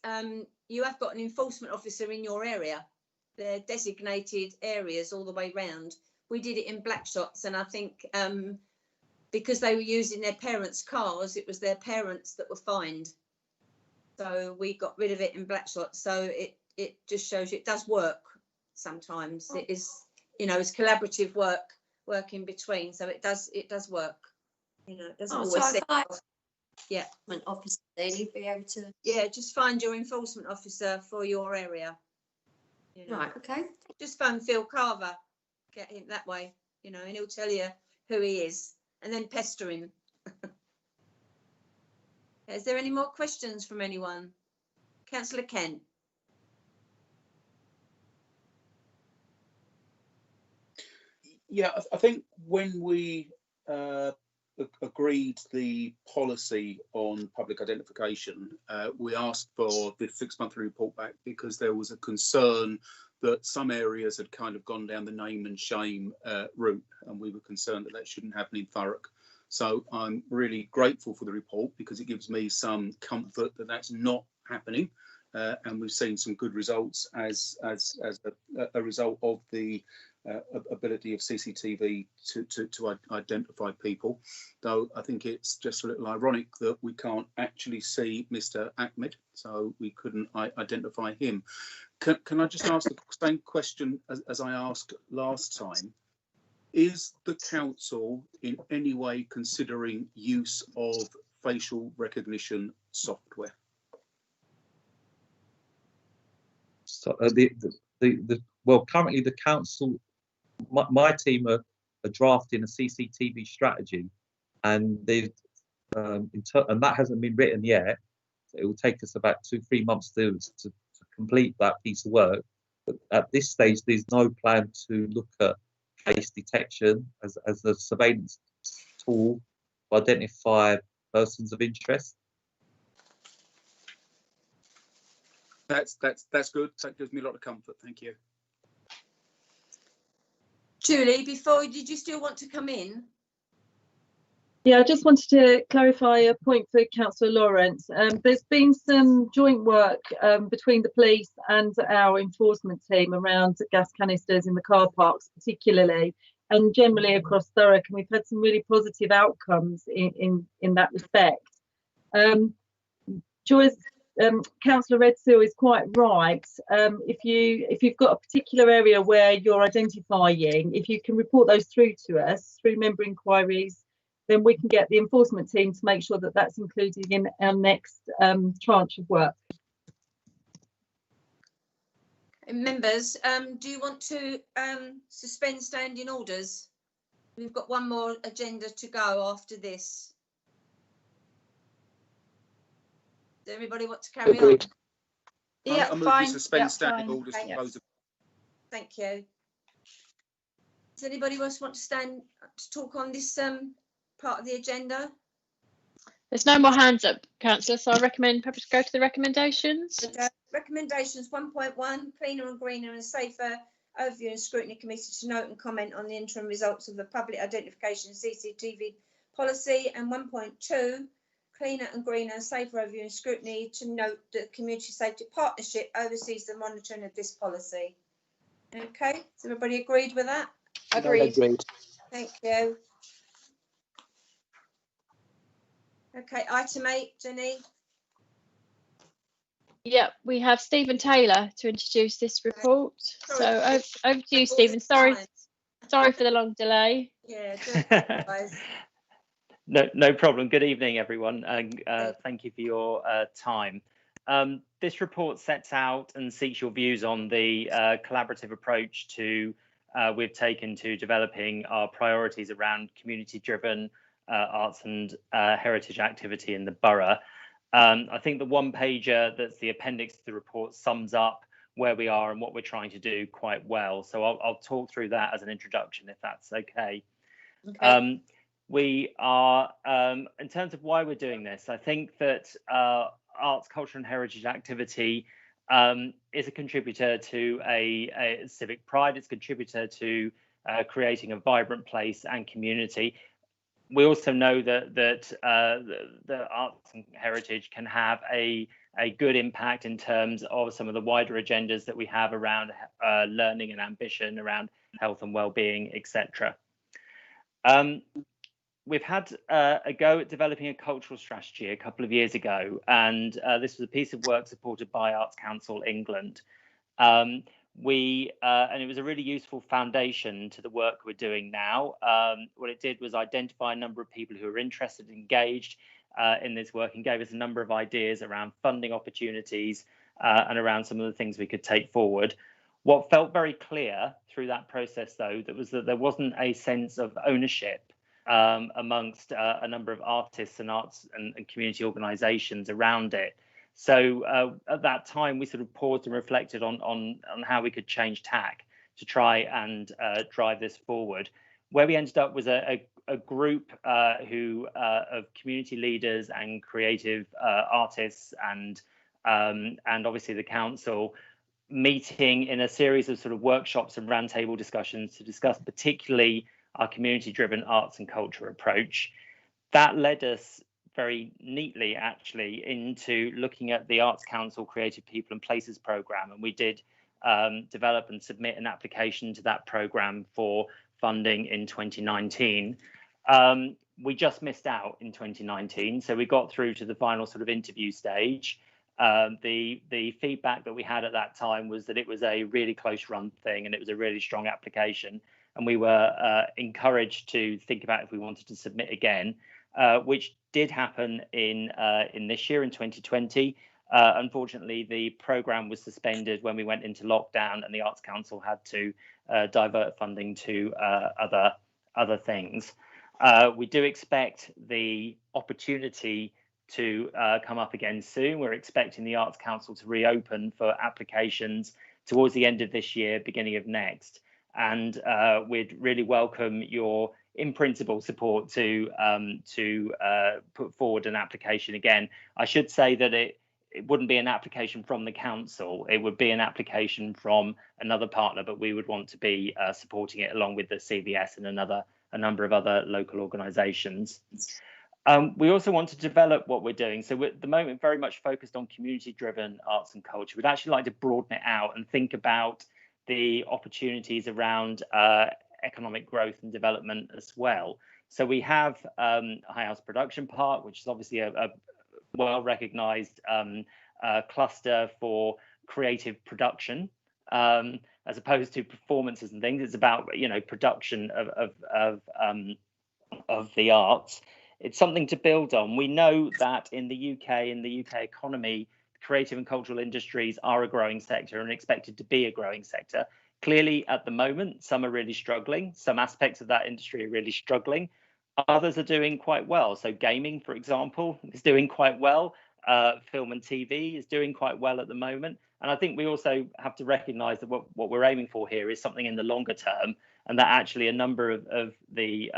you have got an enforcement officer in your area. They're designated areas all the way round. We did it in Blackshots, and I think because they were using their parents' cars, it was their parents that were fined. So we got rid of it in Blackshots. So it just shows you it does work sometimes. It is, it's collaborative work in between. So it does work. It doesn't always so yeah. Officer, then you'd be able to. Yeah, just find your enforcement officer for your area. Right, okay. Just phone Phil Carver, get him that way, and he'll tell you who he is, and then pester him. Is there any more questions from anyone? Councillor Kent. Yeah, I think when we agreed the policy on public identification, we asked for the 6-monthly report back because there was a concern that some areas had kind of gone down the name and shame route, and we were concerned that that shouldn't happen in Thurrock. So I'm really grateful for the report because it gives me some comfort that that's not happening, and we've seen some good results as a result of the ability of CCTV to identify people. Though I think it's just a little ironic that we can't actually see Mr. Ahmed, so we couldn't identify him. Can I just ask the same question as I asked last time? Is the council in any way considering use of facial recognition software? So well, currently the council, my team are drafting a CCTV strategy, and and that hasn't been written yet. So it will take us about 2-3 months to complete that piece of work. But at this stage, there's no plan to look at face detection as a surveillance tool to identify persons of interest. That's good. That gives me a lot of comfort. Thank you. Julie, did you still want to come in? Yeah, I just wanted to clarify a point for Councillor Lawrence. There's been some joint work between the police and our enforcement team around gas canisters in the car parks particularly, and generally across Thurrock, and we've had some really positive outcomes in that respect. Joyce, Councillor Redseal is quite right. If you've got a particular area where you're identifying, if you can report those through to us through member inquiries, then we can get the enforcement team to make sure that that's included in our next tranche of work. Members, do you want to suspend standing orders? We've got one more agenda to go after this. Does everybody want to carry on? Yeah, I move fine. we suspend Yeah, standing fine. orders to Okay. close. Thank you. Does anybody else want to talk on this part of the agenda? There's no more hands up, Councillor, so I recommend perhaps go to the recommendations. Recommendations 1.1, cleaner and greener and safer overview and scrutiny committee to note and comment on the interim results of the public identification CCTV policy, and 1.2, cleaner and greener, safer overview and scrutiny to note that community safety partnership oversees the monitoring of this policy. Okay, is everybody agreed with that? Agreed. Thank you. Okay, item 8, Jenny. Yep, we have Stephen Taylor to introduce this report. So over to you, Stephen. Sorry for the long delay. Yeah, do apologise. No problem. Good evening, everyone, and thank you for your time. This report sets out and seeks your views on the collaborative approach we've taken to developing our priorities around community-driven arts and heritage activity in the borough. I think the one-pager that's the appendix to the report sums up where we are and what we're trying to do quite well. So I'll talk through that as an introduction, if that's okay. We are, in terms of why we're doing this, I think that arts, culture and heritage activity is a contributor to a civic pride. It's a contributor to creating a vibrant place and community. We also know that the arts and heritage can have a good impact in terms of some of the wider agendas that we have around learning and ambition, around health and well-being, etc. We've had a go at developing a cultural strategy a couple of years ago, and this was a piece of work supported by Arts Council England. And it was a really useful foundation to the work we're doing now. What it did was identify a number of people who are interested and engaged in this work, and gave us a number of ideas around funding opportunities and around some of the things we could take forward. What felt very clear through that process, though, was that there wasn't a sense of ownership amongst a number of artists and arts and community organisations around it. So at that time, we sort of paused and reflected on how we could change tack to try and drive this forward. Where we ended up was a a group of community leaders and creative artists and obviously the council meeting in a series of sort of workshops and roundtable discussions to discuss particularly our community-driven arts and culture approach. That led us very neatly actually into looking at the Arts Council Creative People and Places programme, and we did develop and submit an application to that programme for funding in 2019. We just missed out in 2019, so we got through to the final sort of interview stage. The feedback that we had at that time was that it was a really close run thing and it was a really strong application, and we were encouraged to think about if we wanted to submit again, which did happen in this year in 2020. Unfortunately, the programme was suspended when we went into lockdown, and the Arts Council had to divert funding to other things. We do expect the opportunity to come up again soon. We're expecting the Arts Council to reopen for applications towards the end of this year, beginning of next, and we'd really welcome your in principle support to put forward an application again. I should say that it wouldn't be an application from the council, it would be an application from another partner, but we would want to be supporting it along with the CVS and a number of other local organisations. We also want to develop what we're doing. So we're at the moment very much focused on community-driven arts and culture. We'd actually like to broaden it out and think about the opportunities around economic growth and development as well. So we have High House Production Park, which is obviously a well-recognised cluster for creative production, as opposed to performances and things. It's about production of the arts. It's something to build on. We know that in the UK economy, creative and cultural industries are a growing sector and expected to be a growing sector. Clearly, at the moment, some are really struggling. Some aspects of that industry are really struggling. Others are doing quite well. So gaming, for example, is doing quite well. Film and TV is doing quite well at the moment. And I think we also have to recognise that what we're aiming for here is something in the longer term, and that actually a number of the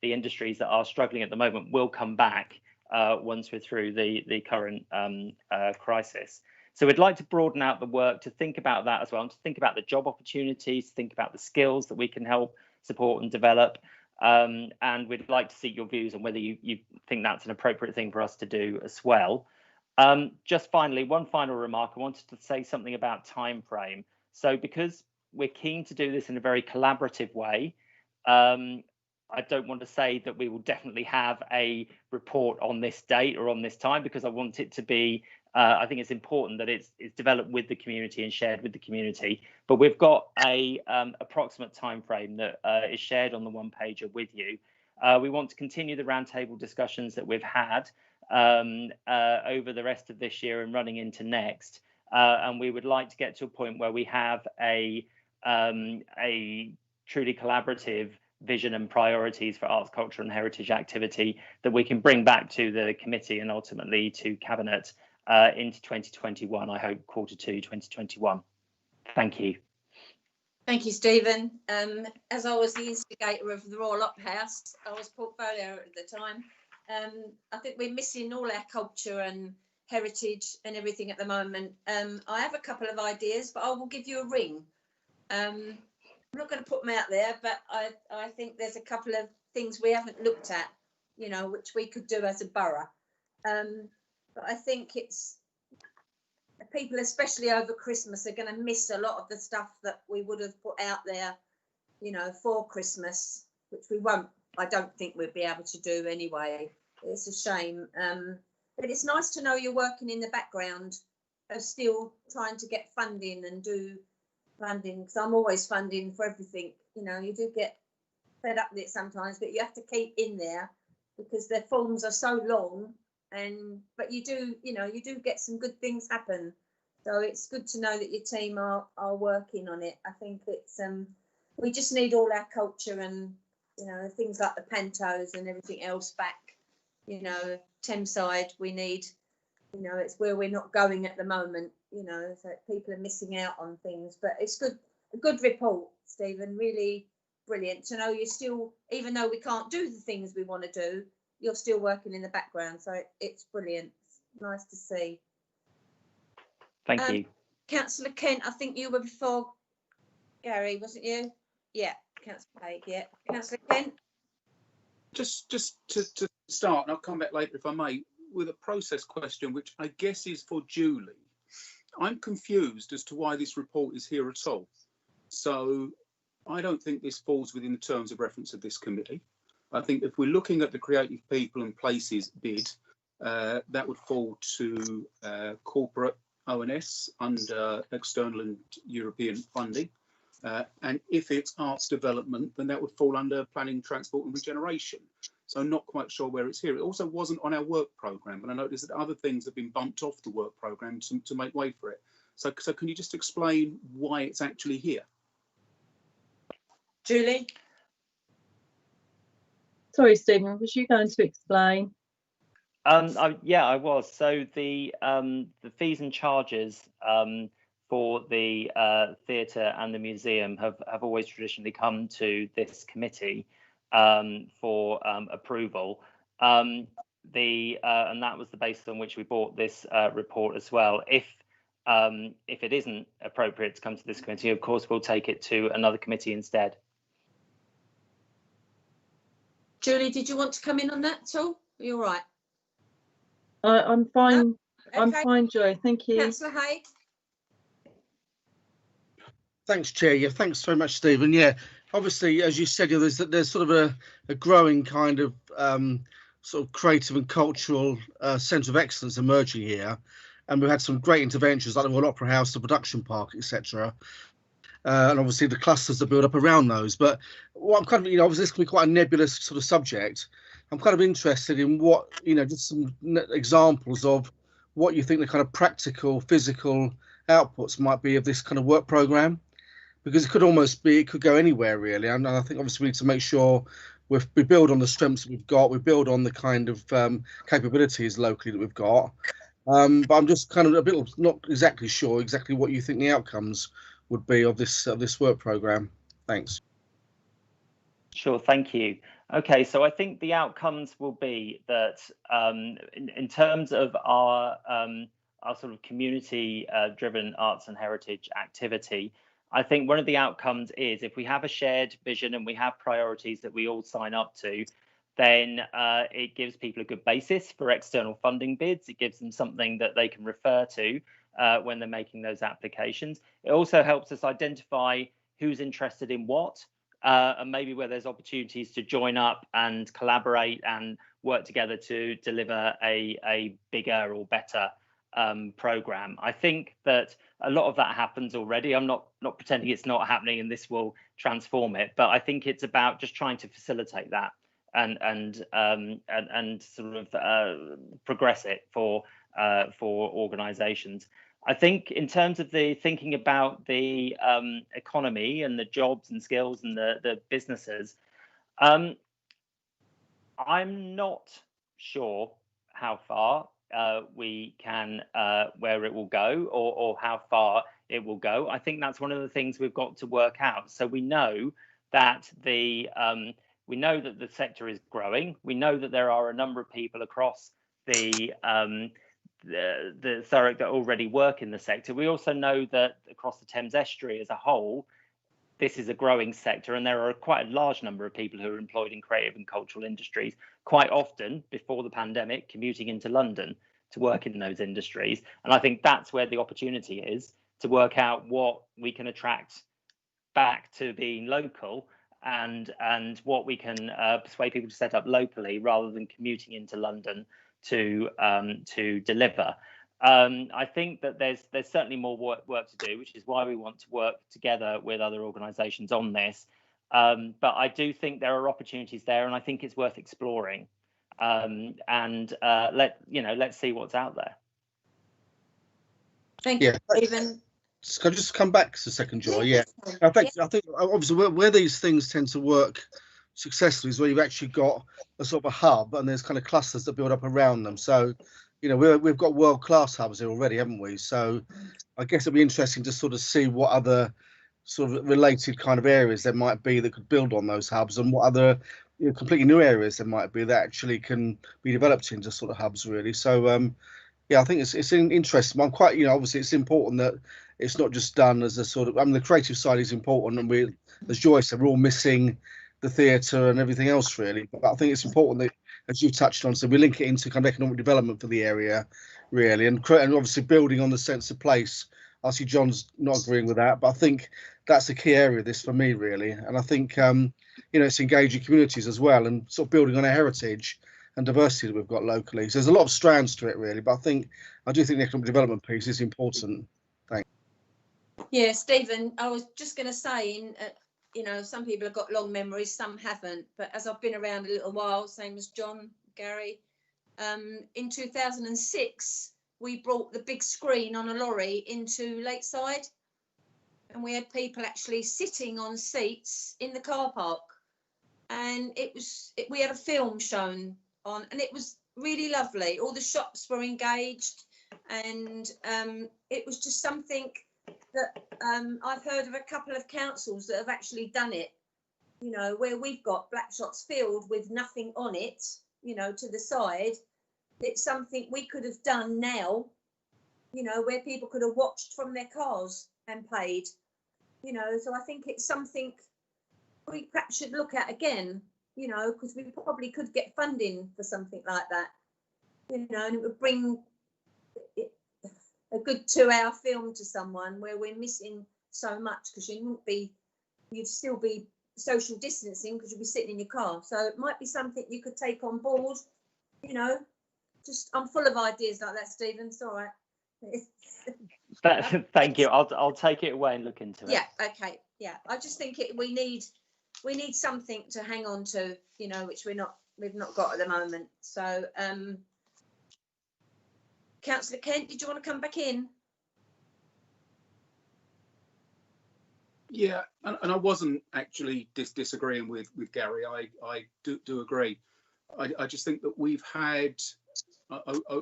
industries that are struggling at the moment will come back once we're through the current crisis. So we'd like to broaden out the work to think about that as well, and to think about the job opportunities, think about the skills that we can help support and develop. And we'd like to seek your views on whether you think that's an appropriate thing for us to do as well. Just finally, one final remark. I wanted to say something about time frame. So because we're keen to do this in a very collaborative way, I don't want to say that we will definitely have a report on this date or on this time, because I want it to be, I think it's important that it's developed with the community and shared with the community. But we've got a approximate time frame that is shared on the one pager with you. We want to continue the roundtable discussions that we've had over the rest of this year and running into next. And we would like to get to a point where we have a truly collaborative vision and priorities for arts, culture and heritage activity that we can bring back to the committee and ultimately to Cabinet into 2021, I hope Q2 2021. Thank you. Thank you, Stephen. As I was the instigator of the Royal Opera House, I was portfolio at the time. I think we're missing all our culture and heritage and everything at the moment. I have a couple of ideas, but I will give you a ring. I'm not going to put them out there, but I think there's a couple of things we haven't looked at, which we could do as a borough. But I think it's people, especially over Christmas, are going to miss a lot of the stuff that we would have put out there, for Christmas, which we won't. I don't think we'll be able to do anyway. It's a shame. But it's nice to know you're working in the background of still trying to get funding and do funding, because I'm always funding for everything. You do get fed up with it sometimes, but you have to keep in there because their forms are so long. But you do get some good things happen. So it's good to know that your team are working on it. I think it's we just need all our culture and things like the pantos and everything else back. Thameside, we need. It's where we're not going at the moment. So people are missing out on things. But it's good, a good report, Stephen. Really, brilliant to know you're still, even though we can't do the things we want to do, you're still working in the background. So it's brilliant. It's nice to see. Thank you. Councillor Kent, I think you were before Gary, wasn't you? Yeah, Councillor Haig, yeah. Councillor Kent? Just to start, and I'll come back later if I may, with a process question, which I guess is for Julie. I'm confused as to why this report is here at all. So I don't think this falls within the terms of reference of this committee. I think if we're looking at the creative people and places bid, that would fall to corporate ONS under external and European funding. And if it's arts development, then that would fall under planning, transport and regeneration. So I'm not quite sure where it's here. It also wasn't on our work programme, and I noticed that other things have been bumped off the work programme to make way for it. So can you just explain why it's actually here? Julie? Sorry, Stephen, was you going to explain? Yeah, I was. So the fees and charges for the theatre and the museum have always traditionally come to this committee for approval. And that was the basis on which we bought this report as well. If it isn't appropriate to come to this committee, of course, we'll take it to another committee instead. Julie, did you want to come in on that at all? Are you all right? I'm fine. No? Okay. I'm fine, Joy. Thank you. Councillor Haig? Thanks, Chair. Yeah, thanks very much, Stephen. Yeah, obviously, as you said, there's sort of a growing kind of sort of creative and cultural centre of excellence emerging here, and we've had some great interventions like the Royal Opera House, the Production Park, etc. And obviously the clusters that build up around those. But what I'm kind of, obviously this can be quite a nebulous sort of subject. I'm kind of interested in what, just some examples of what you think the kind of practical, physical outputs might be of this kind of work programme, because it could go anywhere really. And I think obviously we need to make sure we build on the strengths that we've got, we build on the kind of capabilities locally that we've got. But I'm just kind of a bit not exactly sure exactly what you think the outcomes would be of this work programme. Thanks. Sure, thank you. Okay, so I think the outcomes will be that in terms of our sort of community driven arts and heritage activity, I think one of the outcomes is if we have a shared vision and we have priorities that we all sign up to, then it gives people a good basis for external funding bids. It gives them something that they can refer to when they're making those applications. It also helps us identify who's interested in what, and maybe where there's opportunities to join up and collaborate and work together to deliver a bigger or better programme. I think that a lot of that happens already. I'm not pretending it's not happening and this will transform it, but I think it's about just trying to facilitate that and sort of progress it for organisations. I think in terms of the thinking about the economy and the jobs and skills and the businesses, I'm not sure how far we can, where it will go or how far it will go. I think that's one of the things we've got to work out. So we know that the sector is growing. We know that there are a number of people across the Thurrock that already work in the sector. We also know that across the Thames Estuary as a whole, this is a growing sector, and there are quite a large number of people who are employed in creative and cultural industries, quite often before the pandemic commuting into London to work in those industries. And I think that's where the opportunity is, to work out what we can attract back to being local and what we can persuade people to set up locally rather than commuting into London to deliver. I think that there's certainly more work to do, which is why we want to work together with other organisations on this. But I do think there are opportunities there, and I think it's worth exploring. Let's see what's out there. Thank you, Stephen. Can I just come back a second, Joy? Yeah. I think obviously where these things tend to work successfully is where you've actually got a sort of a hub and there's kind of clusters that build up around them. So, we've got world-class hubs here already, haven't we? So I guess it'll be interesting to sort of see what other sort of related kind of areas there might be that could build on those hubs, and what other completely new areas there might be that actually can be developed into sort of hubs, really. So yeah, I think it's interesting. I'm quite, obviously it's important that it's not just done as a sort of, the creative side is important, and we, as Joyce said, we're all missing the theatre and everything else, really. But I think it's important that, as you touched on, so we link it into kind of economic development for the area, really, and obviously building on the sense of place. I see John's not agreeing with that, but I think that's a key area of this for me, really. And I think, it's engaging communities as well, and sort of building on our heritage and diversity that we've got locally. So there's a lot of strands to it, really. But I do think the economic development piece is important. Thanks. Yeah, Stephen, I was just going to say, some people have got long memories, some haven't. But as I've been around a little while, same as John, Gary, in 2006, we brought the big screen on a lorry into Lakeside, and we had people actually sitting on seats in the car park, and we had a film shown on, and it was really lovely. All the shops were engaged, and it was just something that I've heard of a couple of councils that have actually done it, where we've got Blackshots Field with nothing on it, to the side. It's something we could have done now, where people could have watched from their cars and paid, so I think it's something we perhaps should look at again, because we probably could get funding for something like that, and it would bring a good 2-hour film to someone where we're missing so much, because you'd still be social distancing because you'd be sitting in your car. So it might be something you could take on board, I'm full of ideas like that, Stephen. It's all right. Thank you. I'll take it away and look into it. Yeah. Okay. Yeah. I just think we need something to hang on to, which we've not got at the moment. So, Councillor Kent, did you want to come back in? Yeah, and I wasn't actually disagreeing with Gary. I do agree. I just think that we've had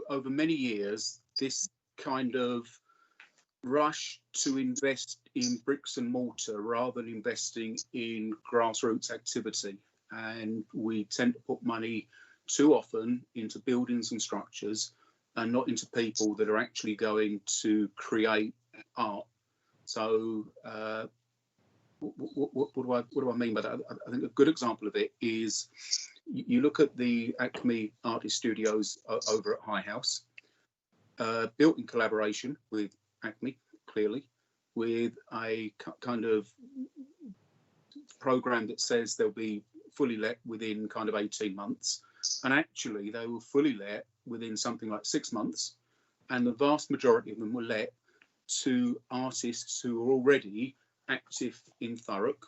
over many years this kind of rush to invest in bricks and mortar rather than investing in grassroots activity, and we tend to put money too often into buildings and structures and not into people that are actually going to create art. So what do I mean by that? I think a good example of it is you look at the Acme Artist Studios over at High House, built in collaboration with Acme, clearly, with a kind of program that says they'll be fully let within kind of 18 months. And actually they were fully let within something like 6 months. And the vast majority of them were let to artists who were already active in Thurrock,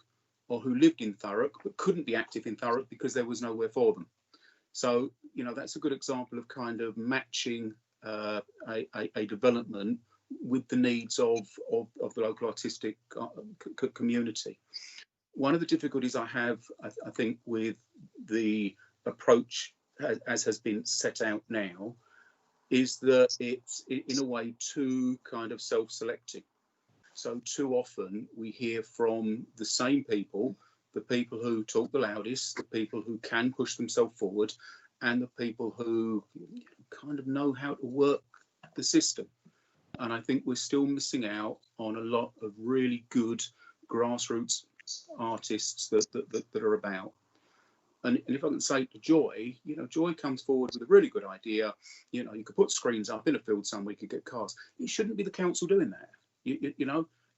or who lived in Thurrock but couldn't be active in Thurrock because there was nowhere for them. So, that's a good example of kind of matching a development with the needs of the local artistic community. One of the difficulties I have, I think, with the approach as has been set out now, is that it's in a way too kind of self-selecting. So too often we hear from the same people, the people who talk the loudest, the people who can push themselves forward, and the people who kind of know how to work the system. And I think we're still missing out on a lot of really good grassroots artists that are about. And if I can say to Joy, Joy comes forward with a really good idea. You could put screens up in a field somewhere, you could get cars. It shouldn't be the council doing that.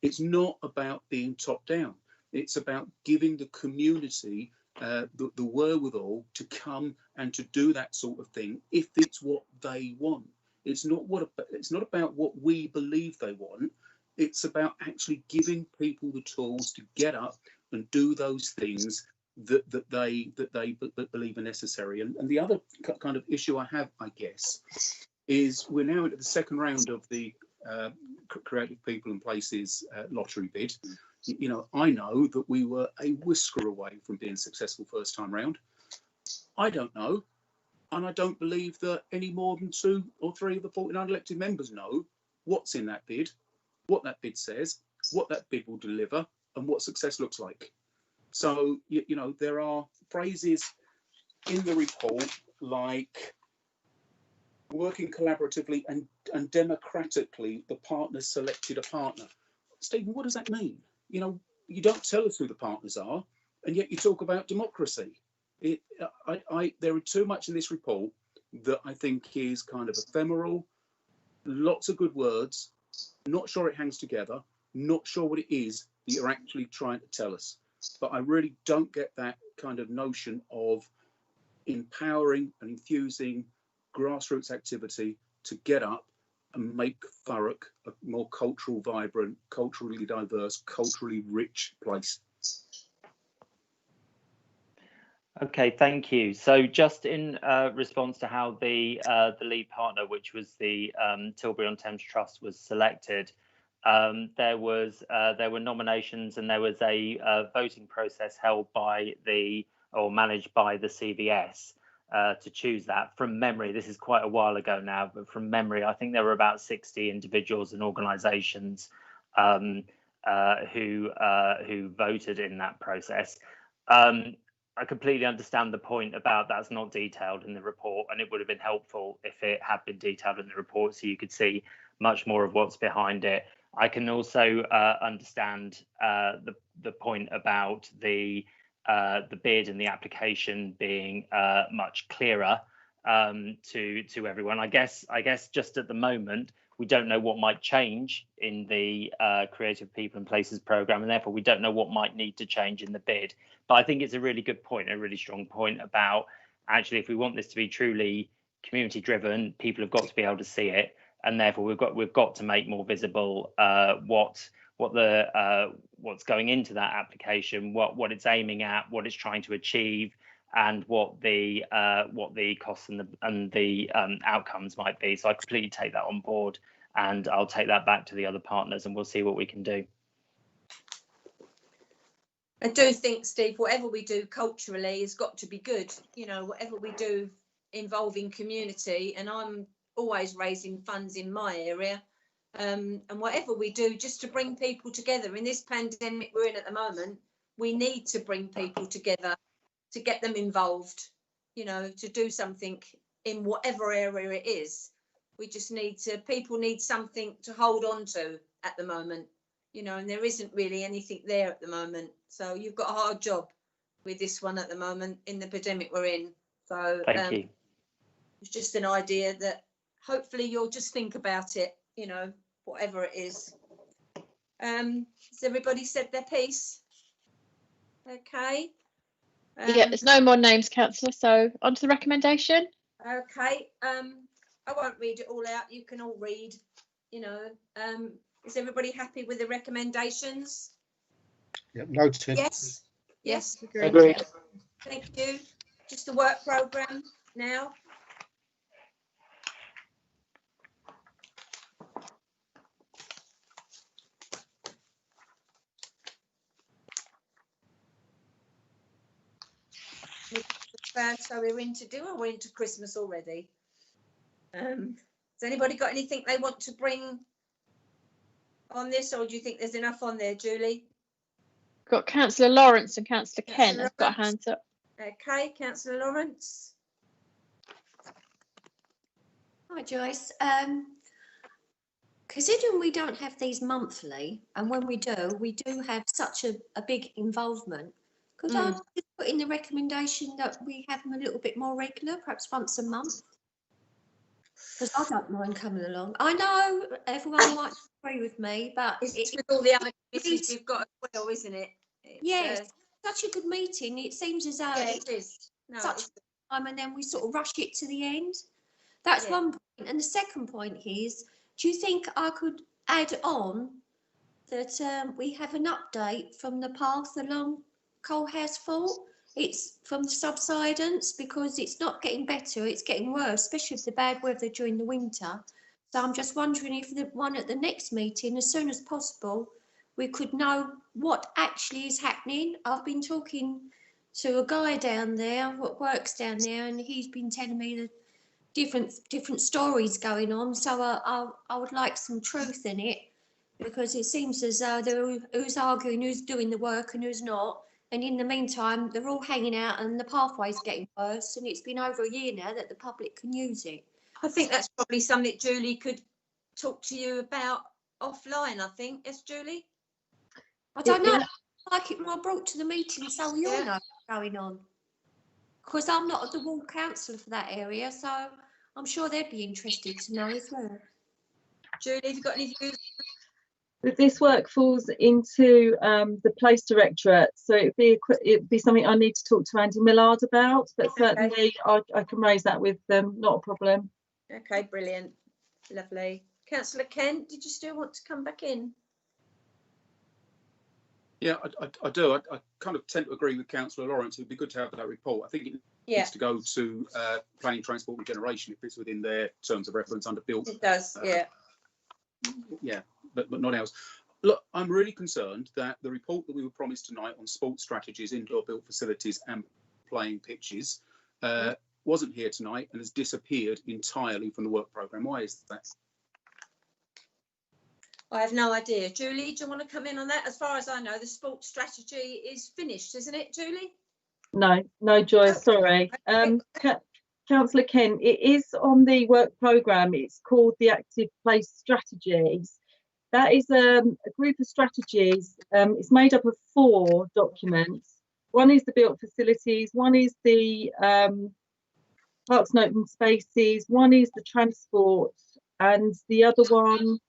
It's not about being top down. It's about giving the community the wherewithal to come and to do that sort of thing if it's what they want. It's not about what we believe they want. It's about actually giving people the tools to get up and do those things that they believe are necessary. And the other kind of issue I have, I guess, is we're now into the second round of the Creative People and Places lottery bid. I know that we were a whisker away from being successful first time round. I don't know, and I don't believe that any more than 2 or 3 of the 49 elected members know what's in that bid, what that bid says, what that bid will deliver, and what success looks like. So, you know, there are phrases in the report like working collaboratively and democratically, the partners selected a partner. Stephen, what does that mean? You know, you don't tell us who the partners are, and yet you talk about democracy. There are too much in this report that I think is kind of ephemeral, lots of good words, not sure it hangs together, not sure what it is that you're actually trying to tell us. But I really don't get that kind of notion of empowering and infusing grassroots activity to get up and make Thurrock a more cultural, vibrant, culturally diverse, culturally rich place. Okay, thank you. So just in response to how the lead partner, which was the Tilbury-on-Thames Trust, was selected, there were nominations and there was a voting process held by managed by the CVS to choose that. From memory, this is quite a while ago now, but from memory, I think there were about 60 individuals and organisations who voted in that process. I completely understand the point about that's not detailed in the report, and it would have been helpful if it had been detailed in the report so you could see much more of what's behind it. I can also understand the point about the bid and the application being much clearer to everyone. I guess just at the moment we don't know what might change in the Creative People and Places programme, and therefore we don't know what might need to change in the bid. But I think it's a really good point, a really strong point about actually if we want this to be truly community driven, people have got to be able to see it, and therefore we've got to make more visible what's going into that application, what it's aiming at, what it's trying to achieve, and what the costs and the outcomes might be. So I completely take that on board, and I'll take that back to the other partners, and we'll see what we can do. I do think, Steve, whatever we do culturally has got to be good. You know, whatever we do involving community, and I'm always raising funds in my area, and whatever we do just to bring people together in this pandemic we're in at the moment, we need to bring people together to get them involved, you know, to do something in whatever area it is. We just people need something to hold on to at the moment, you know, and there isn't really anything there at the moment. So you've got a hard job with this one at the moment in the pandemic we're in. So thank you. It's just an idea that hopefully you'll just think about it, you know, whatever it is. Has everybody said their piece? Okay. Yeah, there's no more names, Councillor, so on to the recommendation. Okay, I won't read it all out, you can all read, you know. Is everybody happy with the recommendations? Yep, noted. Yes. Yes, Agreed. Thank you. Just the work programme now. So we're into Christmas already. Has anybody got anything they want to bring on this, or do you think there's enough on there, Julie? Got Councillor Lawrence and Councillor Kent have got hands up. Okay, Councillor Lawrence. Hi, Joyce. Considering we don't have these monthly, and when we do have such a big involvement, could I just put in the recommendation that we have them a little bit more regular, perhaps once a month? Because I don't mind coming along. I know everyone might agree with me, but it's with all the other committees you've got as well, isn't it? Yes, such a good meeting. It seems as though it is. No, such time, and then we sort of rush it to the end. That's one point. And the second point is, do you think I could add on that we have an update from the path along Coalhouse Fault? It's from the subsidence, because it's not getting better, it's getting worse, especially with the bad weather during the winter. So I'm just wondering if the one at the next meeting, as soon as possible, we could know what actually is happening. I've been talking to a guy down there what works down there, and he's been telling me the different stories going on. So I would like some truth in it, because it seems as though they're who's arguing who's doing the work and who's not. And in the meantime, they're all hanging out and the pathway's getting worse. And it's been over a year now that the public can use it. I think that's probably something Julie could talk to you about offline, I think. Yes, Julie? I don't know. I like it more brought to the meeting so we all know what's going on. Because I'm not the ward councillor for that area, so I'm sure they'd be interested to know as well. Julie, have you got any views? This work falls into the Place Directorate, so it'd be something I need to talk to Andy Millard about, but certainly I can raise that with them, not a problem. Okay, brilliant. Lovely. Councillor Kent, did you still want to come back in? Yeah, I do. I kind of tend to agree with Councillor Lawrence. It would be good to have that report. I think it needs to go to Planning, Transport and Regeneration. It fits within their terms of reference under built. It does, yeah. Yeah, but not else. Look, I'm really concerned that the report that we were promised tonight on sports strategies, indoor built facilities and playing pitches wasn't here tonight and has disappeared entirely from the work programme. Why is that? I have no idea. Julie, do you want to come in on that? As far as I know, the sports strategy is finished, isn't it, Julie? No, Joy, sorry. Councillor Kent, it is on the work programme. It's called the Active Place Strategies. That is a group of strategies. It's made up of 4 documents. One is the built facilities, one is the parks and open spaces, one is the transport, and the other one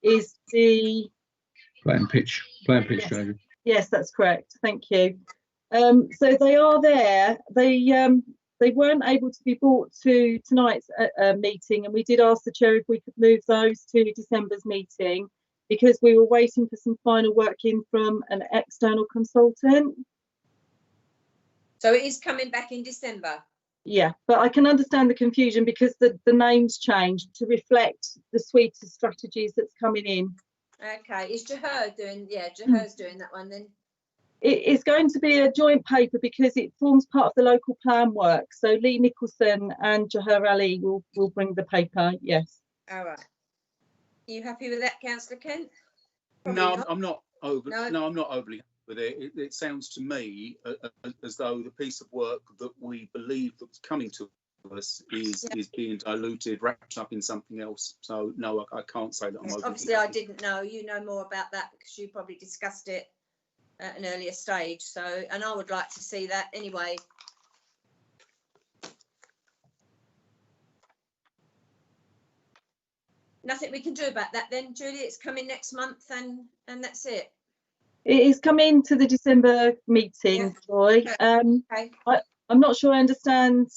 is the plan pitch strategy. Yes, that's correct. Thank you. So they are there. They weren't able to be brought to tonight's meeting, and we did ask the chair if we could move those to December's meeting because we were waiting for some final work in from an external consultant. So it is coming back in December? Yeah, but I can understand the confusion because the names changed to reflect the suite of strategies that's coming in. Okay, is Jahar doing, Jahar's doing that one then? It is going to be a joint paper because it forms part of the local plan work. So Lee Nicholson and Jahar Ali will bring the paper, yes. All right. Are you happy with that, Councillor Kent? No, I'm not overly happy with it. It sounds to me as though the piece of work that we believe that was coming to us is being diluted, wrapped up in something else. So no, I can't say that I'm overly Obviously, happy. I didn't know. You know more about that because you probably discussed it at an earlier stage. So, and I would like to see that anyway. Nothing we can do about that then, Julie. It's coming next month and that's it. It is coming to the December meeting, Joy. Okay. I'm not sure I understand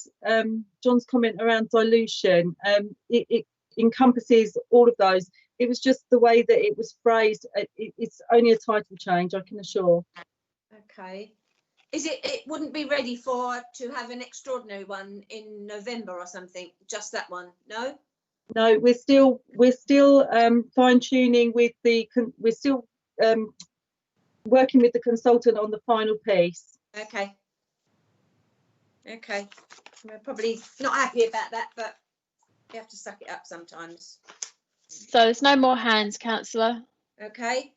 John's comment around dilution. It encompasses all of those. It was just the way that it was phrased. It's only a title change, I can assure. Okay. Is it wouldn't be ready to have an extraordinary one in November or something? Just that one? No? No, we're still fine tuning with we're still working with the consultant on the final piece. Okay. Okay. We're probably not happy about that, but you have to suck it up sometimes. So there's no more hands, Councillor. Okay.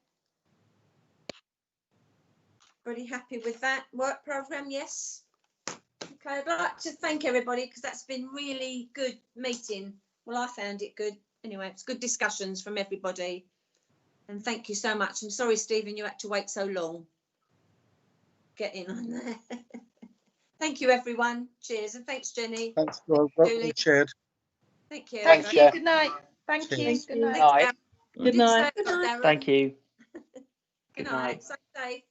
Pretty happy with that work programme? Yes. Okay, I'd like to thank everybody because that's been really good meeting. Well, I found it good. Anyway, it's good discussions from everybody. And thank you so much. I'm sorry, Stephen, you had to wait so long. Get in on there. Thank you, everyone. Cheers. And thanks, Jenny. Thanks, Julie. Chaired. Thank you. Thank you. Good night. Thank you. Good night. Thanks, Darren. Good night. Good night. Thank you. Good night. Stay safe.